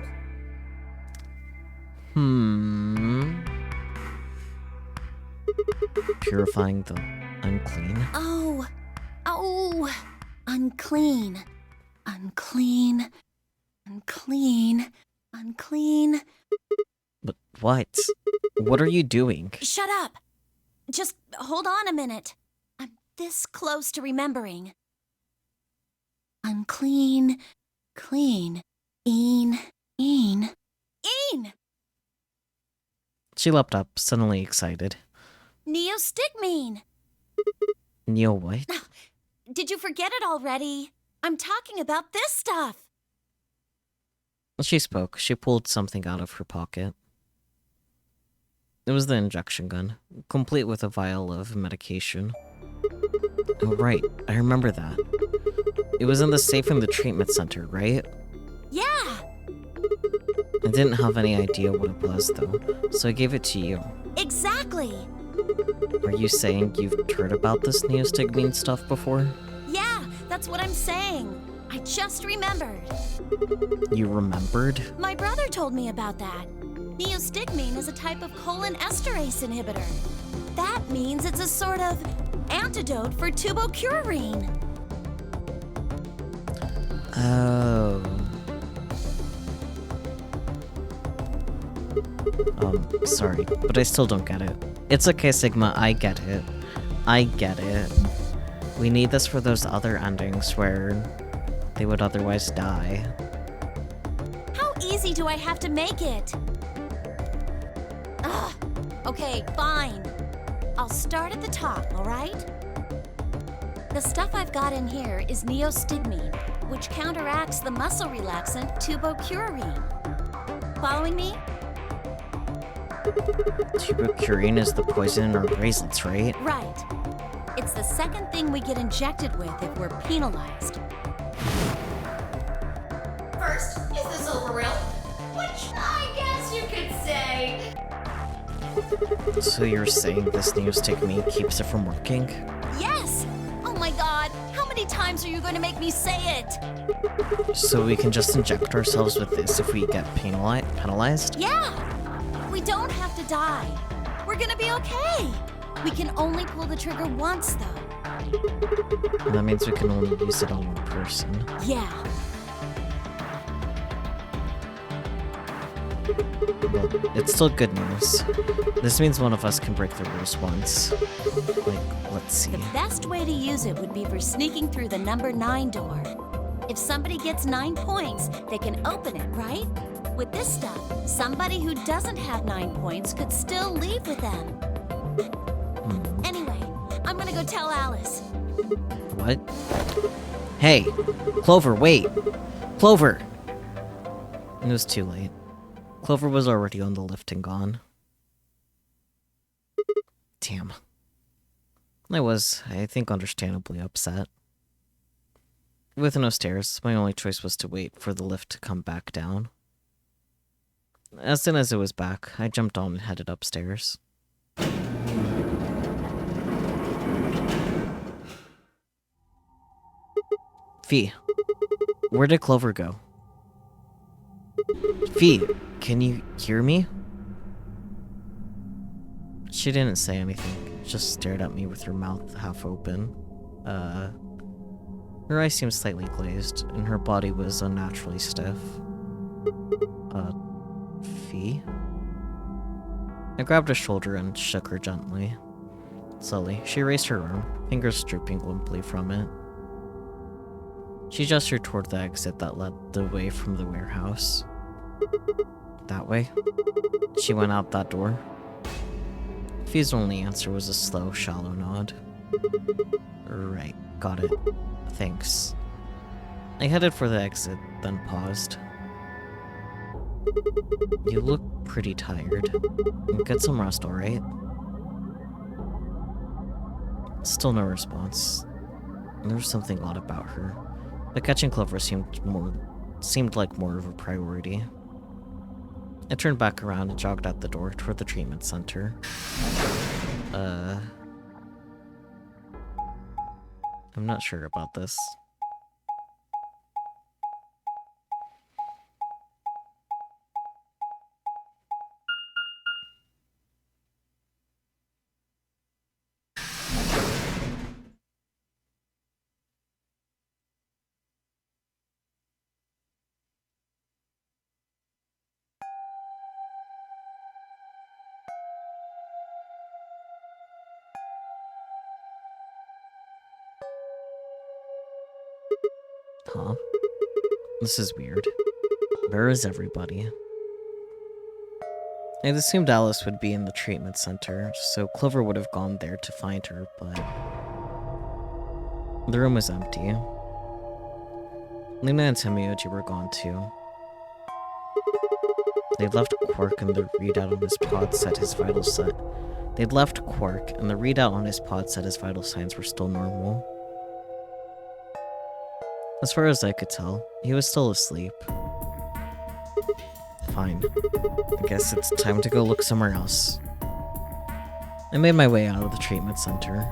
Purifying the unclean? Oh, unclean. Unclean. Unclean. Unclean. But what? What are you doing? Shut up! Just hold on a minute. I'm this close to remembering. Unclean, clean, een. She leapt up, suddenly excited. Neostigmine! Neo what? Did you forget it already? I'm talking about this stuff. As she spoke, she pulled something out of her pocket. It was the injection gun, complete with a vial of medication. Oh, right. I remember that. It was in the safe in the treatment center, right? Yeah! I didn't have any idea what it was, though, so I gave it to you. Exactly! Are you saying you've heard about this neostigmine stuff before? Yeah, that's what I'm saying. I just remembered. You remembered? My brother told me about that. Neostigmine is a type of colon esterase inhibitor. That means it's a sort of antidote for tubocurarine. Oh. Sorry, but I still don't get it. It's okay, Sigma, I get it. I get it. We need this for those other endings where they would otherwise die. How easy do I have to make it? Ugh. Okay, fine. I'll start at the top, alright? The stuff I've got in here is neostigmine, which counteracts the muscle relaxant tubocurarine. Following me? Tubocurarine is the poison in our bracelets, right? Right. It's the second thing we get injected with if we're penalized. First, is the Silveril, which I guess you could say. So you're saying this neostigmine keeps it from working? Yes! Oh my god, how many times are you going to make me say it? So we can just inject ourselves with this if we get penalized? Yeah! We don't have to die. We're gonna be okay. We can only pull the trigger once, though. That means we can only use it on one person. Yeah. Well, it's still good news. This means one of us can break the rules once. Like, let's see. The best way to use it would be for sneaking through the number 9 door. If somebody gets 9 points, they can open it, right? With this stuff, somebody who doesn't have 9 points could still leave with them. Anyway, I'm gonna go tell Alice. What? Hey! Clover, wait! Clover! It was too late. Clover was already on the lift and gone. Damn. I was, I think, understandably upset. With no stairs, my only choice was to wait for the lift to come back down. As soon as it was back, I jumped on and headed upstairs. Fee, where did Clover go? Fee, can you hear me? She didn't say anything, just stared at me with her mouth half open. Her eyes seemed slightly glazed, and her body was unnaturally stiff. Fee? I grabbed her shoulder and shook her gently. Slowly, she raised her arm, fingers drooping limply from it. She gestured toward the exit that led the way from the warehouse. That way? She went out that door. Fee's only answer was a slow, shallow nod. Right, got it. Thanks. I headed for the exit, then paused. You look pretty tired. Get some rest, alright? Still no response. There was something odd about her, but catching Clover seemed like more of a priority. I turned back around and jogged out the door toward the treatment center. I'm not sure about this. Huh? This is weird. Where is everybody? I'd assumed Alice would be in the treatment center, so Clover would have gone there to find her, but the room was empty. Luna and Temioji were gone too. They left Quark and the readout on his pod said his vital set. They'd left Quark and the readout on his pod said his vital signs were still normal. As far as I could tell, he was still asleep. Fine. I guess it's time to go look somewhere else. I made my way out of the treatment center.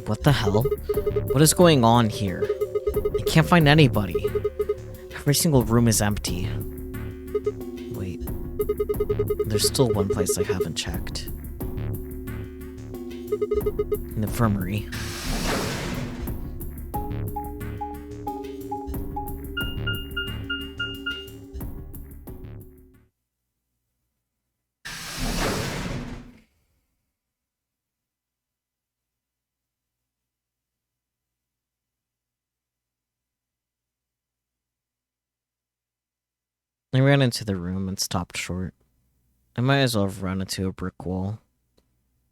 What the hell? What is going on here? I can't find anybody. Every single room is empty. Wait. There's still one place I haven't checked. An infirmary. I ran into the room and stopped short. I might as well have run into a brick wall.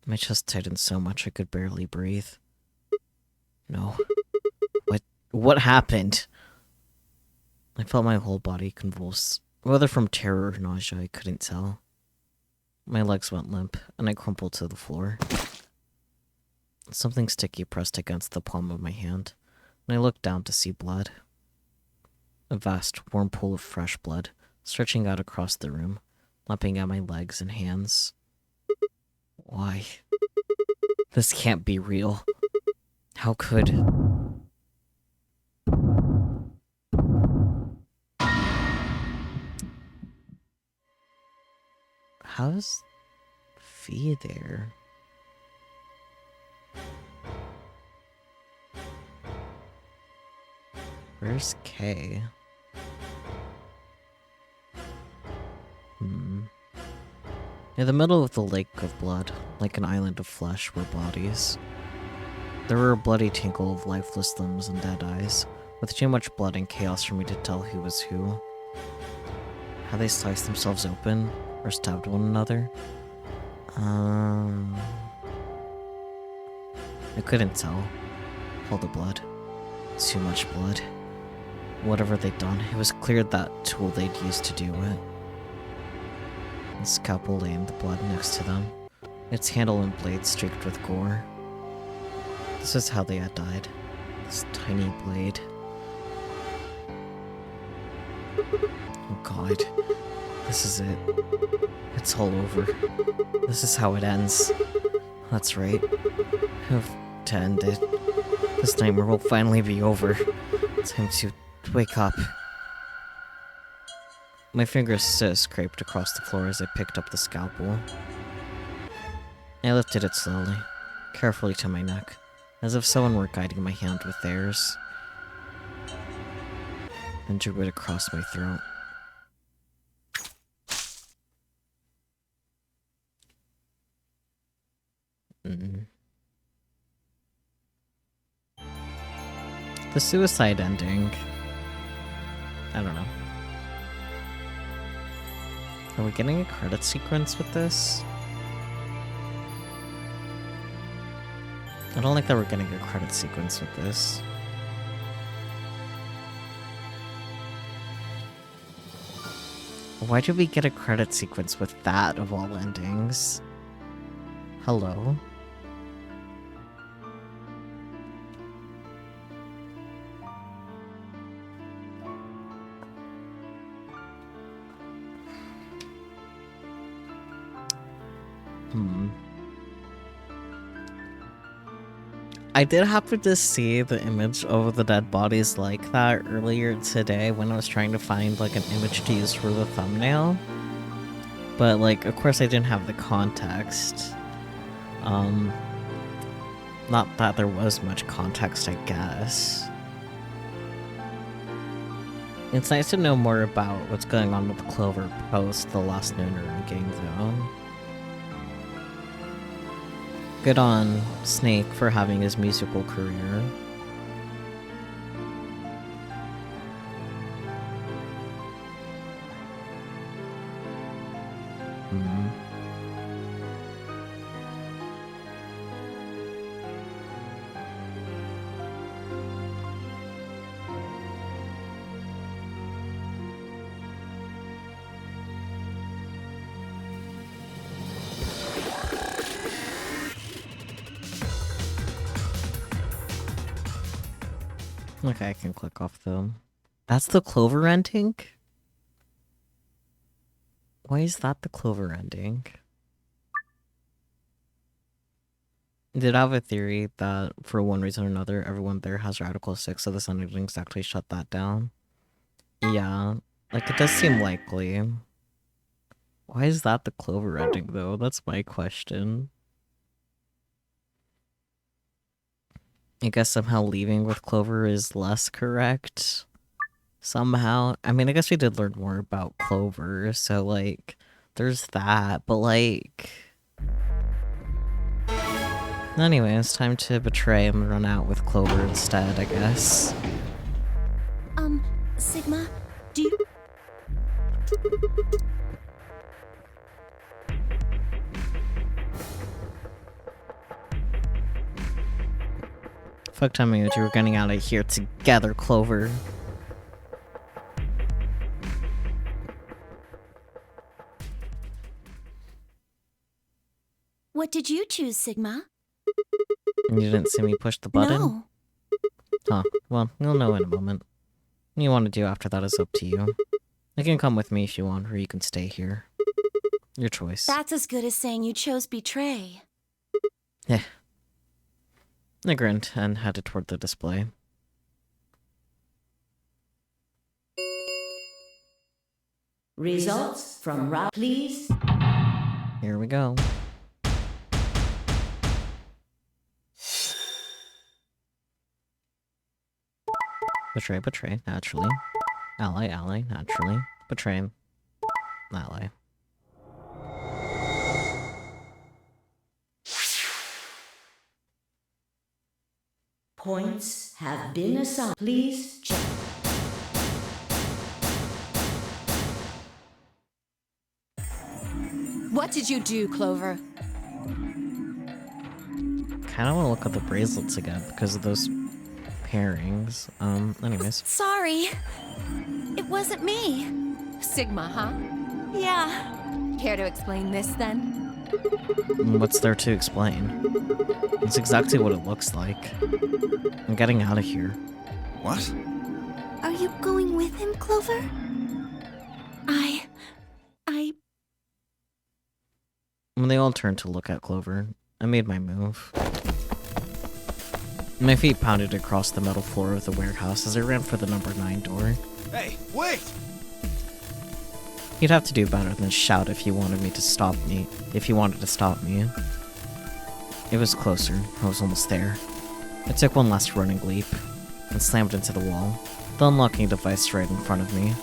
My chest tightened so much I could barely breathe. No. What happened? I felt my whole body convulse. Whether from terror or nausea, I couldn't tell. My legs went limp, and I crumpled to the floor. Something sticky pressed against the palm of my hand, and I looked down to see blood. A vast, warm pool of fresh blood, stretching out across the room, lapping at my legs and hands. Why? This can't be real. How could... How's Fee there? Where's Kay? In the middle of the lake of blood, like an island of flesh, were bodies. There were a bloody tinkle of lifeless limbs and dead eyes, with too much blood and chaos for me to tell who was who. Had they sliced themselves open, or stabbed one another? I couldn't tell. All the blood. Too much blood. Whatever they'd done, it was clear that tool they'd used to do it. The scalpel lay in the blood next to them, its handle and blade streaked with gore. This is how they had died. This tiny blade. Oh god. This is it. It's all over. This is how it ends. That's right. I have to end it. This nightmare will finally be over. Time to wake up. My fingers scraped across the floor as I picked up the scalpel. I lifted it slowly, carefully to my neck, as if someone were guiding my hand with theirs, and drew it across my throat. The suicide ending. I don't know. Are we getting a credit sequence with this? I don't like that we're getting a credit sequence with this. Why did we get a credit sequence with that of all endings? Hello? I did happen to see the image of the dead bodies like that earlier today when I was trying to find like an image to use for the thumbnail. But like, of course I didn't have the context. Not that there was much context, I guess. It's nice to know more about what's going on with Clover post the last Nooner game, though. Good on Snake for having his musical career. Okay, I can click off them. That's the Clover ending? Why is that the Clover ending? Did I have a theory that for one reason or another, everyone there has Radical 6, so the Sun Endings actually shut that down? Yeah, like it does seem likely. Why is that the Clover ending though? That's my question. I guess somehow leaving with Clover is less correct. Somehow. I mean, I guess we did learn more about Clover, so, like, there's that, but, like... Anyway, it's time to betray and run out with Clover instead, I guess. Sigma, do you... Fuck telling me that you were getting out of here together, Clover. What did you choose, Sigma? You didn't see me push the button? No. Huh. Well, you'll know in a moment. What you want to do after that is up to you. You can come with me if you want, or you can stay here. Your choice. That's as good as saying you chose betray. Yeah. I grinned and headed toward the display. Results from round, please. Here we go. Betray, betray, naturally. Ally, ally, naturally. Betray, ally. Points have been assigned. Please check. What did you do, Clover? Kinda wanna look at the bracelets again because of those pairings. Anyways. Sorry. It wasn't me. Sigma, huh? Yeah. Care to explain this, then? What's there to explain? It's exactly what it looks like. I'm getting out of here. What? Are you going with him, Clover? When they all turned to look at Clover, I made my move. My feet pounded across the metal floor of the warehouse as I ran for the number 9 door. Hey, wait! You'd have to do better than shout if you wanted to stop me. It was closer. I was almost there. I took one last running leap and slammed into the wall, the unlocking device right in front of me.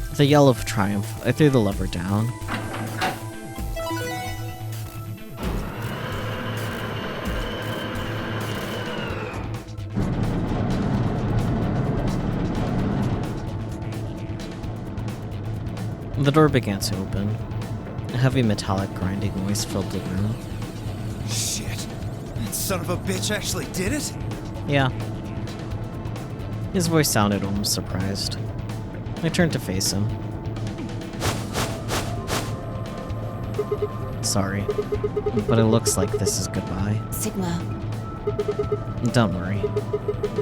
With a yell of triumph, I threw the lever down. The door began to open. A heavy metallic grinding noise filled the room. Shit. That son of a bitch actually did it? Yeah. His voice sounded almost surprised. I turned to face him. Sorry, but it looks like this is goodbye. Sigma, Don't worry.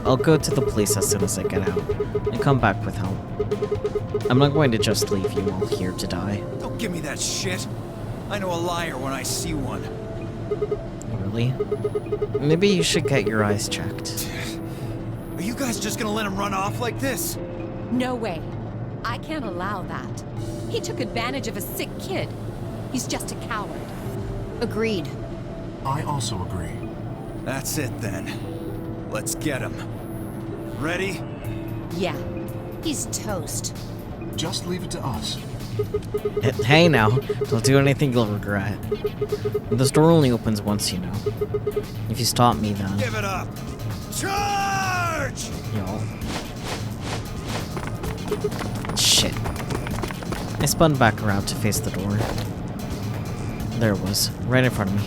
I'll go to the police as soon as I get out, and come back with help. I'm not going to just leave you all here to die. Don't give me that shit. I know a liar when I see one. really. Maybe you should get your eyes checked. Are you guys just gonna let him run off like this? No way. I can't allow that. He took advantage of a sick kid. He's just a coward. Agreed. I also agree. That's it then. Let's get him. Ready? Yeah. He's toast. Just leave it to us. Hey now, don't do anything you'll regret. This door only opens once, you know. If you stop me, then... Give it up! Charge! Yo. Shit. I spun back around to face the door. There it was, right in front of me.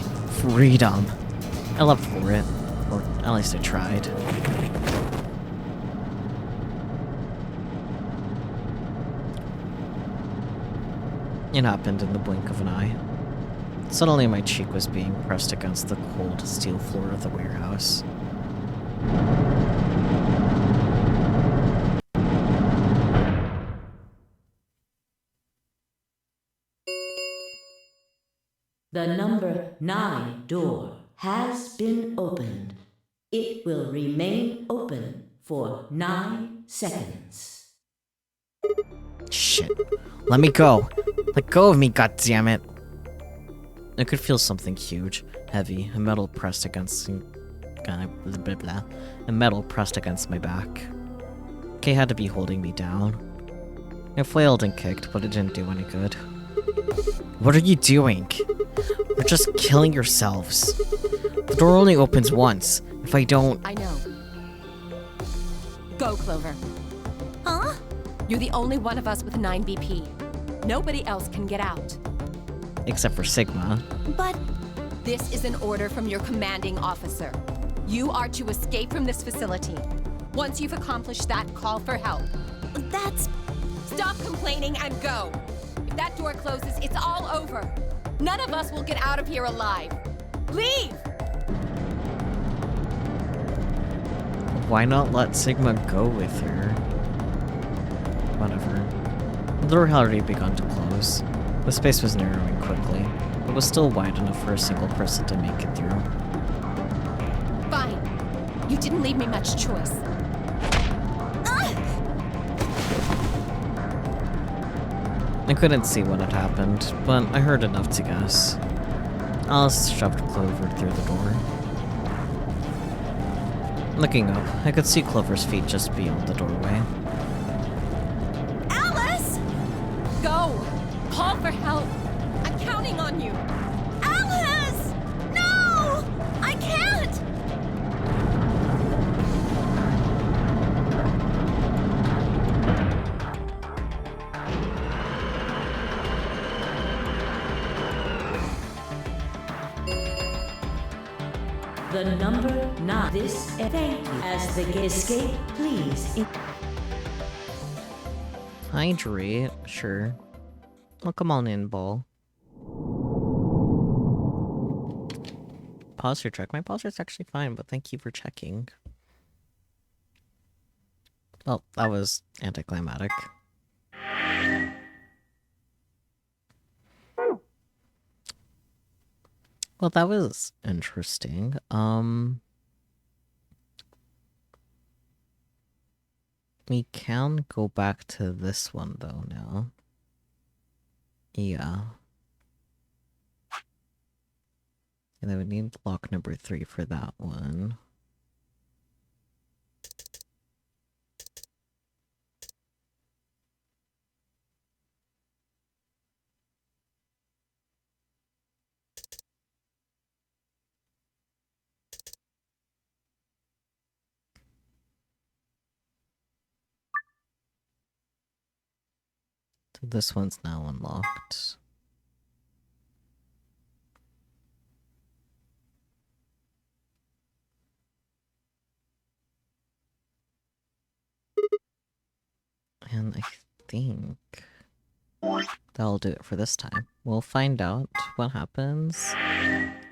Freedom. I leapt for it. Or at least I tried. It happened in the blink of an eye. Suddenly my cheek was being pressed against the cold steel floor of the warehouse. The number 9 door has been opened. It will remain open for 9 seconds. Shit. Let me go. Let go of me, goddammit. I could feel something huge, heavy, a metal pressed against a metal pressed against my back. Kay had to be holding me down. I flailed and kicked, but it didn't do any good. What are you doing? You're just killing yourselves. The door only opens once. If I don't... I know. Go, Clover. Huh? You're the only one of us with 9 BP. Nobody else can get out. Except for Sigma. But This is an order from your commanding officer. You are to escape from this facility. Once you've accomplished that, call for help. that's... Stop complaining and go. If that door closes, it's all over. None of us will get out of here alive. Leave! Why not let Sigma go with her? Whatever. The door had already begun to close. The space was narrowing quickly, but was still wide enough for a single person to make it through. Fine. You didn't leave me much choice. I couldn't see what had happened, but I heard enough to guess. Alice shoved Clover through the door. Looking up, I could see Clover's feet just beyond the doorway. Alice! Go! Call for help! I'm counting on you! Alice! No! I can't! The number 9. This thank you. As the escape, please. Hydrate, sure. Oh, come on in, ball. Posture check. My posture's actually fine, but thank you for checking. Well, that was anticlimactic. Well, that was interesting. We can go back to this one, though, now. Yeah. And then we need lock number 3 for that one. So this one's now unlocked. And I think that'll do it for this time. We'll find out what happens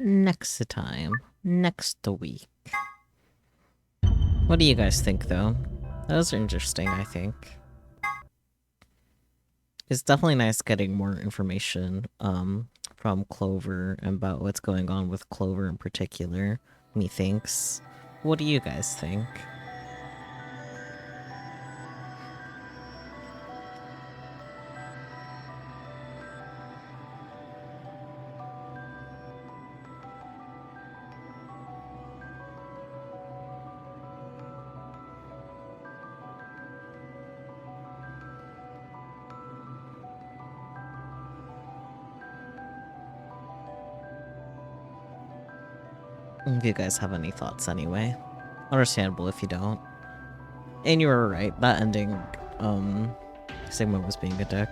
next time, next week. What do you guys think, though? That was interesting, I think. It's definitely nice getting more information from Clover and about what's going on with Clover in particular, methinks. What do you guys think? If you guys have any thoughts anyway. Understandable if you don't. And you were right, that ending, Sigma was being a dick.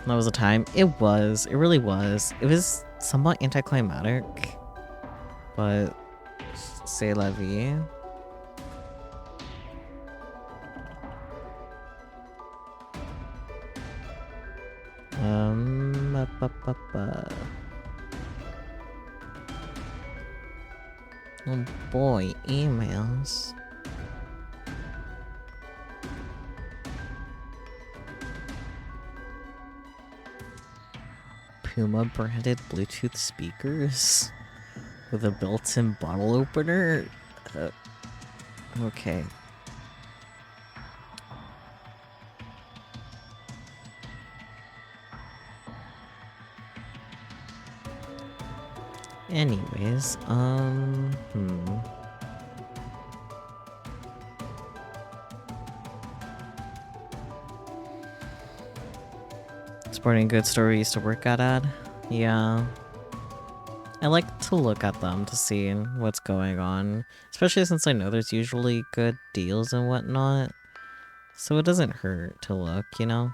That was a time. It really was. It was somewhat anticlimactic. But, c'est la vie. Oh boy, emails. Puma branded Bluetooth speakers with a built-in bottle opener. Okay. Anyways, Sporting Goods store we used to work at? Yeah. I like to look at them to see what's going on, especially since I know there's usually good deals and whatnot. So it doesn't hurt to look, you know?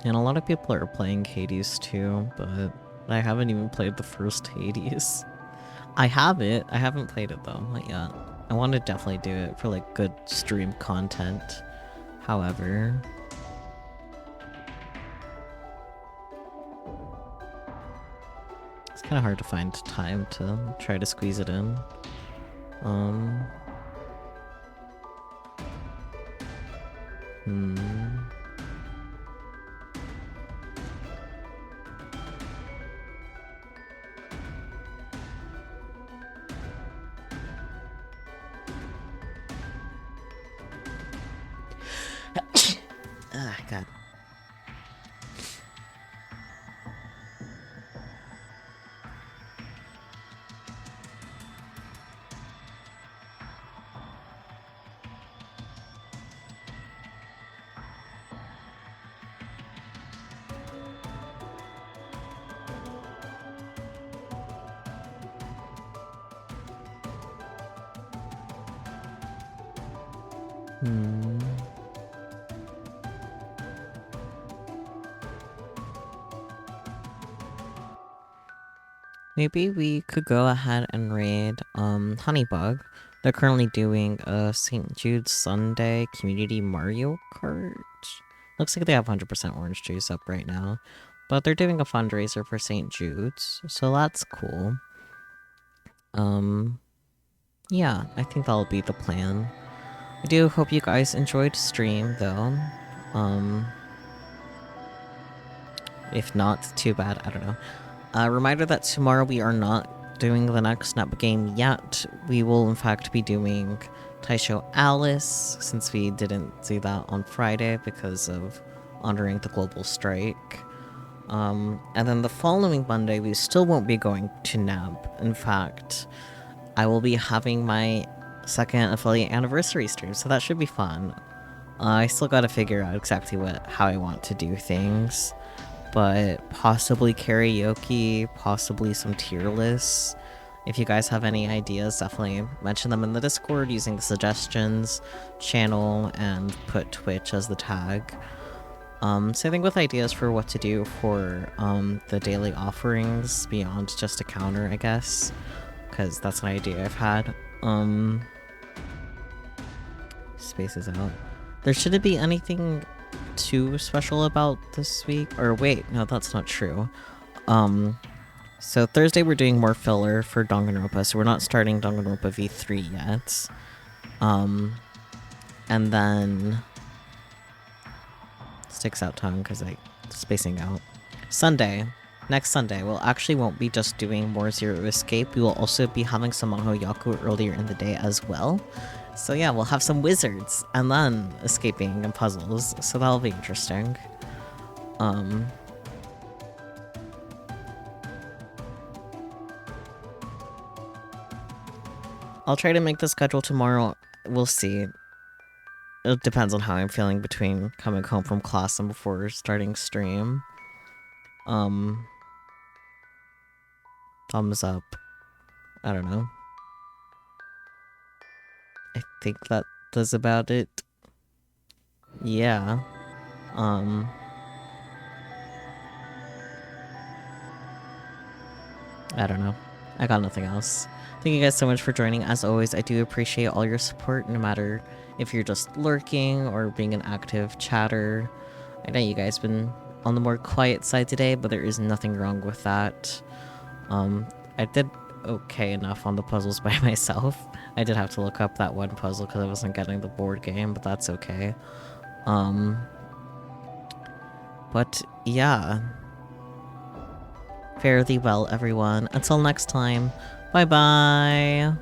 And a lot of people are playing Hades too, but I haven't even played the first Hades. I have it. I haven't played it though, not yet. I want to definitely do it for like good stream content. However, it's kind of hard to find time to try to squeeze it in. Ah, God. Maybe we could go ahead and raid Honeybug. They're currently doing a St. Jude's Sunday Community Mario Kart. Looks like they have 100% orange juice up right now. But they're doing a fundraiser for St. Jude's, so that's cool. Yeah, I think that'll be the plan. I do hope you guys enjoyed stream, though. If not, too bad, I don't know. Reminder that tomorrow we are not doing the next Nap game yet. We will, in fact, be doing Taisho Alice, since we didn't do that on Friday because of honoring the global strike. And then the following Monday, we still won't be going to Nab. In fact, I will be having my second affiliate anniversary stream, so that should be fun. I still gotta figure out exactly how I want to do things. But possibly karaoke, possibly some tier lists, If you guys have any ideas, definitely mention them in the Discord using the suggestions channel and put Twitch as the tag. Same thing with ideas for what to do for the daily offerings beyond just a counter, I guess, because that's an idea I've had. Spaces out. There shouldn't be anything too special about this week. Or wait, no, that's not true. So Thursday we're doing more filler for Danganronpa, so we're not starting Danganronpa V3 yet. And then sticks out tongue because I spacing out. Next Sunday, we'll actually won't be just doing more Zero Escape. We will also be having some Maho Yaku earlier in the day as well. So yeah, we'll have some wizards and then escaping and puzzles. So that'll be interesting. I'll try to make the schedule tomorrow. We'll see. It depends on how I'm feeling between coming home from class and before starting stream. Thumbs up. I don't know. I think that does about it. Yeah. I don't know. I got nothing else. Thank you guys so much for joining. As always, I do appreciate all your support, no matter if you're just lurking or being an active chatter. I know you guys been on the more quiet side today, but there is nothing wrong with that. I did okay enough on the puzzles by myself. I did have to look up that one puzzle because I wasn't getting the board game, but that's okay. But yeah. Fare thee well, everyone. Until next time, bye-bye.